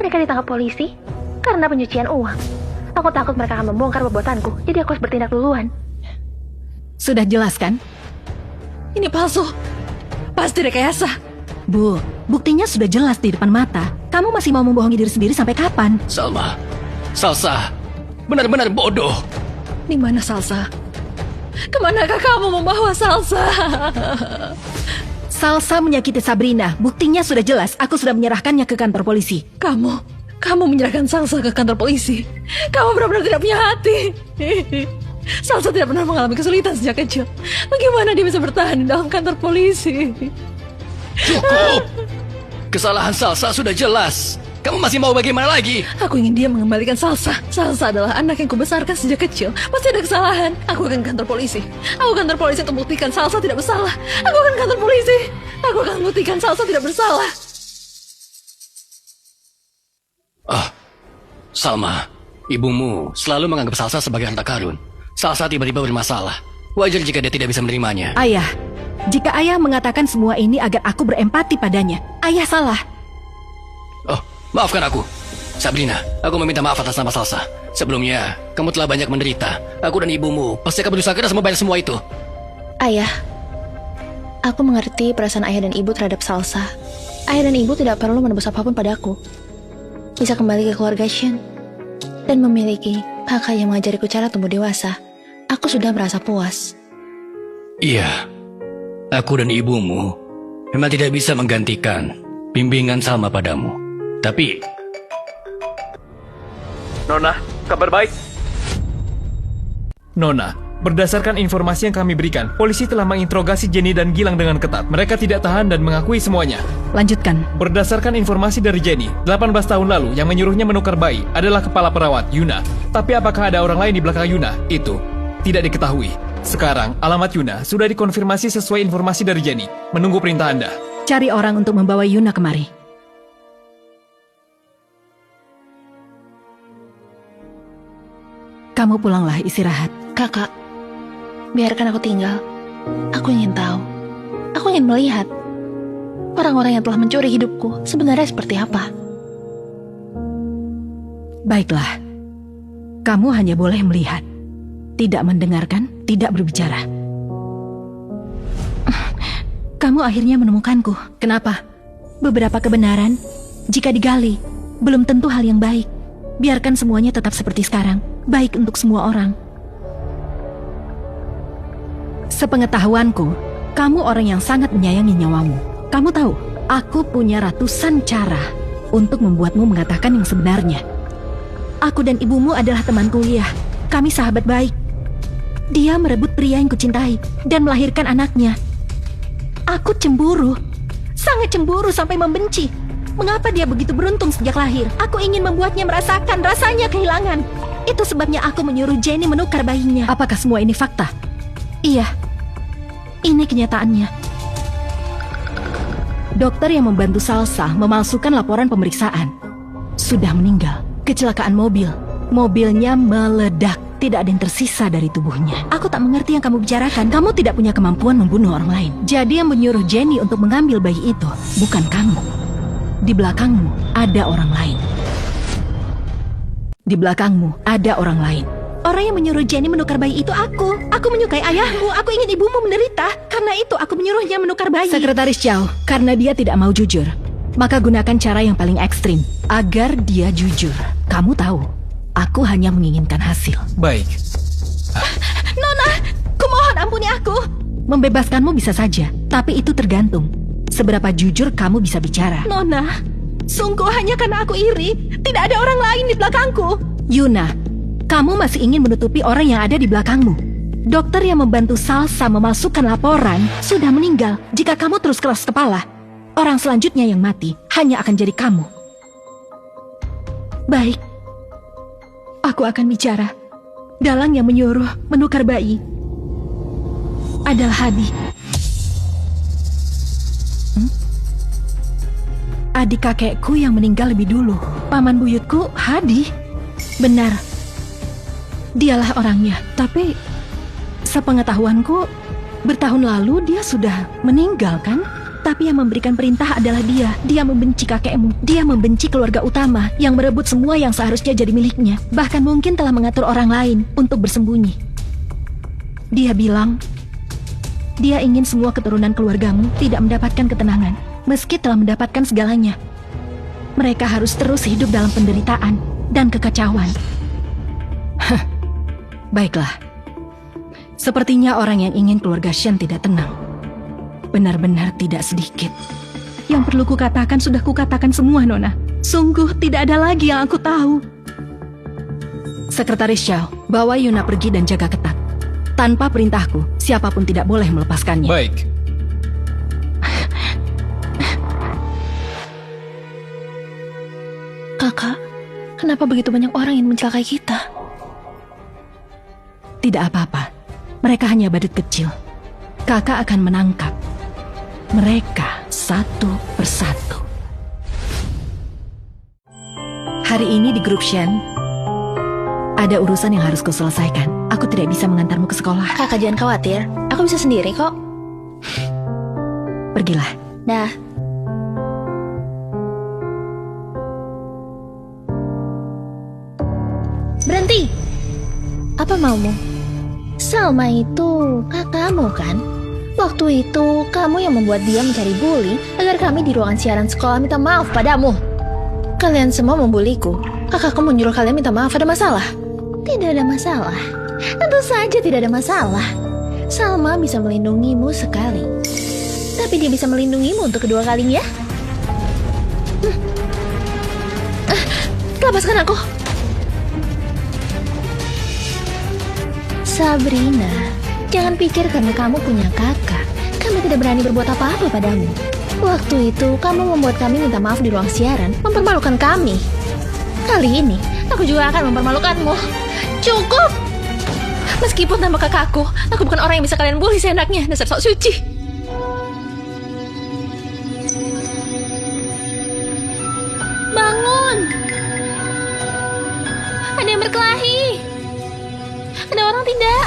mereka ditangkap polisi karena pencucian uang. Aku takut mereka akan membongkar perbuatanku. Jadi aku harus bertindak duluan. Sudah jelas kan? Ini palsu. Pasti rekayasa. Bu, buktinya sudah jelas di depan mata. Kamu masih mau membohongi diri sendiri sampai kapan? Salma, Salsa, benar-benar bodoh. Di mana Salsa? Kemanakah kamu membawa Salsa? Salsa menyakiti Sabrina. Buktinya sudah jelas. Aku sudah menyerahkannya ke kantor polisi. Kamu menyerahkan Salsa ke kantor polisi. Kamu benar-benar tidak punya hati. Salsa tidak pernah mengalami kesulitan sejak kecil. Bagaimana dia bisa bertahan di dalam kantor polisi? Cukup! Kesalahan Salsa sudah jelas. Kamu masih mau bagaimana lagi? Aku ingin dia mengembalikan Salsa. Salsa adalah anak yang kubesarkan sejak kecil. Pasti ada kesalahan. Aku akan ke kantor polisi. Aku ke kantor polisi untuk buktikan Salsa tidak bersalah. Aku akan ke kantor polisi. Aku akan buktikan Salsa tidak bersalah. Salma, ibumu selalu menganggap Salsa sebagai harta karun. Salsa tiba-tiba bermasalah. Wajar jika dia tidak bisa menerimanya. Ayah, jika ayah mengatakan semua ini agar aku berempati padanya, ayah salah. Oh, maafkan aku. Sabrina, aku meminta maaf atas nama Salsa. Sebelumnya, kamu telah banyak menderita. Aku dan ibumu pasti akan berusaha keras membayar semua itu. Ayah, aku mengerti perasaan ayah dan ibu terhadap Salsa. Ayah dan ibu tidak perlu menebus apapun padaku. Bisa kembali ke keluarga Shen dan memiliki kakak yang mengajariku cara tumbuh dewasa. Aku sudah merasa puas. Iya, aku dan ibumu memang tidak bisa menggantikan bimbingan Salma padamu. Tapi... Nona, kabar baik? Nona, berdasarkan informasi yang kami berikan, polisi telah menginterogasi Jenny dan Gilang dengan ketat. Mereka tidak tahan dan mengakui semuanya. Lanjutkan. Berdasarkan informasi dari Jenny, 18 tahun lalu yang menyuruhnya menukar bayi adalah kepala perawat, Yuna. Tapi apakah ada orang lain di belakang Yuna? Itu tidak diketahui. Sekarang, alamat Yuna sudah dikonfirmasi sesuai informasi dari Jenny. Menunggu perintah Anda. Cari orang untuk membawa Yuna kemari. Kamu pulanglah, istirahat. Kakak, biarkan aku tinggal. Aku ingin tahu. Aku ingin melihat orang-orang yang telah mencuri hidupku sebenarnya seperti apa. Baiklah. Kamu hanya boleh melihat. Tidak mendengarkan, tidak berbicara. Kamu akhirnya menemukanku. Kenapa? Beberapa kebenaran, jika digali, belum tentu hal yang baik. Biarkan semuanya tetap seperti sekarang. Baik untuk semua orang. Sepengetahuanku, kamu orang yang sangat menyayangi nyawamu. Kamu tahu, aku punya ratusan cara untuk membuatmu mengatakan yang sebenarnya. Aku dan ibumu adalah teman kuliah. Kami sahabat baik. Dia merebut pria yang kucintai dan melahirkan anaknya. Aku cemburu. Sangat cemburu sampai membenci. Mengapa dia begitu beruntung sejak lahir? Aku ingin membuatnya merasakan rasanya kehilangan. Itu sebabnya aku menyuruh Jenny menukar bayinya. Apakah semua ini fakta? Iya. Ini kenyataannya. Dokter yang membantu Salsa memalsukan laporan pemeriksaan. Sudah meninggal. Kecelakaan mobil. Mobilnya meledak. Tidak ada yang tersisa dari tubuhnya. Aku tak mengerti yang kamu bicarakan. Kamu tidak punya kemampuan membunuh orang lain. Jadi yang menyuruh Jenny untuk mengambil bayi itu bukan kamu. Di belakangmu ada orang lain. Di belakangmu ada orang lain. Orang yang menyuruh Jenny menukar bayi itu aku. Aku menyukai ayahmu. Aku ingin ibumu menderita. Karena itu aku menyuruhnya menukar bayi. Sekretaris Chow, karena dia tidak mau jujur, maka gunakan cara yang paling ekstrim agar dia jujur. Kamu tahu, aku hanya menginginkan hasil. Baik. Nona, kumohon ampuni aku. Membebaskanmu bisa saja, tapi itu tergantung seberapa jujur kamu bisa bicara. Nona, sungguh hanya karena aku iri. Tidak ada orang lain di belakangku. Yuna, kamu masih ingin menutupi orang yang ada di belakangmu. Dokter yang membantu Salsa memasukkan laporan sudah meninggal. Jika kamu terus keras kepala, orang selanjutnya yang mati hanya akan jadi kamu. Baik, aku akan bicara. Dalang yang menyuruh menukar bayi adalah Hadi. Adik kakekku yang meninggal lebih dulu. Paman buyutku, Hadi. Benar. Dialah orangnya. Tapi sepengetahuanku, bertahun lalu dia sudah meninggal kan? Tapi yang memberikan perintah adalah dia. Dia membenci kakekmu. Dia membenci keluarga utama yang merebut semua yang seharusnya jadi miliknya. Bahkan mungkin telah mengatur orang lain untuk bersembunyi. Dia bilang, dia ingin semua keturunan keluargamu tidak mendapatkan ketenangan. Meski telah mendapatkan segalanya, mereka harus terus hidup dalam penderitaan dan kekacauan. Baiklah. Sepertinya orang yang ingin keluarga Shen tidak tenang. Benar-benar tidak sedikit. Yang perlu kukatakan sudah kukatakan semua, Nona. Sungguh tidak ada lagi yang aku tahu. Sekretaris Xiao, bawa Yuna pergi dan jaga ketat. Tanpa perintahku, siapapun tidak boleh melepaskannya. Baik. Kakak, kenapa begitu banyak orang yang mencelakai kita? Tidak apa-apa. Mereka hanya badut kecil. Kakak akan menangkap mereka satu persatu. Hari ini di grup Shen, ada urusan yang harus kau selesaikan. Aku tidak bisa mengantarmu ke sekolah. Kakak jangan khawatir, aku bisa sendiri kok. Pergilah. Dah. Berhenti! Apa maumu? Salma itu kakakmu kan? Waktu itu kamu yang membuat dia mencari bully agar kami di ruangan siaran sekolah minta maaf padamu. Kalian semua membuliku. Kakakku menyuruh kalian minta maaf, ada masalah? Tidak ada masalah. Tentu saja tidak ada masalah. Salma bisa melindungimu sekali. Tapi dia bisa melindungimu untuk kedua kalinya. Lepaskan aku. Sabrina, jangan pikir karena kamu punya kakak, kami tidak berani berbuat apa-apa padamu. Waktu itu, kamu membuat kami minta maaf di ruang siaran, mempermalukan kami. Kali ini, aku juga akan mempermalukanmu. Cukup! Meskipun nama kakakku, aku bukan orang yang bisa kalian bully seenaknya, dasar sok suci. Bangun! Ada yang berkelahi. Ada orang tidak?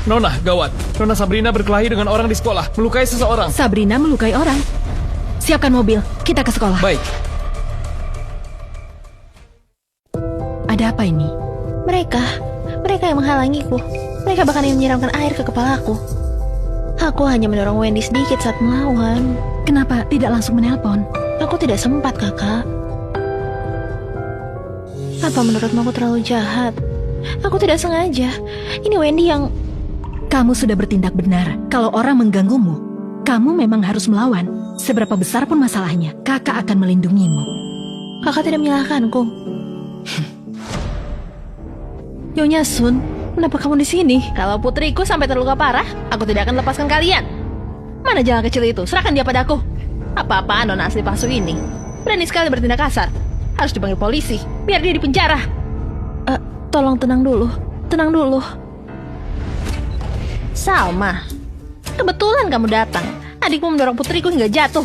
Nona, gawat. Nona Sabrina berkelahi dengan orang di sekolah, melukai seseorang. Sabrina melukai orang. Siapkan mobil, kita ke sekolah. Baik. Ada apa ini? Mereka yang menghalangiku. Mereka bahkan yang menyiramkan air ke kepalaku. Aku hanya mendorong Wendy sedikit saat melawan. Kenapa tidak langsung menelpon? Aku tidak sempat, kakak. Apa menurutmu aku terlalu jahat? Aku tidak sengaja. Ini Wendy yang... Kamu sudah bertindak benar. Kalau orang mengganggumu, kamu memang harus melawan. Seberapa besar pun masalahnya, kakak akan melindungimu. Kakak tidak menyalahkanku. Nyonya Sun, kenapa kamu di sini? Kalau putriku sampai terluka parah, aku tidak akan lepaskan kalian. Mana jalan kecil itu? Serahkan dia padaku. Apa-apaan nona asli palsu ini? Berani sekali bertindak kasar. Harus dipanggil polisi, biar dia dipenjara. Tolong tenang dulu. Tenang dulu. Salma, kebetulan kamu datang. Adikmu mendorong putriku hingga jatuh.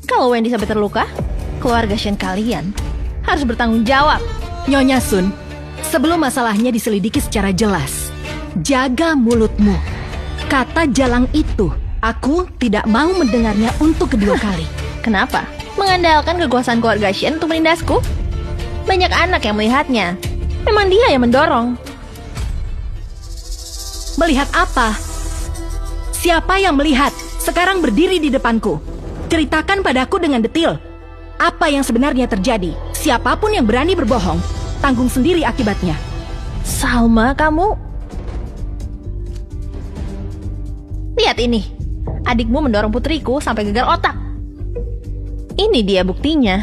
Kalau Wendy sampai terluka, keluarga Shen kalian harus bertanggung jawab. Nyonya Sun, sebelum masalahnya diselidiki secara jelas, jaga mulutmu. Kata jalang itu, aku tidak mau mendengarnya untuk kedua kali. Kenapa? Mengandalkan kekuasaan keluarga Shen untuk menindasku? Banyak anak yang melihatnya. Memang dia yang mendorong. Melihat apa? Siapa yang melihat? Sekarang berdiri di depanku. Ceritakan padaku dengan detil. Apa yang sebenarnya terjadi? Siapapun yang berani berbohong, tanggung sendiri akibatnya. Salma, kamu... Lihat ini. Adikmu mendorong putriku sampai gegar otak. Ini dia buktinya.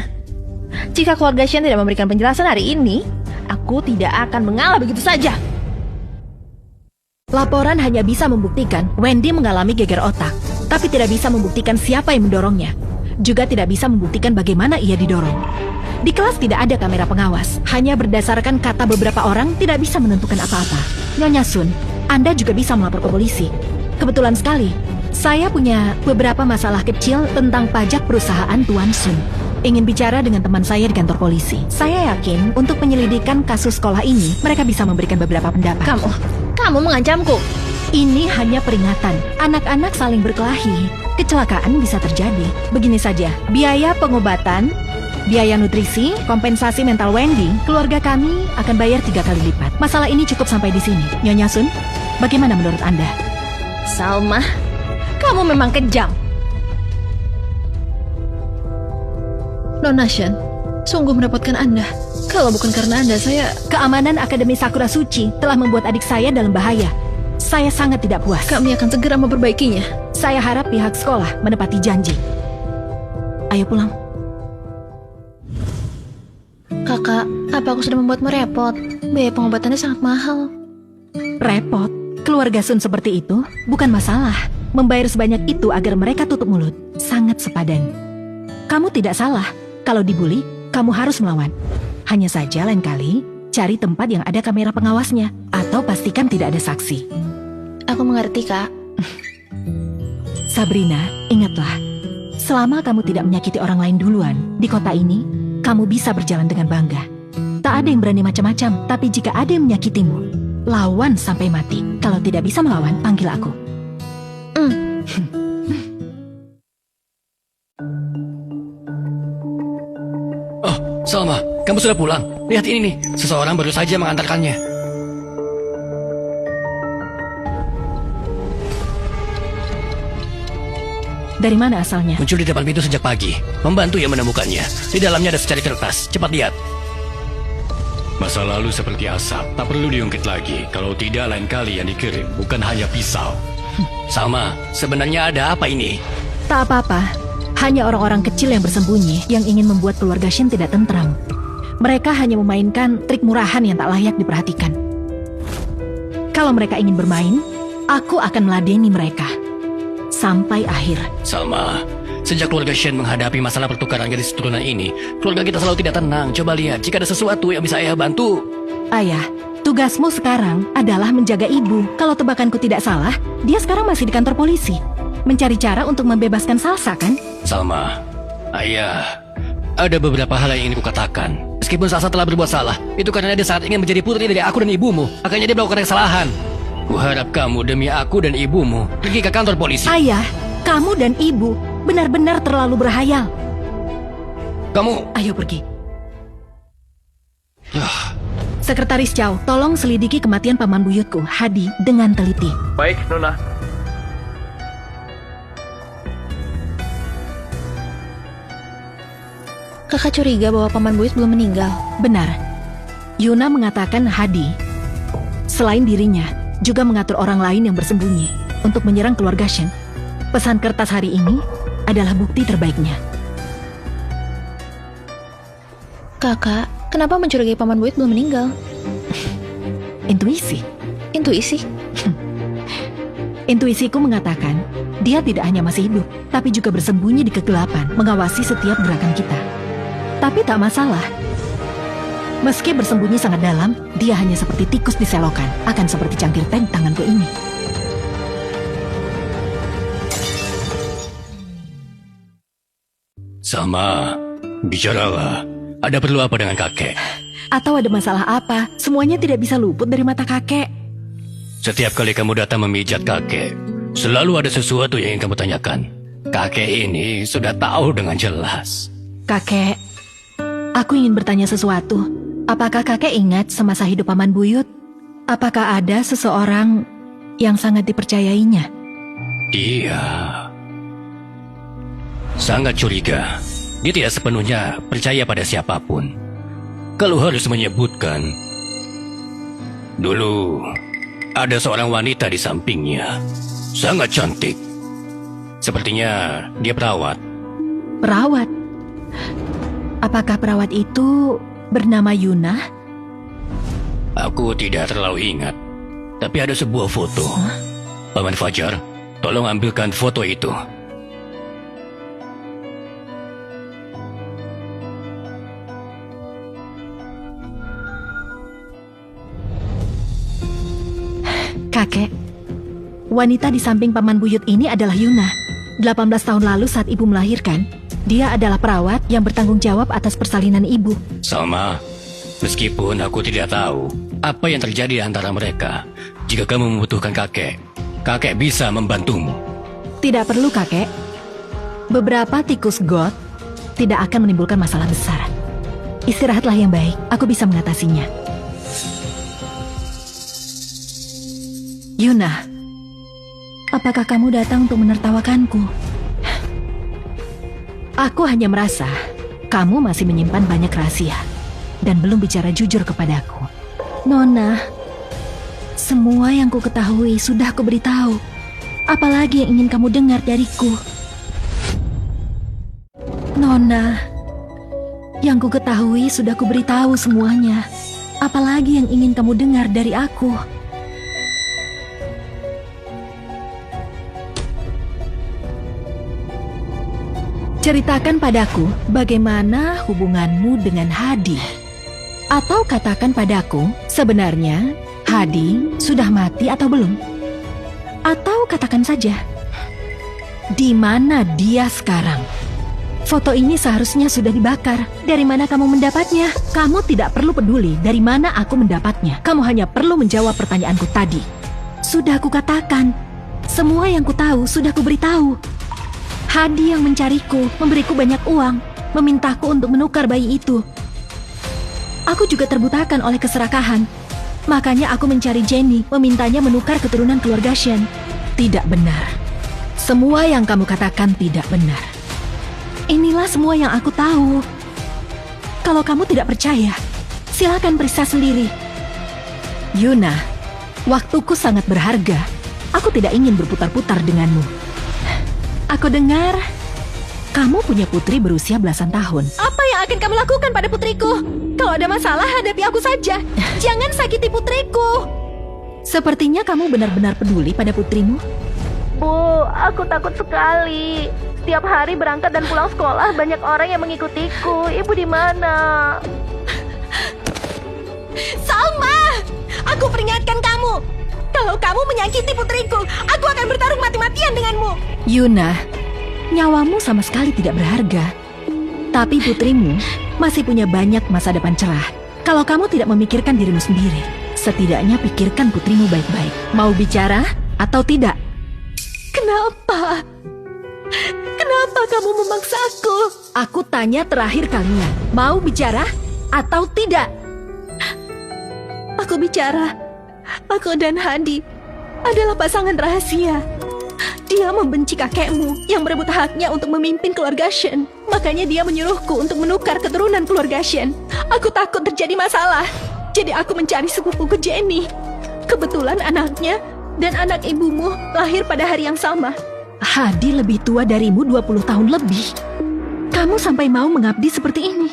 Jika keluarga Shen tidak memberikan penjelasan hari ini, aku tidak akan mengalah begitu saja. Laporan hanya bisa membuktikan Wendy mengalami geger otak, tapi tidak bisa membuktikan siapa yang mendorongnya. Juga tidak bisa membuktikan bagaimana ia didorong. Di kelas tidak ada kamera pengawas. Hanya berdasarkan kata beberapa orang tidak bisa menentukan apa-apa. Nyonya Sun, Anda juga bisa melapor ke polisi. Kebetulan sekali, saya punya beberapa masalah kecil tentang pajak perusahaan Tuan Sun. Ingin bicara dengan teman saya di kantor polisi. Saya yakin untuk penyelidikan kasus sekolah ini, mereka bisa memberikan beberapa pendapat. Kamu mengancamku. Ini hanya peringatan. Anak-anak saling berkelahi. Kecelakaan bisa terjadi. Begini saja, biaya pengobatan, biaya nutrisi, kompensasi mental Wendy, keluarga kami akan bayar 3 kali lipat. Masalah ini cukup sampai di sini. Nyonya Sun, bagaimana menurut Anda? Salma, kamu memang kejam. Nona Shen, sungguh merepotkan Anda. Kalau bukan karena Anda, saya... Keamanan Akademi Sakura Suci telah membuat adik saya dalam bahaya. Saya sangat tidak puas. Kami akan segera memperbaikinya. Saya harap pihak sekolah menepati janji. Ayo pulang. Kakak, apa aku sudah membuatmu repot? Biaya pengobatannya sangat mahal. Repot? Keluarga Sun seperti itu bukan masalah. Membayar sebanyak itu agar mereka tutup mulut sangat sepadan. Kamu tidak salah. Kalau dibully, kamu harus melawan. Hanya saja lain kali, cari tempat yang ada kamera pengawasnya. Atau pastikan tidak ada saksi. Aku mengerti, Kak. Sabrina, ingatlah. Selama kamu tidak menyakiti orang lain duluan, di kota ini, kamu bisa berjalan dengan bangga. Tak ada yang berani macam-macam, tapi jika ada yang menyakitimu, lawan sampai mati. Kalau tidak bisa melawan, panggil aku. Oh, Salma, kamu sudah pulang. Lihat ini nih, seseorang baru saja mengantarkannya. Dari mana asalnya? Muncul di depan pintu sejak pagi. Membantu yang menemukannya. Di dalamnya ada secari kertas. Cepat lihat. Masa lalu seperti asap, tak perlu diungkit lagi. Kalau tidak, lain kali yang dikirim bukan hanya pisau. Salma, sebenarnya ada apa ini? Tak apa-apa. Hanya orang-orang kecil yang bersembunyi yang ingin membuat keluarga Shin tidak tentram. Mereka hanya memainkan trik murahan yang tak layak diperhatikan. Kalau mereka ingin bermain, aku akan meladeni mereka. Sampai akhir. Salma, sejak keluarga Shen menghadapi masalah pertukaran gadis keturunan ini, keluarga kita selalu tidak tenang. Coba lihat, jika ada sesuatu yang bisa ayah bantu. Ayah, tugasmu sekarang adalah menjaga ibu. Kalau tebakanku tidak salah, dia sekarang masih di kantor polisi. Mencari cara untuk membebaskan Salsa, kan? Salma, ayah, ada beberapa hal yang ingin kukatakan. Meskipun Salsa telah berbuat salah, itu karena dia sangat ingin menjadi putri dari aku dan ibumu. Akhirnya dia melakukan kesalahan. Kuharap kamu demi aku dan ibumu pergi ke kantor polisi. Ayah, kamu dan ibu benar-benar terlalu berhayal. Kamu... Ayo pergi. Sekretaris Chow, tolong selidiki kematian paman buyutku, Hadi, dengan teliti. Baik, Nona. Kakak curiga bahwa paman buyut belum meninggal. Benar. Yuna mengatakan Hadi, selain dirinya, juga mengatur orang lain yang bersembunyi untuk menyerang keluarga Shen. Pesan kertas hari ini adalah bukti terbaiknya. Kakak, kenapa mencurigai paman buyut belum meninggal? Intuisi. Intuisi? Intuisiku mengatakan, dia tidak hanya masih hidup, tapi juga bersembunyi di kegelapan, mengawasi setiap gerakan kita. Tapi tak masalah. Meski bersembunyi sangat dalam, dia hanya seperti tikus di selokan, akan seperti cangkir teh di tanganku ini. Salma, bicaralah. Ada perlu apa dengan kakek? Atau ada masalah apa? Semuanya tidak bisa luput dari mata kakek. Setiap kali kamu datang memijat kakek, selalu ada sesuatu yang ingin kamu tanyakan. Kakek ini sudah tahu dengan jelas. Kakek, aku ingin bertanya sesuatu. Apakah kakek ingat semasa hidup paman buyut? Apakah ada seseorang yang sangat dipercayainya? Dia sangat curiga. Dia tidak sepenuhnya percaya pada siapapun. Kalau harus menyebutkan, dulu ada seorang wanita di sampingnya. Sangat cantik. Sepertinya dia perawat. Perawat? Apakah perawat itu bernama Yuna? Aku tidak terlalu ingat. Tapi ada sebuah foto. Paman Fajar, tolong ambilkan foto itu. Kakek, wanita di samping paman buyut ini adalah Yuna. 18 tahun lalu saat ibu melahirkan, dia adalah perawat yang bertanggung jawab atas persalinan ibu. Salma, meskipun aku tidak tahu apa yang terjadi antara mereka, jika kamu membutuhkan kakek, kakek bisa membantumu. Tidak perlu, kakek. Beberapa tikus god tidak akan menimbulkan masalah besar. Istirahatlah yang baik, aku bisa mengatasinya. Yuna, apakah kamu datang untuk menertawakanku? Aku hanya merasa kamu masih menyimpan banyak rahasia dan belum bicara jujur kepadaku. Nona, semua yang ku ketahui sudah aku beritahu. Apalagi yang ingin kamu dengar dariku? Nona, yang ku ketahui sudah ku beritahu semuanya. Apalagi yang ingin kamu dengar dari aku? Ceritakan padaku bagaimana hubunganmu dengan Hadi. Atau katakan padaku, sebenarnya Hadi sudah mati atau belum? Atau katakan saja, di mana dia sekarang? Foto ini seharusnya sudah dibakar. Dari mana kamu mendapatnya? Kamu tidak perlu peduli dari mana aku mendapatnya. Kamu hanya perlu menjawab pertanyaanku tadi. Sudah aku katakan, semua yang ku tahu sudah ku beritahu. Hadi yang mencariku, memberiku banyak uang, memintaku untuk menukar bayi itu. Aku juga terbutakan oleh keserakahan. Makanya aku mencari Jenny, memintanya menukar keturunan keluarga Shen. Tidak benar. Semua yang kamu katakan tidak benar. Inilah semua yang aku tahu. Kalau kamu tidak percaya, silakan periksa sendiri. Yuna, waktuku sangat berharga. Aku tidak ingin berputar-putar denganmu. Aku dengar kamu punya putri berusia belasan tahun. Apa yang akan kamu lakukan pada putriku? Kalau ada masalah, hadapi aku saja. Jangan sakiti putriku. Sepertinya kamu benar-benar peduli pada putrimu. Bu, aku takut sekali. Setiap hari berangkat dan pulang sekolah banyak orang yang mengikutiku. Ibu di mana? Salma! Aku peringatkan kamu. Kalau kamu menyakiti putriku, aku akan bertarung mati-matian denganmu. Yuna, nyawamu sama sekali tidak berharga. Tapi putrimu masih punya banyak masa depan cerah. Kalau kamu tidak memikirkan dirimu sendiri, setidaknya pikirkan putrimu baik-baik. Mau bicara atau tidak? Kenapa? Kenapa kamu memaksaku? Aku tanya terakhir kalinya, mau bicara atau tidak? Aku bicara. Aku dan Hadi adalah pasangan rahasia. Dia membenci kakekmu yang berebut haknya untuk memimpin keluarga Shen. Makanya dia menyuruhku untuk menukar keturunan keluarga Shen. Aku takut terjadi masalah. Jadi aku mencari sepupuku Jenny. Kebetulan anaknya dan anak ibumu lahir pada hari yang sama. Hadi lebih tua darimu 20 tahun lebih. Kamu sampai mau mengabdi seperti ini?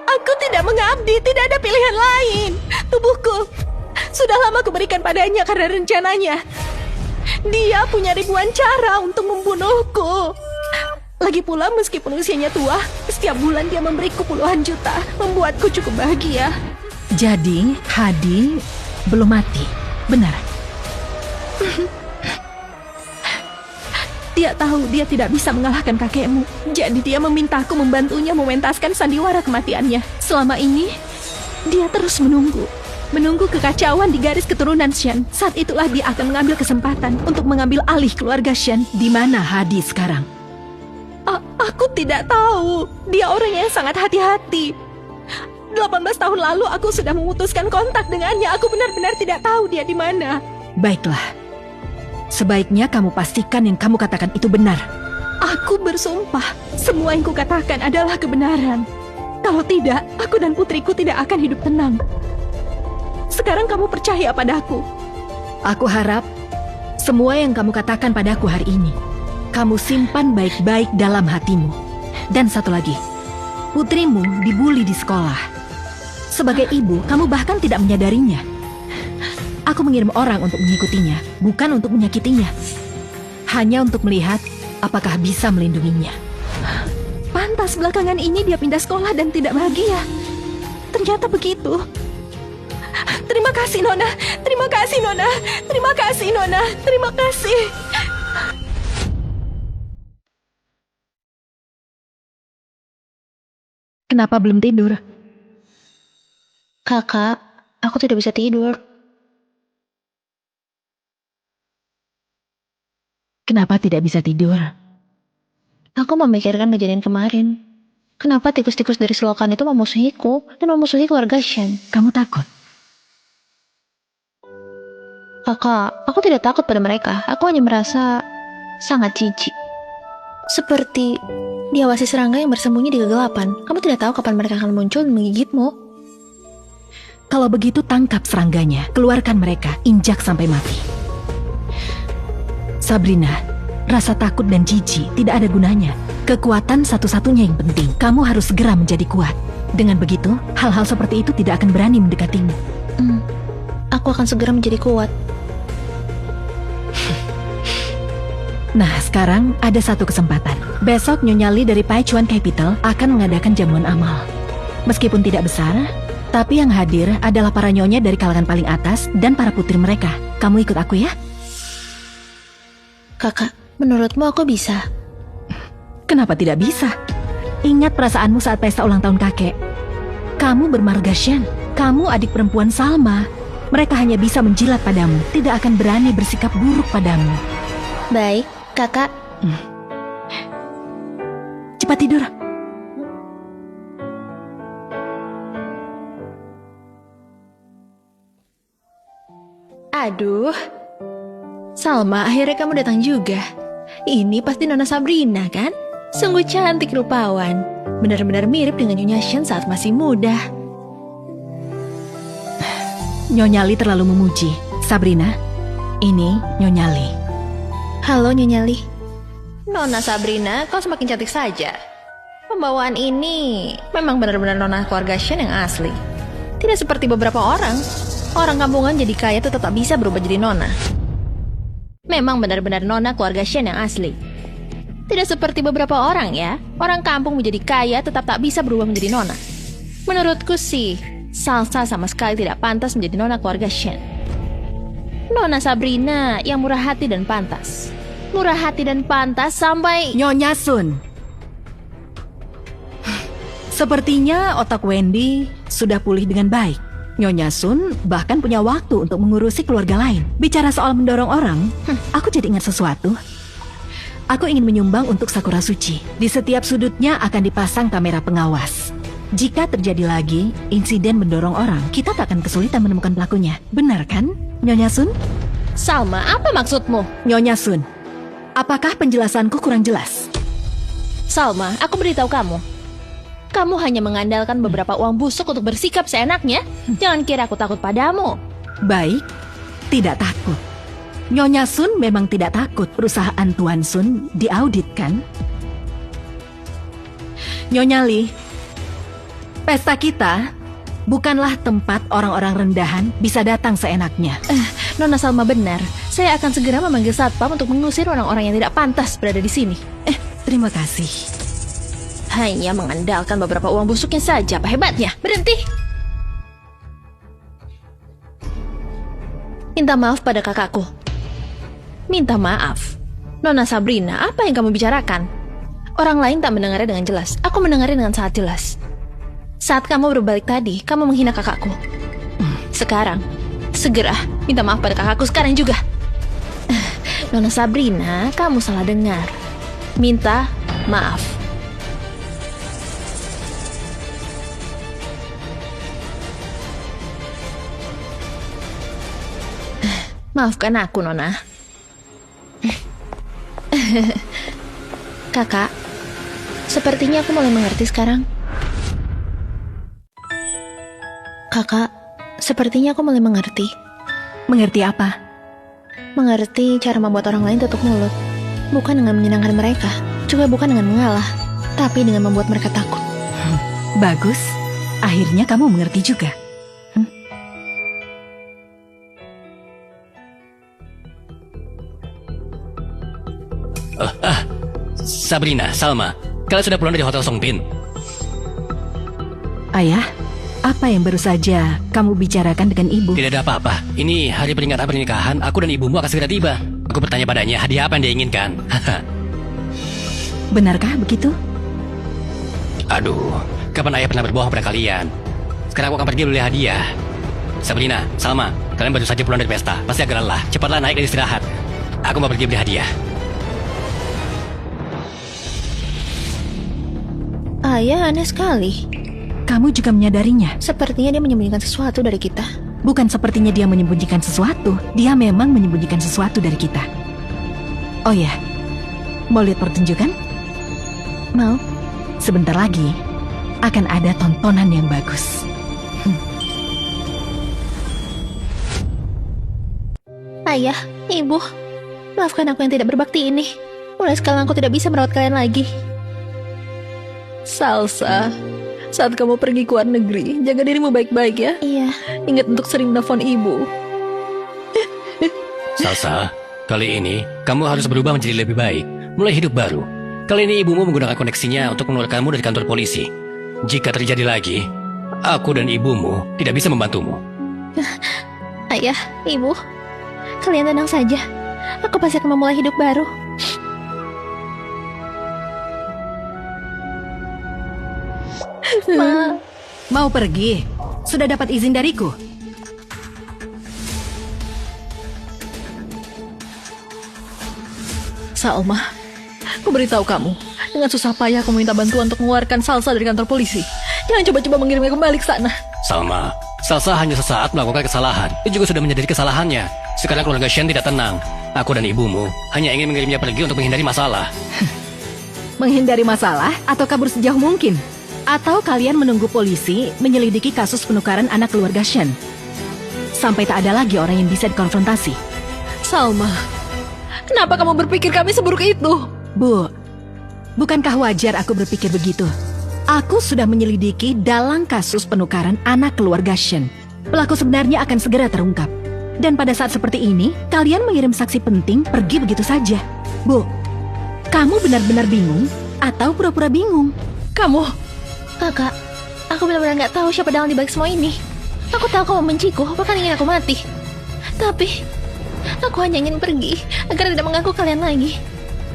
Aku tidak mengabdi, tidak ada pilihan lain. Tubuhku sudah lama kuberikan padanya karena rencananya. Dia punya ribuan cara untuk membunuhku. Lagi pula meskipun usianya tua, setiap bulan dia memberiku puluhan juta, membuatku cukup bahagia. Jadi Hadi belum mati, benar? Dia tahu dia tidak bisa mengalahkan kakekmu. Jadi dia memintaku membantunya mementaskan sandiwara kematiannya. Selama ini, dia terus menunggu. Menunggu kekacauan di garis keturunan Shen. Saat itulah dia akan mengambil kesempatan untuk mengambil alih keluarga Shen. Di mana Hadi sekarang? Aku tidak tahu. Dia orang yang sangat hati-hati. 18 tahun lalu aku sudah memutuskan kontak dengannya. Aku benar-benar tidak tahu dia di mana. Baiklah. Sebaiknya kamu pastikan yang kamu katakan itu benar. Aku bersumpah, semua yang kukatakan adalah kebenaran. Kalau tidak, aku dan putriku tidak akan hidup tenang. Sekarang kamu percaya padaku. Aku harap semua yang kamu katakan padaku hari ini, kamu simpan baik-baik dalam hatimu. Dan satu lagi, putrimu dibully di sekolah. Sebagai ibu, kamu bahkan tidak menyadarinya. Aku mengirim orang untuk mengikutinya, bukan untuk menyakitinya. Hanya untuk melihat apakah bisa melindunginya. Pantas belakangan ini dia pindah sekolah dan tidak bahagia. Ternyata begitu. Terima kasih, Nona. Terima kasih, Nona. Terima kasih, Nona. Terima kasih. Kenapa belum tidur? Kakak, aku tidak bisa tidur. Kenapa tidak bisa tidur? Aku memikirkan kejadian kemarin. Kenapa tikus-tikus dari selokan itu memusuhiku dan memusuhi keluarga Shen? Kamu takut? Kakak, aku tidak takut pada mereka. Aku hanya merasa sangat jijik. Seperti diawasi serangga yang bersembunyi di kegelapan. Kamu tidak tahu kapan mereka akan muncul dan menggigitmu. Kalau begitu tangkap serangganya, keluarkan mereka, injak sampai mati. Sabrina, rasa takut dan jijik tidak ada gunanya. Kekuatan satu-satunya yang penting. Kamu harus segera menjadi kuat. Dengan begitu, hal-hal seperti itu tidak akan berani mendekatimu. Aku akan segera menjadi kuat. Nah, sekarang ada satu kesempatan. Besok Nyonya Lee dari Pai Chuan Capital akan mengadakan jamuan amal. Meskipun tidak besar, tapi yang hadir adalah para nyonya dari kalangan paling atas dan para putri mereka. Kamu ikut aku ya? Kakak, menurutmu aku bisa? Kenapa tidak bisa? Ingat perasaanmu saat pesta ulang tahun kakek. Kamu bermarga Shen. Kamu adik perempuan Salma. Mereka hanya bisa menjilat padamu, tidak akan berani bersikap buruk padamu. Baik, kakak. Cepat tidur. Aduh, Salma, akhirnya kamu datang juga. Ini pasti Nona Sabrina, kan? Sungguh cantik rupawan. Benar-benar mirip dengan Nyonya Shen saat masih muda. Nyonya Lee terlalu memuji. Sabrina, ini Nyonya Lee. Halo Nyonya Lee. Nona Sabrina, kau semakin cantik saja. Pembawaan ini memang benar-benar Nona keluarga Shen yang asli. Tidak seperti beberapa orang. Orang kampungan jadi kaya tetap tak bisa berubah jadi Nona. Memang benar-benar Nona keluarga Shen yang asli. Tidak seperti beberapa orang ya. Orang kampung menjadi kaya tetap tak bisa berubah menjadi Nona. Menurutku sih, Salsa sama sekali tidak pantas menjadi Nona keluarga Shen. Nona Sabrina yang murah hati dan pantas. Murah hati dan pantas sampai... Nyonya Sun. Sepertinya otak Wendy sudah pulih dengan baik. Nyonya Sun bahkan punya waktu untuk mengurusi keluarga lain. Bicara soal mendorong orang, aku jadi ingat sesuatu. Aku ingin menyumbang untuk Sakura Suci. Di setiap sudutnya akan dipasang kamera pengawas. Jika terjadi lagi insiden mendorong orang, kita tak akan kesulitan menemukan pelakunya. Benar kan, Nyonya Sun? Salma, apa maksudmu? Nyonya Sun, apakah penjelasanku kurang jelas? Salma, aku beritahu kamu. Kamu hanya mengandalkan beberapa uang busuk untuk bersikap seenaknya. Jangan kira aku takut padamu. Baik, tidak takut. Nyonya Sun memang tidak takut perusahaan Tuan Sun diaudit, kan? Nyonya Lee, pesta kita bukanlah tempat orang-orang rendahan bisa datang seenaknya. Nona Salma benar. Saya akan segera memanggil satpam untuk mengusir orang-orang yang tidak pantas berada di sini. Terima kasih. Hanya mengandalkan beberapa uang busuknya saja. Apa hebatnya? Berhenti! Minta maaf pada kakakku. Minta maaf? Nona Sabrina, apa yang kamu bicarakan? Orang lain tak mendengarnya dengan jelas. Aku mendengarnya dengan sangat jelas. Saat kamu berbalik tadi, kamu menghina kakakku. Sekarang, segera minta maaf pada kakakku sekarang juga. Nona Sabrina, kamu salah dengar. Minta maaf. Maafkan aku, Nona. Kakak, sepertinya aku mulai mengerti sekarang. Kakak, sepertinya aku mulai mengerti. Mengerti apa? Mengerti cara membuat orang lain tutup mulut. Bukan dengan menyenangkan mereka, juga bukan dengan mengalah, tapi dengan membuat mereka takut. Bagus, akhirnya kamu mengerti juga. Sabrina, Salma, kalian sudah pulang dari Hotel Songpin? Ayah, apa yang baru saja kamu bicarakan dengan ibu? Tidak ada apa-apa. Ini hari peringatan pernikahan, aku dan ibumu akan segera tiba. Aku bertanya padanya hadiah apa yang dia inginkan. Benarkah begitu? Aduh, kapan ayah pernah berbohong pada kalian? Sekarang aku akan pergi beli hadiah. Sabrina, Salma, kalian baru saja pulang dari pesta. Pasti agak lelah. Cepatlah naik dan istirahat. Aku mau pergi beli hadiah. Ayah aneh sekali. Kamu juga menyadarinya. Sepertinya dia menyembunyikan sesuatu dari kita. Bukan sepertinya dia menyembunyikan sesuatu. Dia memang menyembunyikan sesuatu dari kita. Oh ya, mau lihat pertunjukan? Mau? Sebentar lagi akan ada tontonan yang bagus. Ayah, ibu, Maafkan aku yang tidak berbakti ini. Mulai sekarang aku tidak bisa merawat kalian lagi. Salsa, saat kamu pergi ke luar negeri, jaga dirimu baik-baik ya. Iya. Ingat untuk sering nelfon ibu. Salsa, kali ini kamu harus berubah menjadi lebih baik. Mulai hidup baru. Kali ini ibumu menggunakan koneksinya untuk mengeluarkanmu dari kantor polisi. Jika terjadi lagi, aku dan ibumu tidak bisa membantumu. Ayah, ibu, kalian tenang saja. Aku pasti akan memulai hidup baru. Ma, Mau pergi? Sudah dapat izin dariku? Salma, aku beritahu kamu. Dengan susah payah aku minta bantuan untuk mengeluarkan Salsa dari kantor polisi. Jangan coba-coba mengirimnya kembali ke sana. Salma, Salsa hanya sesaat melakukan kesalahan. Dia juga sudah menyadari kesalahannya. Sekarang keluarga Shen tidak tenang. Aku dan ibumu hanya ingin mengirimnya pergi untuk menghindari masalah. Menghindari masalah atau kabur sejauh mungkin? Atau kalian menunggu polisi menyelidiki kasus penukaran anak keluarga Shen? Sampai tak ada lagi orang yang bisa dikonfrontasi. Salma, kenapa kamu berpikir kami seburuk itu? Bu, bukankah wajar aku berpikir begitu? Aku sudah menyelidiki dalam kasus penukaran anak keluarga Shen. Pelaku sebenarnya akan segera terungkap. Dan pada saat seperti ini, kalian mengirim saksi penting pergi begitu saja. Bu, kamu benar-benar bingung atau pura-pura bingung? Kamu, kakak, aku benar-benar gak tahu siapa dalang dibalik semua ini. Aku tahu kamu membenciku, bahkan ingin aku mati. Tapi, aku hanya ingin pergi agar tidak mengganggu kalian lagi.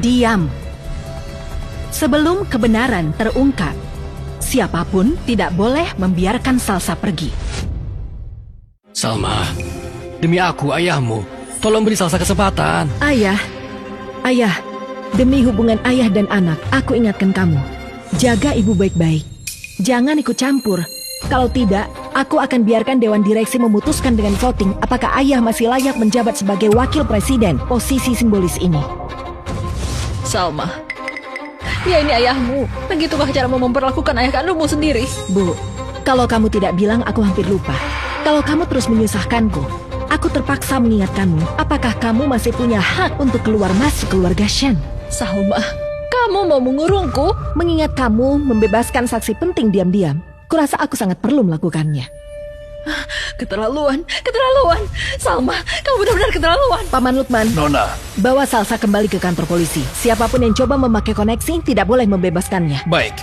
Diam. Sebelum kebenaran terungkap, siapapun tidak boleh membiarkan Salsa pergi. Salma, demi aku, ayahmu, tolong beri Salsa kesempatan. Ayah, demi hubungan ayah dan anak, aku ingatkan kamu. Jaga ibu baik-baik. Jangan ikut campur. Kalau tidak, aku akan biarkan Dewan Direksi memutuskan dengan voting apakah ayah masih layak menjabat sebagai wakil presiden, posisi simbolis ini. Salma, dia ini ayahmu. Begitukah caramu memperlakukan ayah kandungmu sendiri? Bu, kalau kamu tidak bilang, aku hampir lupa. Kalau kamu terus menyusahkanku, aku terpaksa mengingatkanmu, apakah kamu masih punya hak untuk keluar masuk keluarga Shen? Salma, kamu mau mengurungku? Mengingat kamu membebaskan saksi penting diam-diam, kurasa aku sangat perlu melakukannya. Keterlaluan. Salma, kamu benar-benar keterlaluan. Paman Lukman, Nona, bawa Salsa kembali ke kantor polisi. Siapapun yang coba memakai koneksi tidak boleh membebaskannya. baik.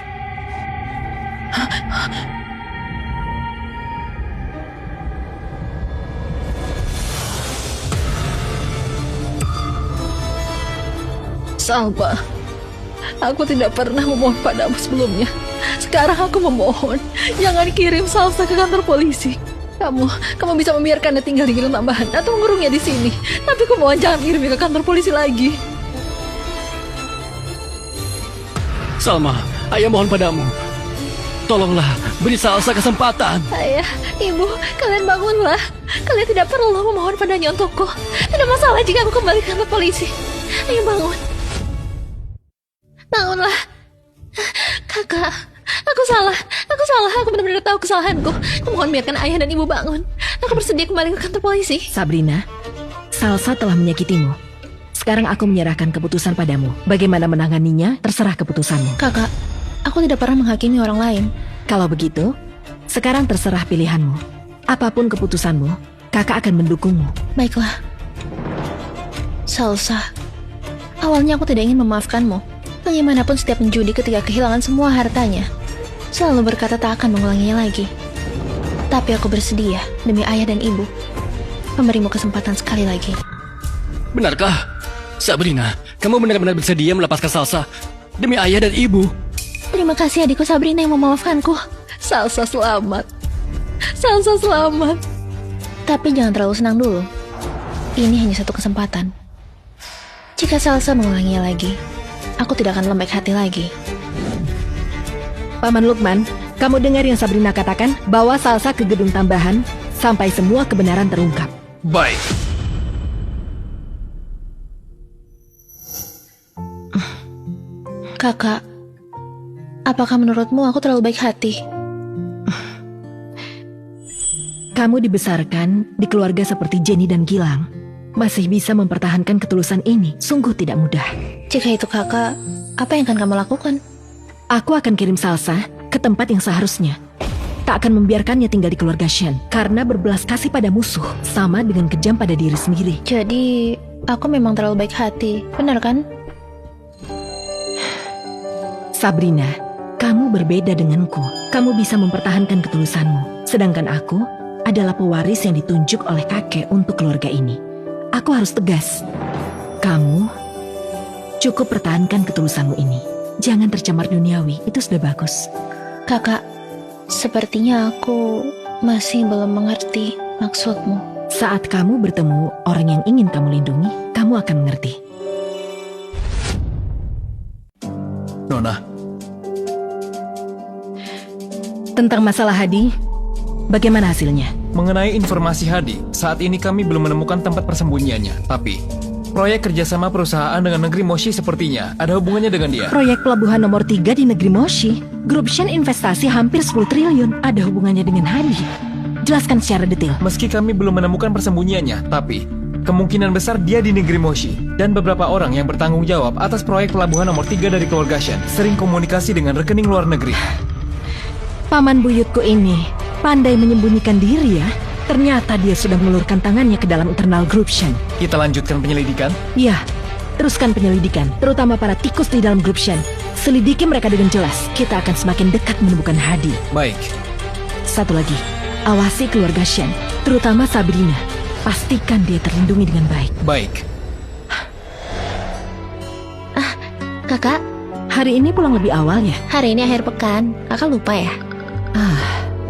Salma, aku tidak pernah memohon padamu sebelumnya. Sekarang aku memohon, jangan kirim Salsa ke kantor polisi. Kamu bisa membiarkannya tinggal di gedung tambahan atau mengurungnya di sini. Tapi aku mohon jangan kirimnya ke kantor polisi lagi. Salma, ayah mohon padamu. Tolonglah, beri Salsa kesempatan. Ayah, ibu, kalian bangunlah. Kalian tidak perlu memohon padanya untukku. Tidak masalah jika aku kembali ke kantor polisi. Ayo bangun. Bangunlah. Kakak, aku salah. Aku benar-benar tahu kesalahanku. Aku mohon biarkan ayah dan ibu bangun. Aku bersedia kembali ke kantor polisi. Sabrina, Salsa telah menyakitimu. Sekarang aku menyerahkan keputusan padamu. Bagaimana menanganinya, terserah keputusanmu. Kakak, aku tidak pernah menghakimi orang lain. Kalau begitu, sekarang terserah pilihanmu. Apapun keputusanmu, kakak akan mendukungmu. Baiklah. Salsa, awalnya aku tidak ingin memaafkanmu. Bagaimanapun setiap penjudi ketika kehilangan semua hartanya selalu berkata tak akan mengulanginya lagi. Tapi aku bersedia demi ayah dan ibu memberimu kesempatan sekali lagi. Benarkah? Sabrina, kamu benar-benar bersedia melepaskan Salsa demi ayah dan ibu? Terima kasih adikku Sabrina yang memaafkanku. Salsa selamat. Salsa selamat. Tapi jangan terlalu senang dulu. Ini hanya satu kesempatan. Jika Salsa mengulanginya lagi, aku tidak akan lembek hati lagi. Paman Lukman, kamu dengar yang Sabrina katakan? Bawa Salsa ke gedung tambahan sampai semua kebenaran terungkap. Baik. Kakak, apakah menurutmu aku terlalu baik hati? Kamu dibesarkan di keluarga seperti Jenny dan Gilang. masih bisa mempertahankan ketulusan ini sungguh tidak mudah. Jika itu kakak, apa yang akan kamu lakukan? Aku akan kirim Salsa ke tempat yang seharusnya. Tak akan membiarkannya tinggal di keluarga Shen, karena berbelas kasih pada musuh sama dengan kejam pada diri sendiri. Jadi, aku memang terlalu baik hati, benar kan? Sabrina, kamu berbeda denganku. Kamu bisa mempertahankan ketulusanmu. Sedangkan aku adalah pewaris yang ditunjuk oleh kakek untuk keluarga ini. Aku harus tegas. Kamu cukup pertahankan ketulusanmu ini. Jangan tercemar duniawi, itu sudah bagus. Kakak, sepertinya aku masih belum mengerti maksudmu. Saat kamu bertemu orang yang ingin kamu lindungi, kamu akan mengerti. Nona, Tentang masalah Hadi, bagaimana hasilnya? mengenai informasi Hadi, saat ini kami belum menemukan tempat persembunyiannya. Tapi, proyek kerjasama perusahaan dengan negeri Moshi sepertinya ada hubungannya dengan dia. Proyek pelabuhan nomor 3 di negeri Moshi, grup Shen investasi hampir 10 triliun, ada hubungannya dengan Hadi. Jelaskan secara detail. Meski kami belum menemukan persembunyiannya, tapi kemungkinan besar dia di negeri Moshi. Dan beberapa orang yang bertanggung jawab atas proyek pelabuhan nomor 3 dari keluarga Shen sering komunikasi dengan rekening luar negeri. Paman buyutku ini pandai menyembunyikan diri ya. Ternyata dia sudah mengulurkan tangannya ke dalam internal grup Shen. Kita lanjutkan penyelidikan. Ya, teruskan penyelidikan, terutama para tikus di dalam grup Shen. Selidiki mereka dengan jelas, kita akan semakin dekat menemukan Hadi. Baik. Satu lagi, awasi keluarga Shen, terutama Sabrina. Pastikan dia terlindungi dengan baik. Baik. Kakak, Hari ini pulang lebih awal ya? hari ini akhir pekan. Kakak lupa ya?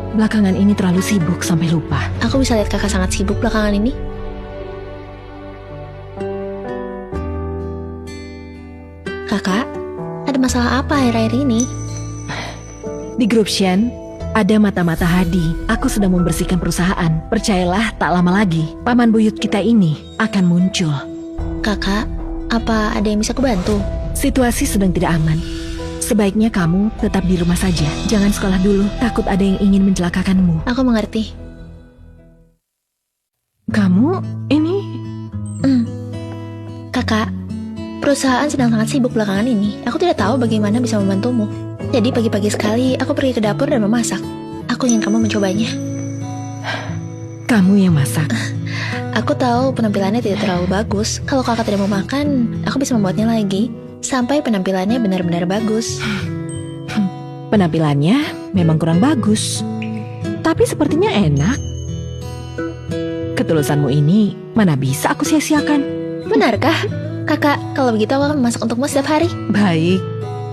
Belakangan ini terlalu sibuk sampai lupa. Aku bisa lihat kakak sangat sibuk belakangan ini. Kakak, ada masalah apa akhir-akhir ini? Di grup Shen, ada mata-mata Hadi. Aku sedang membersihkan perusahaan. Percayalah, tak lama lagi, paman buyut kita ini akan muncul. Kakak, apa ada yang bisa aku bantu? Situasi sedang tidak aman. Sebaiknya kamu tetap di rumah saja. Jangan sekolah dulu, takut ada yang ingin mencelakakanmu. Aku mengerti. Kamu ini... Kakak, perusahaan sedang sangat sibuk belakangan ini. Aku tidak tahu bagaimana bisa membantumu. Jadi pagi-pagi sekali aku pergi ke dapur dan memasak. Aku ingin kamu mencobanya. Kamu yang masak. Aku tahu penampilannya tidak terlalu bagus. Kalau kakak tidak mau makan, aku bisa membuatnya lagi. Sampai penampilannya benar-benar bagus. Penampilannya memang kurang bagus, tapi sepertinya enak. Ketulusanmu ini mana bisa aku sia-siakan. Benarkah? Kakak, kalau begitu aku akan memasak untukmu setiap hari. Baik,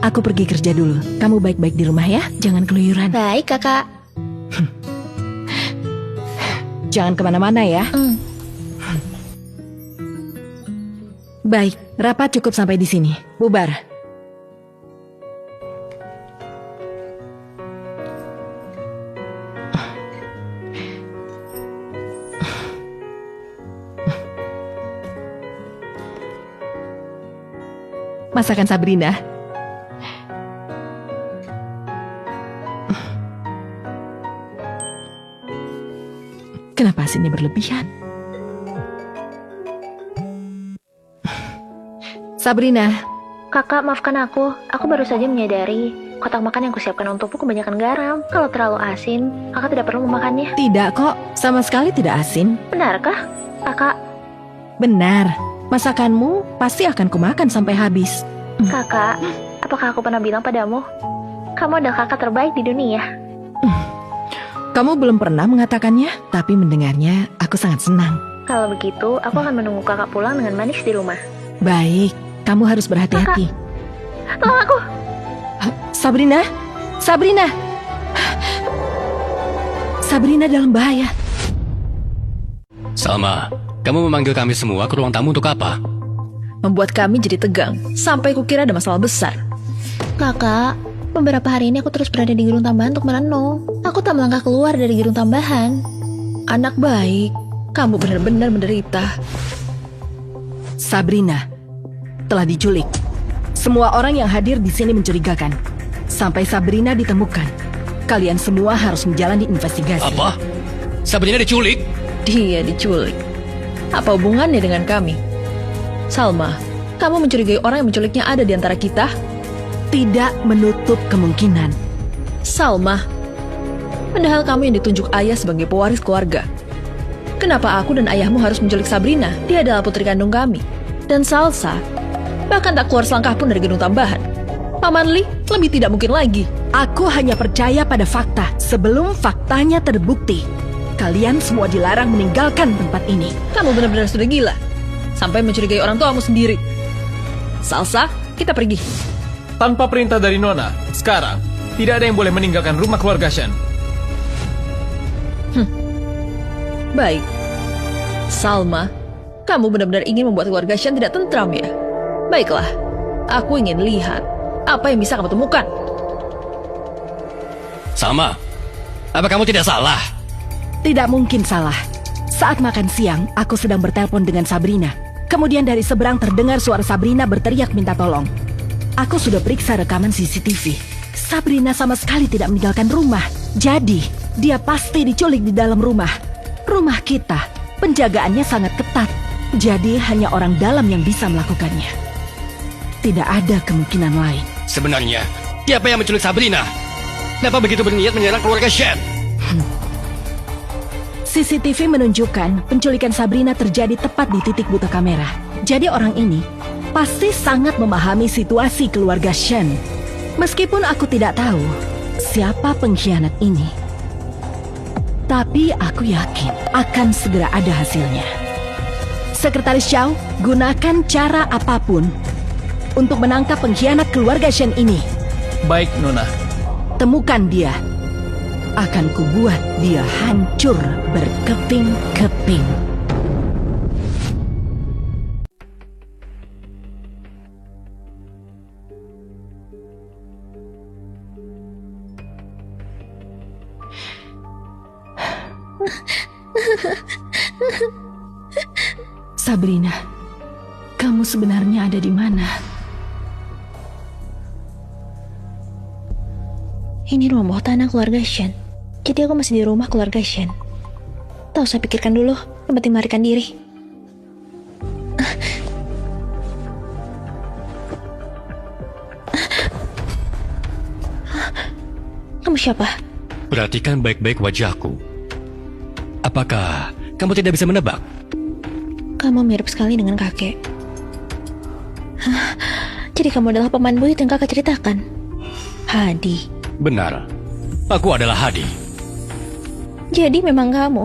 aku pergi kerja dulu. Kamu baik-baik di rumah ya, jangan keluyuran. Baik, kakak. Jangan kemana-mana ya. Baik, rapat cukup sampai di sini. Bubar. Masakan Sabrina. Kenapa asinnya berlebihan? Sabrina, Kakak, maafkan aku. Aku baru saja menyadari kotak makan yang kusiapkan untukmu kebanyakan garam. Kalau terlalu asin, kakak tidak perlu memakannya. tidak kok, sama sekali tidak asin. Benarkah? Kakak, Benar, masakanmu pasti akan kumakan sampai habis. kakak, apakah aku pernah bilang padamu? Kamu adalah kakak terbaik di dunia. Kamu belum pernah mengatakannya, tapi mendengarnya aku sangat senang. Kalau begitu, aku akan menunggu kakak pulang dengan manis di rumah. Baik, kamu harus berhati-hati. Tolong aku! Sabrina, Sabrina, Sabrina dalam bahaya. Salma, kamu memanggil kami semua ke ruang tamu untuk apa? Membuat kami jadi tegang, sampai kukira ada masalah besar. Kakak, beberapa hari ini aku terus berada di gerung tambahan untuk merenung. Aku tak melangkah keluar dari gerung tambahan. Anak baik, kamu benar-benar menderita. Sabrina telah diculik. Semua orang yang hadir di sini mencurigakan. Sampai Sabrina ditemukan, kalian semua harus menjalani investigasi. Apa? Sabrina diculik? Dia diculik. Apa hubungannya dengan kami? Salma, kamu mencurigai orang yang menculiknya ada di antara kita? Tidak menutup kemungkinan. Salma, padahal kamu yang ditunjuk ayah sebagai pewaris keluarga. Kenapa aku dan ayahmu harus menculik Sabrina? Dia adalah putri kandung kami. Dan Salsa, bahkan tak keluar selangkah pun dari gedung tambahan. Paman Lee, lebih tidak mungkin lagi. Aku hanya percaya pada fakta sebelum faktanya terbukti. Kalian semua dilarang meninggalkan tempat ini. Kamu benar-benar sudah gila. Sampai mencurigai orang tuamu sendiri. Salsa, kita pergi. Tanpa perintah dari Nona, sekarang tidak ada yang boleh meninggalkan rumah keluarga Shen. Baik. Salma, kamu benar-benar ingin membuat keluarga Shen tidak tentram ya? Baiklah, aku ingin lihat apa yang bisa kamu temukan. Salma, apa kamu tidak salah? Tidak mungkin salah. Saat makan siang, aku sedang bertelepon dengan Sabrina. Kemudian dari seberang terdengar suara Sabrina berteriak minta tolong. Aku sudah periksa rekaman CCTV. Sabrina sama sekali tidak meninggalkan rumah. Jadi, dia pasti diculik di dalam rumah. Rumah kita, penjagaannya sangat ketat. Jadi, hanya orang dalam yang bisa melakukannya. Tidak ada kemungkinan lain. Sebenarnya, siapa yang menculik Sabrina? Kenapa begitu berniat menyerang keluarga Shen? CCTV menunjukkan penculikan Sabrina terjadi tepat di titik buta kamera. Jadi orang ini pasti sangat memahami situasi keluarga Shen. Meskipun aku tidak tahu siapa pengkhianat ini, tapi aku yakin akan segera ada hasilnya. Sekretaris Xiao, gunakan cara apapun untuk menangkap pengkhianat keluarga Shen ini. Baik, Nona. Temukan dia. Akan kubuat dia hancur berkeping-keping. Sabrina, kamu sebenarnya ada di mana? Ini rumah bawah tanah keluarga Shen. Jadi aku masih di rumah keluarga Shen. Tak usah pikirkan dulu, yang penting melarikan diri. Kamu siapa? Perhatikan baik-baik wajahku. Apakah kamu tidak bisa menebak? Kamu mirip sekali dengan kakek. Hah, jadi kamu adalah paman buyut yang kakak ceritakan? Hadi. Benar, aku adalah Hadi. Jadi memang kamu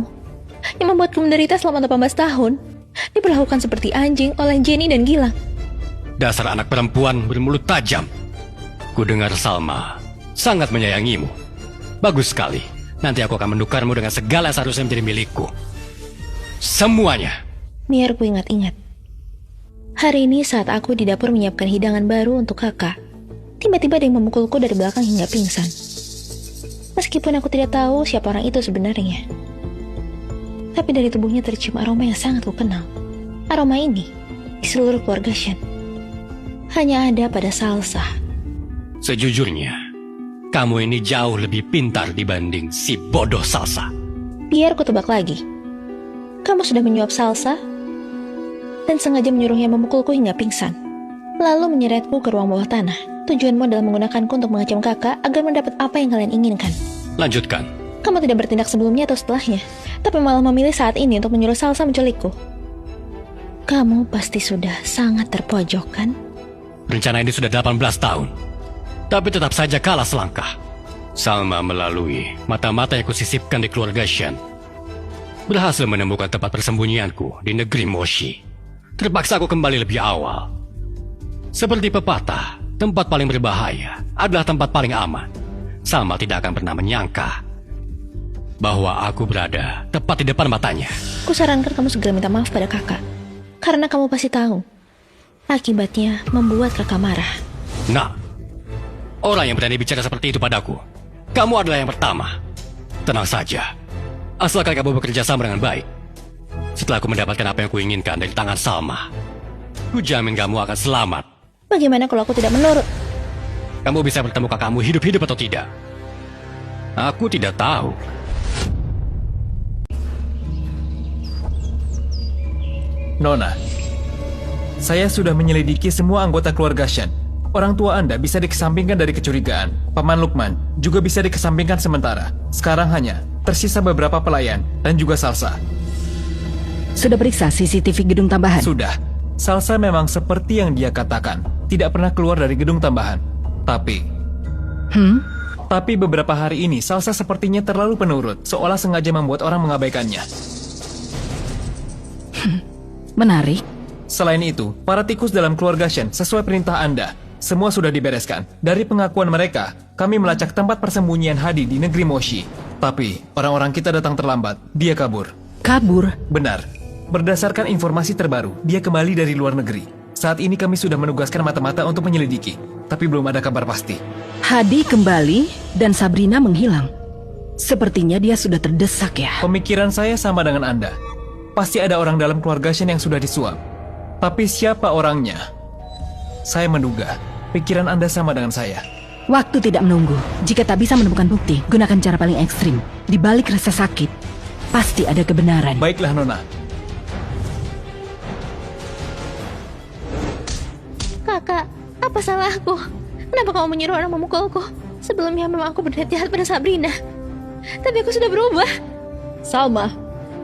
yang membuatku menderita selama 18 tahun. Diperlakukan seperti anjing oleh Jenny dan Gilang. Dasar anak perempuan bermulut tajam. Ku dengar Salma sangat menyayangimu. Bagus sekali. Nanti aku akan menukarmu dengan segala yang seharusnya menjadi milikku. Semuanya. Biar ku ingat-ingat. Hari ini saat aku di dapur menyiapkan hidangan baru untuk kakak, tiba-tiba ada yang memukulku dari belakang hingga pingsan. Meskipun aku tidak tahu siapa orang itu sebenarnya. Tapi dari tubuhnya tercium aroma yang sangat ku kenal. Aroma ini di seluruh keluarga Shen hanya ada pada Salsa. Sejujurnya, kamu ini jauh lebih pintar dibanding si bodoh Salsa. Biar ku tebak lagi. Kamu sudah menyuap Salsa dan sengaja menyuruhnya memukulku hingga pingsan. Lalu menyeretku ke ruang bawah tanah. Tujuanmu adalah menggunakanku untuk mengacam kakak agar mendapat apa yang kalian inginkan. Lanjutkan. Kamu tidak bertindak sebelumnya atau setelahnya, tapi malah memilih saat ini untuk menyuruh Salsa menculikku. Kamu pasti sudah sangat terpojok, kan? Rencana ini sudah 18 tahun. Tapi tetap saja kalah selangkah. Salma melalui mata-mata yang kusisipkan di keluarga Shen berhasil menemukan tempat persembunyianku di negeri Moshi. Terpaksa aku kembali lebih awal. Seperti pepatah, tempat paling berbahaya adalah tempat paling aman. Salma tidak akan pernah menyangka bahwa aku berada tepat di depan matanya. Kusarankan kamu segera minta maaf pada kakak. Karena kamu pasti tahu, akibatnya membuat kakak marah. Nah, orang yang berani bicara seperti itu padaku, kamu adalah yang pertama. Tenang saja, asalkan kamu bekerja sama dengan baik. Setelah aku mendapatkan apa yang kuinginkan dari tangan Salma, ku jamin kamu akan selamat. Bagaimana kalau aku tidak menurut? Kamu bisa bertemu kakakmu hidup-hidup atau tidak? Aku tidak tahu. Nona, saya sudah menyelidiki semua anggota keluarga Shen. Orang tua Anda bisa dikesampingkan dari kecurigaan. Paman Lukman juga bisa dikesampingkan sementara. Sekarang hanya tersisa beberapa pelayan dan juga Salsa. Sudah periksa CCTV gedung tambahan? Sudah. Salsa memang seperti yang dia katakan, tidak pernah keluar dari gedung tambahan. Tapi beberapa hari ini Salsa sepertinya terlalu penurut, seolah sengaja membuat orang mengabaikannya. Menarik. Selain itu, para tikus dalam keluarga Shen sesuai perintah Anda, semua sudah dibereskan. Dari pengakuan mereka, kami melacak tempat persembunyian Hadi di negeri Moshi. Tapi, orang-orang kita datang terlambat. Dia kabur. Kabur? Benar. Berdasarkan informasi terbaru, dia kembali dari luar negeri. Saat ini kami sudah menugaskan mata-mata untuk menyelidiki, tapi belum ada kabar pasti. Hadi kembali dan Sabrina menghilang. Sepertinya dia sudah terdesak ya. Pemikiran saya sama dengan Anda. Pasti ada orang dalam keluarga Shen yang sudah disuap. Tapi siapa orangnya? Saya menduga, pikiran Anda sama dengan saya. Waktu tidak menunggu. Jika tak bisa menemukan bukti, gunakan cara paling ekstrim. Di balik rasa sakit, pasti ada kebenaran. Baiklah, Nona. Kakak, apa salahku? Kenapa kamu menyuruh orang memukulku? Sebelumnya memang aku berniat jahat pada Sabrina. Tapi aku sudah berubah. Salma,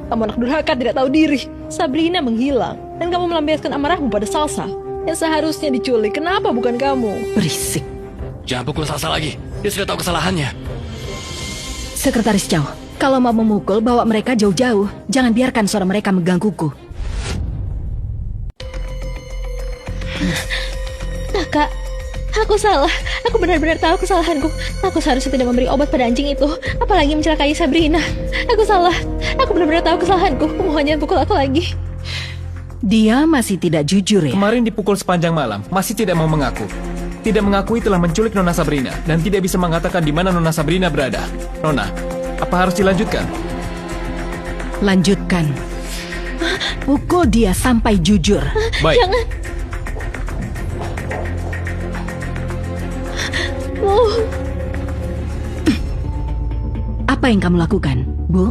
kamu anak durhaka tidak tahu diri. Sabrina menghilang dan kamu melampiaskan amarahmu pada Salsa yang seharusnya diculik. Kenapa bukan kamu? Berisik. Jangan pukul Salsa lagi. Dia sudah tahu kesalahannya. Sekretaris Chow, kalau mau memukul, bawa mereka jauh-jauh. Jangan biarkan suara mereka menggangguku. Kakak, aku salah. Aku benar-benar tahu kesalahanku. Aku seharusnya tidak memberi obat pada anjing itu, apalagi mencelakai Sabrina. Aku salah. Aku benar-benar tahu kesalahanku. Mohon jangan pukul aku lagi. Dia masih tidak jujur ya? Kemarin dipukul sepanjang malam, masih tidak mau mengaku. Tidak mengakui telah menculik Nona Sabrina dan tidak bisa mengatakan di mana Nona Sabrina berada. Nona, apa harus dilanjutkan? Lanjutkan. Pukul dia sampai jujur. Baik. Jangan. Oh, Apa yang kamu lakukan, Bu?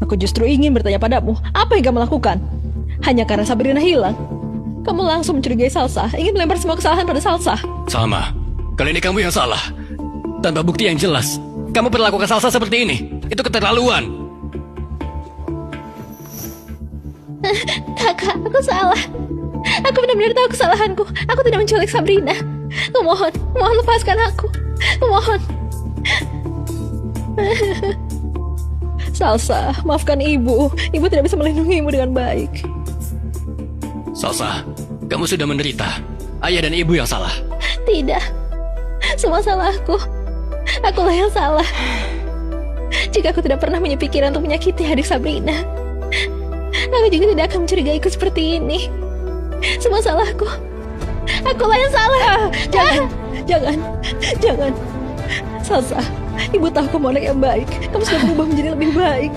Aku justru ingin bertanya padamu, apa yang kamu lakukan? Hanya karena Sabrina hilang? Kamu langsung mencurigai Salsa, ingin melempar semua kesalahan pada Salsa. Salma, kali ini kamu yang salah. Tanpa bukti yang jelas, kamu perlakukan Salsa seperti ini. Itu keterlaluan. kakak, aku salah. Aku benar-benar tahu kesalahanku. Aku tidak menculik Sabrina. Kumohon, mohon lepaskan aku. Kumohon. Salsa, maafkan ibu. Ibu tidak bisa melindungimu dengan baik. Salsa, kamu sudah menderita. Ayah dan ibu yang salah. Tidak. Semua salahku. Akulah yang salah. Jika aku tidak pernah punya pikiran untuk menyakiti adik Sabrina, aku juga tidak akan mencurigaiku seperti ini. Semua salahku. Akulah yang salah. Jangan. Salsa, ibu tahu kamu anak yang baik. Kamu sudah berubah menjadi lebih baik.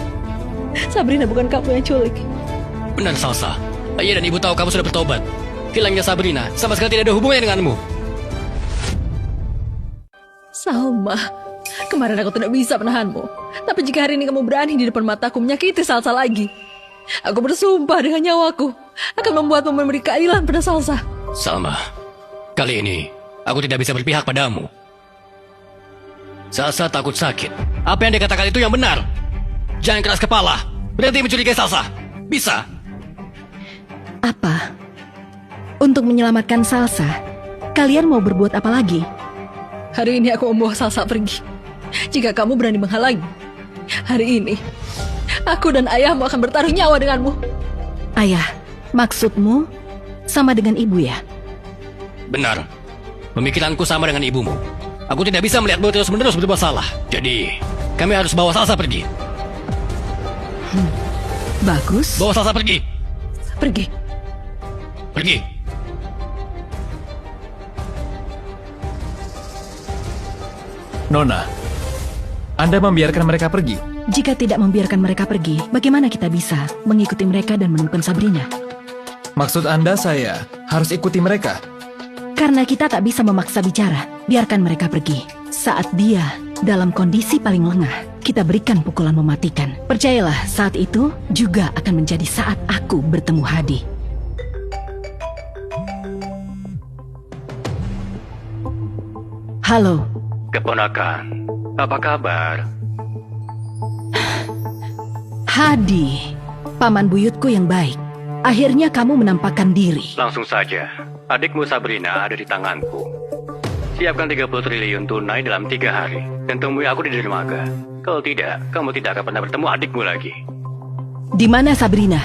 Sabrina bukan kamu yang culik. Benar, Salsa. Ayah dan ibu tahu kamu sudah bertobat. Hilangnya Sabrina sama sekali tidak ada hubungannya denganmu. Salma, kemarin aku tidak bisa menahanmu. Tapi jika hari ini kamu berani di depan mataku menyakiti Salsa lagi, aku bersumpah dengan nyawaku akan membuatmu memberi keadilan pada Salsa. Salma, kali ini aku tidak bisa berpihak padamu. Salsa takut sakit. Apa yang dikatakan itu yang benar. Jangan keras kepala. Berhenti mencurigai Salsa. Bisa. Apa? Untuk menyelamatkan Salsa, kalian mau berbuat apa lagi? Hari ini aku membawa Salsa pergi. Jika kamu berani menghalangi, hari ini aku dan ayahmu akan bertaruh nyawa denganmu. Ayah, maksudmu sama dengan ibu ya? Benar. Pemikiranku sama dengan ibumu. Aku tidak bisa melihatmu terus-menerus berbuat salah. Jadi, kami harus bawa Salsa pergi. Bagus. Bawa Salsa pergi. Pergi. Pergi. Nona, Anda membiarkan mereka pergi? Jika tidak membiarkan mereka pergi, bagaimana kita bisa mengikuti mereka dan menemukan Sabrina? Maksud Anda saya harus ikuti mereka? Karena kita tak bisa memaksa bicara. Biarkan mereka pergi. Saat dia dalam kondisi paling lengah, kita berikan pukulan mematikan. Percayalah, saat itu juga akan menjadi saat aku bertemu Hadi. Halo. Keponakan, apa kabar? Hadi, paman buyutku yang baik. Akhirnya kamu menampakkan diri. Langsung saja, adikmu Sabrina ada di tanganku. Siapkan 30 triliun tunai dalam 3 hari dan temui aku di dermaga. Kalau tidak, kamu tidak akan pernah bertemu adikmu lagi. Di mana Sabrina?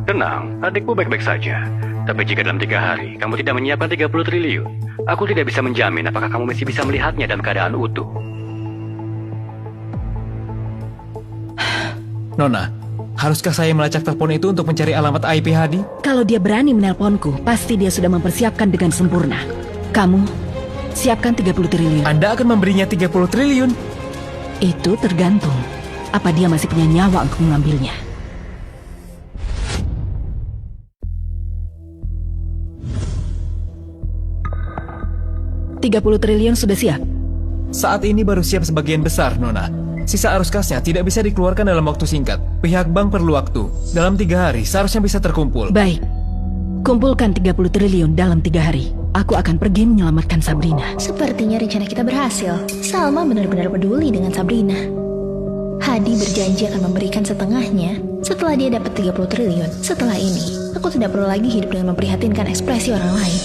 Tenang, adikmu baik-baik saja. Tapi jika dalam 3 hari kamu tidak menyiapkan 30 triliun, aku tidak bisa menjamin apakah kamu masih bisa melihatnya dalam keadaan utuh. Nona, haruskah saya melacak telepon itu untuk mencari alamat IP Hadi? Kalau dia berani menelponku, pasti dia sudah mempersiapkan dengan sempurna. Kamu, siapkan 30 triliun. Anda akan memberinya 30 triliun? Itu tergantung. Apa dia masih punya nyawa untuk mengambilnya? $30 triliun sudah siap. Saat ini baru siap sebagian besar, Nona. Sisa arus kasnya tidak bisa dikeluarkan dalam waktu singkat. Pihak bank perlu waktu. Dalam 3 hari seharusnya bisa terkumpul. Baik. Kumpulkan 30 triliun dalam 3 hari. Aku akan pergi menyelamatkan Sabrina. Sepertinya rencana kita berhasil. Salma benar-benar peduli dengan Sabrina. Hadi berjanji akan memberikan setengahnya setelah dia dapat 30 triliun. Setelah ini, aku tidak perlu lagi hidup dengan memprihatinkan ekspresi orang lain.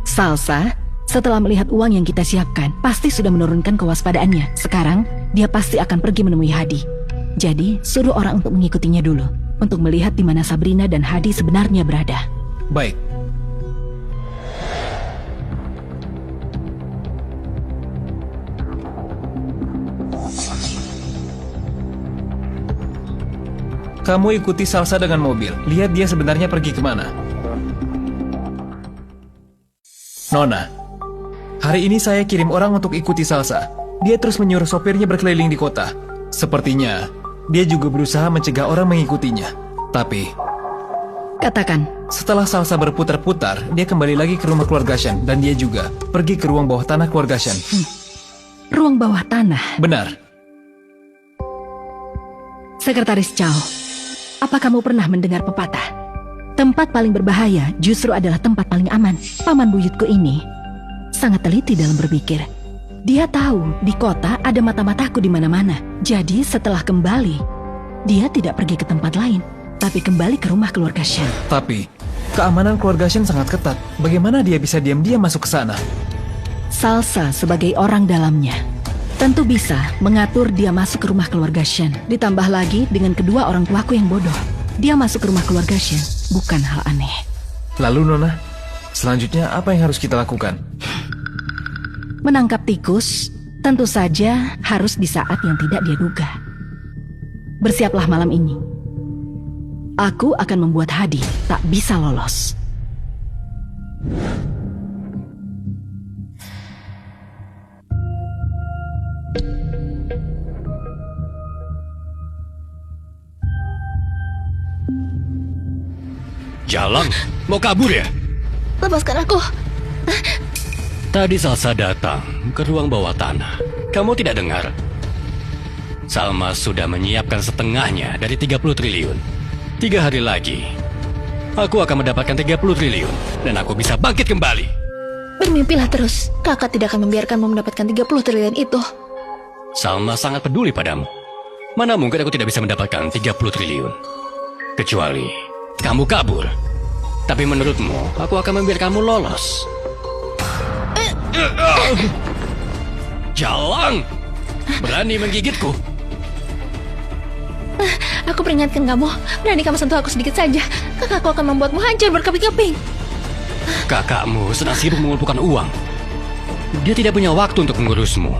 Salsa, setelah melihat uang yang kita siapkan, pasti sudah menurunkan kewaspadaannya. Sekarang, dia pasti akan pergi menemui Hadi. Jadi, suruh orang untuk mengikutinya dulu, untuk melihat di mana Sabrina dan Hadi sebenarnya berada. Baik. Kamu ikuti Salsa dengan mobil. Lihat dia sebenarnya pergi kemana. Nona, hari ini saya kirim orang untuk ikuti Salsa. Dia terus menyuruh sopirnya berkeliling di kota. Sepertinya, dia juga berusaha mencegah orang mengikutinya. Tapi, Katakan, setelah Salsa berputar-putar, dia kembali lagi ke rumah keluarga Shen. Dan dia juga pergi ke ruang bawah tanah keluarga Shen. ruang bawah tanah. Benar. Sekretaris Chow, apa kamu pernah mendengar pepatah? Tempat paling berbahaya justru adalah tempat paling aman. Paman buyutku ini sangat teliti dalam berpikir. Dia tahu di kota ada mata-mataku di mana-mana. Jadi setelah kembali, dia tidak pergi ke tempat lain, tapi kembali ke rumah keluarga Shen. Tapi, keamanan keluarga Shen sangat ketat. Bagaimana dia bisa diam-diam masuk ke sana? Salsa sebagai orang dalamnya tentu bisa mengatur dia masuk ke rumah keluarga Shen. Ditambah lagi dengan kedua orang tuaku yang bodoh. Dia masuk ke rumah keluarga Shen, bukan hal aneh. Lalu Nona, selanjutnya apa yang harus kita lakukan? Menangkap tikus tentu saja harus di saat yang tidak dia duga. Bersiaplah malam ini. Aku akan membuat Hadi tak bisa lolos. Jalan? Mau kabur ya? Lepaskan aku. Tadi Salsa datang ke ruang bawah tanah. Kamu tidak dengar? Salma sudah menyiapkan setengahnya dari 30 triliun. 3 hari lagi, aku akan mendapatkan 30 triliun. Dan aku bisa bangkit kembali. Bermimpilah terus. Kakak tidak akan membiarkanmu mendapatkan 30 triliun itu. Salma sangat peduli padamu. Mana mungkin aku tidak bisa mendapatkan 30 triliun. Kecuali kamu kabur. Tapi menurutmu, aku akan membiarkanmu lolos. Jalang! Berani menggigitku? Aku peringatkan kamu. Berani kamu sentuh aku sedikit saja, kakakku akan membuatmu hancur berkeping-keping. Kakakmu sedang sibuk mengumpulkan uang. Dia tidak punya waktu untuk mengurusmu.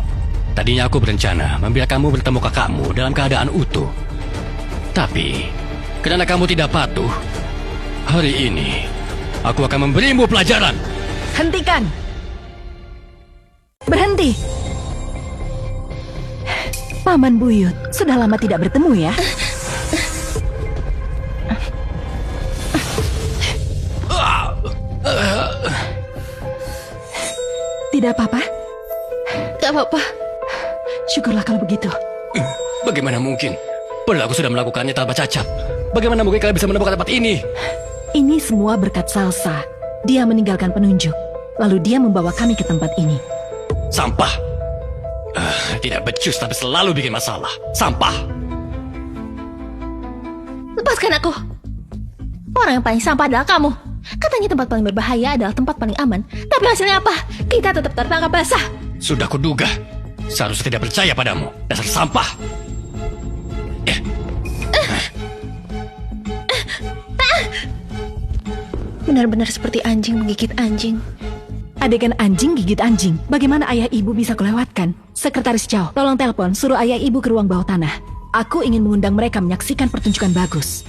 Tadinya aku berencana membiarkanmu bertemu kakakmu dalam keadaan utuh. Tapi, karena kamu tidak patuh, hari ini aku akan memberimu pelajaran. Hentikan! Berhenti! Paman buyut, sudah lama tidak bertemu ya? Tidak apa-apa? Gak apa-apa. Syukurlah kalau begitu. Bagaimana mungkin? Padahal aku sudah melakukannya tanpa cacat. Bagaimana mungkin kalian bisa menemukan tempat ini? Ini semua berkat Salsa. Dia meninggalkan penunjuk. Lalu dia membawa kami ke tempat ini. Sampah. Tidak becus tapi selalu bikin masalah. Sampah. Lepaskan aku. Orang yang paling sampah adalah kamu. Katanya tempat paling berbahaya adalah tempat paling aman. Tapi hasilnya apa? Kita tetap tertangkap basah. Sudah kuduga. Seharusnya tidak percaya padamu. Dasar sampah. Benar-benar seperti anjing menggigit anjing. Adegan anjing gigit anjing. Bagaimana ayah ibu bisa kelewatkan? Sekretaris Chow, tolong telepon, suruh ayah ibu ke ruang bawah tanah. Aku ingin mengundang mereka menyaksikan pertunjukan bagus.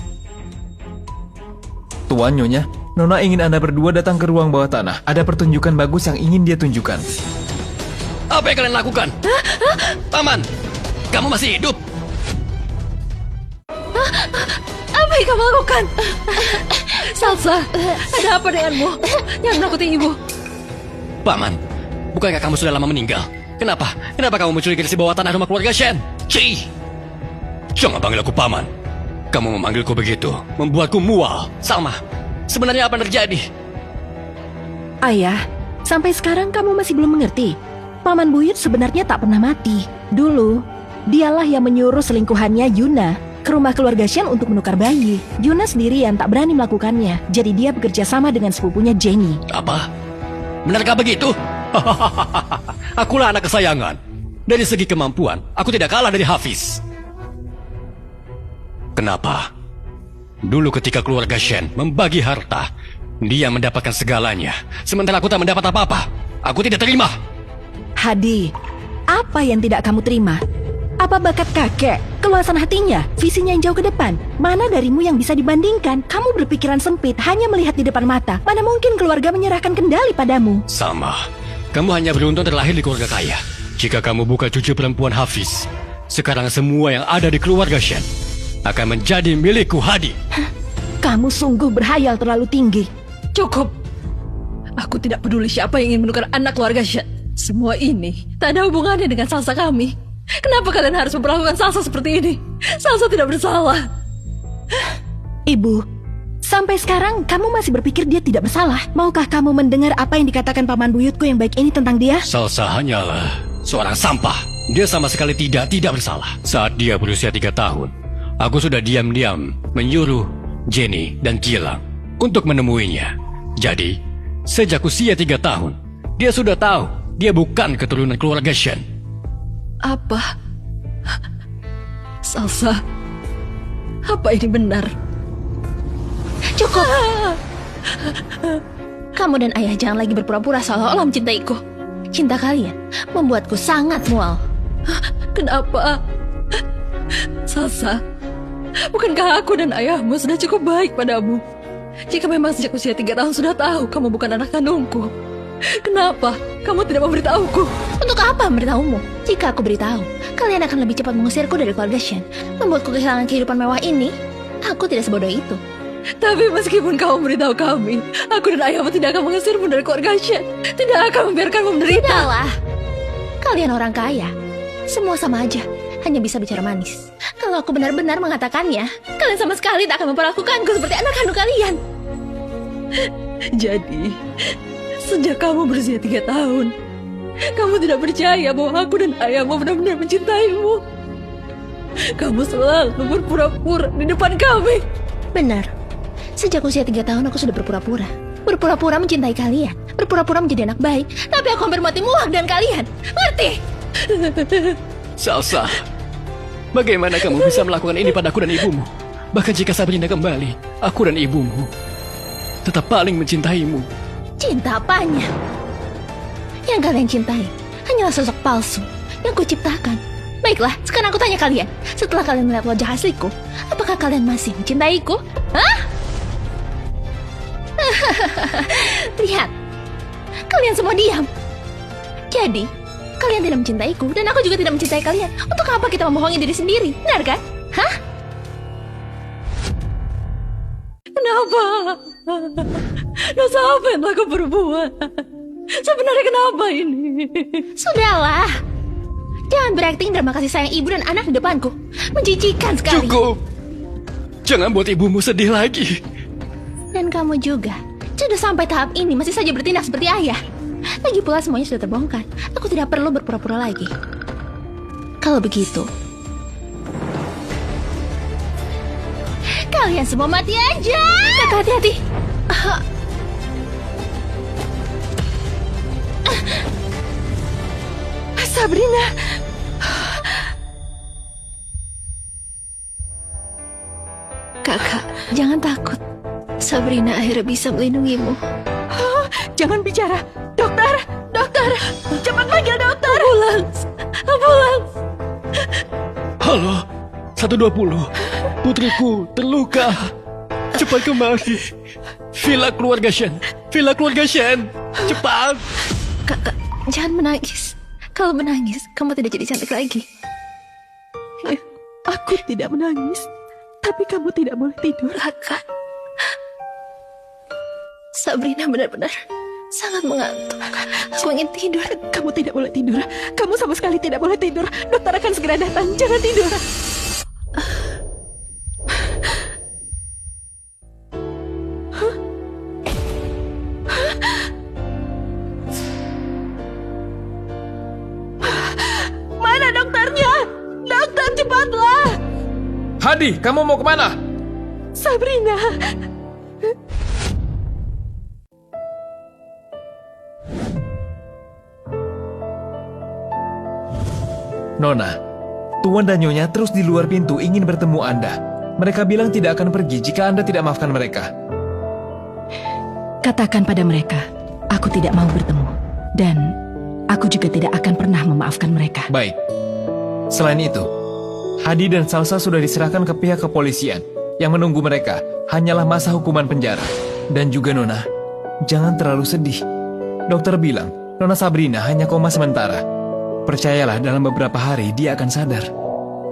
Tuan Nyonya, Nona ingin Anda berdua datang ke ruang bawah tanah. Ada pertunjukan bagus yang ingin dia tunjukkan. Apa yang kalian lakukan? Paman, kamu masih hidup? Apa yang kamu lakukan? Salsa, ada apa denganmu? Jangan menakuti ibu. Paman, bukankah kamu sudah lama meninggal? Kenapa? Kenapa kamu menculik di bawah tanah rumah keluarga Shen? Cih! Jangan panggil aku paman. Kamu memanggilku begitu, membuatku mual. Salma, sebenarnya apa yang terjadi? Ayah, sampai sekarang kamu masih belum mengerti. Paman Buyut sebenarnya tak pernah mati. Dulu, dialah yang menyuruh selingkuhannya Yuna ke rumah keluarga Shen untuk menukar bayi. Yuna sendirian tak berani melakukannya, jadi dia bekerja sama dengan sepupunya Jenny. Apa? Benarkah begitu? Akulah anak kesayangan. Dari segi kemampuan, aku tidak kalah dari Hafiz. Kenapa? Dulu ketika keluarga Shen membagi harta, dia mendapatkan segalanya, sementara aku tak mendapat apa-apa. Aku tidak terima. Hadi, apa yang tidak kamu terima? Apa bakat kakek, keluasan hatinya, visinya yang jauh ke depan? Mana darimu yang bisa dibandingkan? Kamu berpikiran sempit, hanya melihat di depan mata. Mana mungkin keluarga menyerahkan kendali padamu? Sama, kamu hanya beruntung terlahir di keluarga kaya. Jika kamu bukan cucu perempuan Hafiz, sekarang semua yang ada di keluarga Shen akan menjadi milikku, Hadi. Kamu sungguh berhayal terlalu tinggi. Cukup. Aku tidak peduli siapa yang ingin menukar anak keluarga Shen. Semua ini tak ada hubungannya dengan Salsa kami. Kenapa kalian harus memperlakukan Salsa seperti ini? Salsa tidak bersalah. Ibu, sampai sekarang kamu masih berpikir dia tidak bersalah. Maukah kamu mendengar apa yang dikatakan paman buyutku yang baik ini tentang dia? Salsa hanyalah seorang sampah. Dia sama sekali tidak bersalah. Saat dia berusia 3 tahun, aku sudah diam-diam menyuruh Jenny dan Gilang untuk menemuinya. Jadi, sejak usia 3 tahun, dia sudah tahu dia bukan keturunan keluarga Shen. Apa? Salsa, apa ini benar? Cukup. Kamu dan ayah jangan lagi berpura-pura seolah-olah mencintaiku. Cinta kalian membuatku sangat mual. Kenapa? Salsa, bukankah aku dan ayahmu sudah cukup baik padamu? Jika memang sejak usia 3 tahun sudah tahu kamu bukan anak kandungku, kenapa kamu tidak memberitahuku? Untuk apa memberitahumu? Jika aku beritahu, kalian akan lebih cepat mengusirku dari keluarga Shen, membuatku kehilangan kehidupan mewah ini. Aku tidak sebodoh itu. Tapi meskipun kamu memberitahu kami, aku dan ayahmu tidak akan mengusirmu dari keluarga Shen. Tidak akan membiarkanmu menderita. Tidaklah. Kalian orang kaya, semua sama aja, hanya bisa bicara manis. Kalau aku benar-benar mengatakannya, kalian sama sekali tak akan memperlakukanku seperti anak kandung kalian. Jadi, sejak kamu berusia 3 tahun, kamu tidak percaya bahwa aku dan ayahmu benar-benar mencintaimu. Kamu selalu berpura-pura di depan kami. Benar. Sejak usia 3 tahun aku sudah berpura-pura. Berpura-pura mencintai kalian. Berpura-pura menjadi anak baik. Tapi aku hampir mati muak dengan kalian. Ngerti? Salsa, bagaimana kamu bisa melakukan ini padaku dan ibumu? Bahkan jika Sabrina kembali, aku dan ibumu tetap paling mencintaimu. Cinta apanya? Yang kalian cintai hanyalah sosok palsu yang kuciptakan. Baiklah, sekarang aku tanya kalian. Setelah kalian melihat wajah asliku, apakah kalian masih mencintaiku? Hah? Lihat, kalian semua diam. Jadi, kalian tidak mencintaiku dan aku juga tidak mencintai kalian. Untuk apa kita membohongi diri sendiri? Benar kan? Hah? Kenapa? Dosa apa yang telah kau perbuat? Sebenarnya kenapa ini? Sudahlah. Jangan berakting drama kasih sayang ibu dan anak di depanku. Menjijikan sekali. Cukup. Jangan buat ibumu sedih lagi. Dan kamu juga. Sudah sampai tahap ini masih saja bertindak seperti ayah. Lagi pula semuanya sudah terbongkar. Aku tidak perlu berpura-pura lagi. Kalau begitu, kalian semua mati aja. Kakak, hati-hati. Sabrina. Kakak, jangan takut. Sabrina akhirnya bisa melindungimu. Jangan bicara. Dokter, dokter. Cepat panggil dokter. Ambulans, ambulans. Halo, 120. Putriku terluka. Cepat kemari. Villa keluarga Shen. Villa keluarga Shen. Cepat. Kakak, jangan menangis. Kalau menangis, kamu tidak jadi cantik lagi. Aku tidak menangis, tapi kamu tidak boleh tidur. Kakak, Sabrina benar-benar sangat mengantuk. Aku ingin tidur. Kamu tidak boleh tidur. Kamu sama sekali tidak boleh tidur. Dokter akan segera datang. Jangan tidur. Mana dokternya? Dokter, cepatlah. Hadi, kamu mau kemana? Sabrina. Nona, Tuan dan Nyonya terus di luar pintu ingin bertemu Anda. Mereka bilang tidak akan pergi jika Anda tidak maafkan mereka. Katakan pada mereka, aku tidak mau bertemu. Dan aku juga tidak akan pernah memaafkan mereka. Baik. Selain itu, Hadi dan Salsa sudah diserahkan ke pihak kepolisian. Yang menunggu mereka hanyalah masa hukuman penjara. Dan juga Nona, jangan terlalu sedih. Dokter bilang, Nona Sabrina hanya koma sementara. Percayalah dalam beberapa hari dia akan sadar.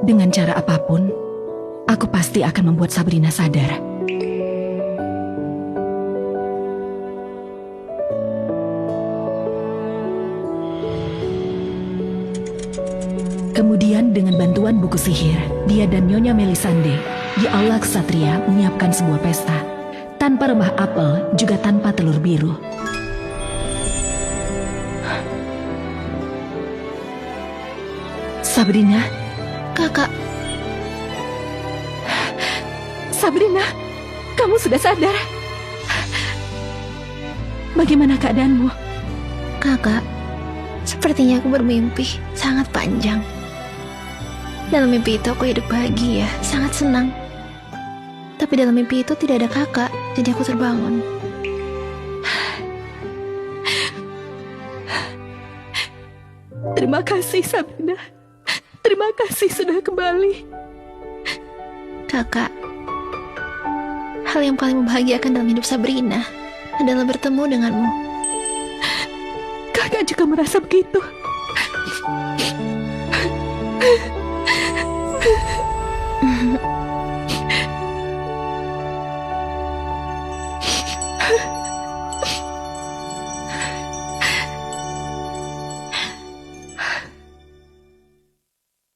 Dengan cara apapun, aku pasti akan membuat Sabrina sadar. Kemudian dengan bantuan buku sihir, dia dan Nyonya Melisande di Aula Ksatria menyiapkan sebuah pesta. Tanpa remah apel, juga tanpa telur biru. Sabrina, Kakak, Sabrina, kamu sudah sadar? Bagaimana keadaanmu? kakak, sepertinya aku bermimpi sangat panjang. Dalam mimpi itu aku hidup bahagia, sangat senang. Tapi dalam mimpi itu tidak ada kakak, jadi aku terbangun. Terima kasih, Sabrina. Terima kasih sudah kembali. Kakak, hal yang paling membahagiakan dalam hidup Sabrina adalah bertemu denganmu. Kakak juga merasa begitu.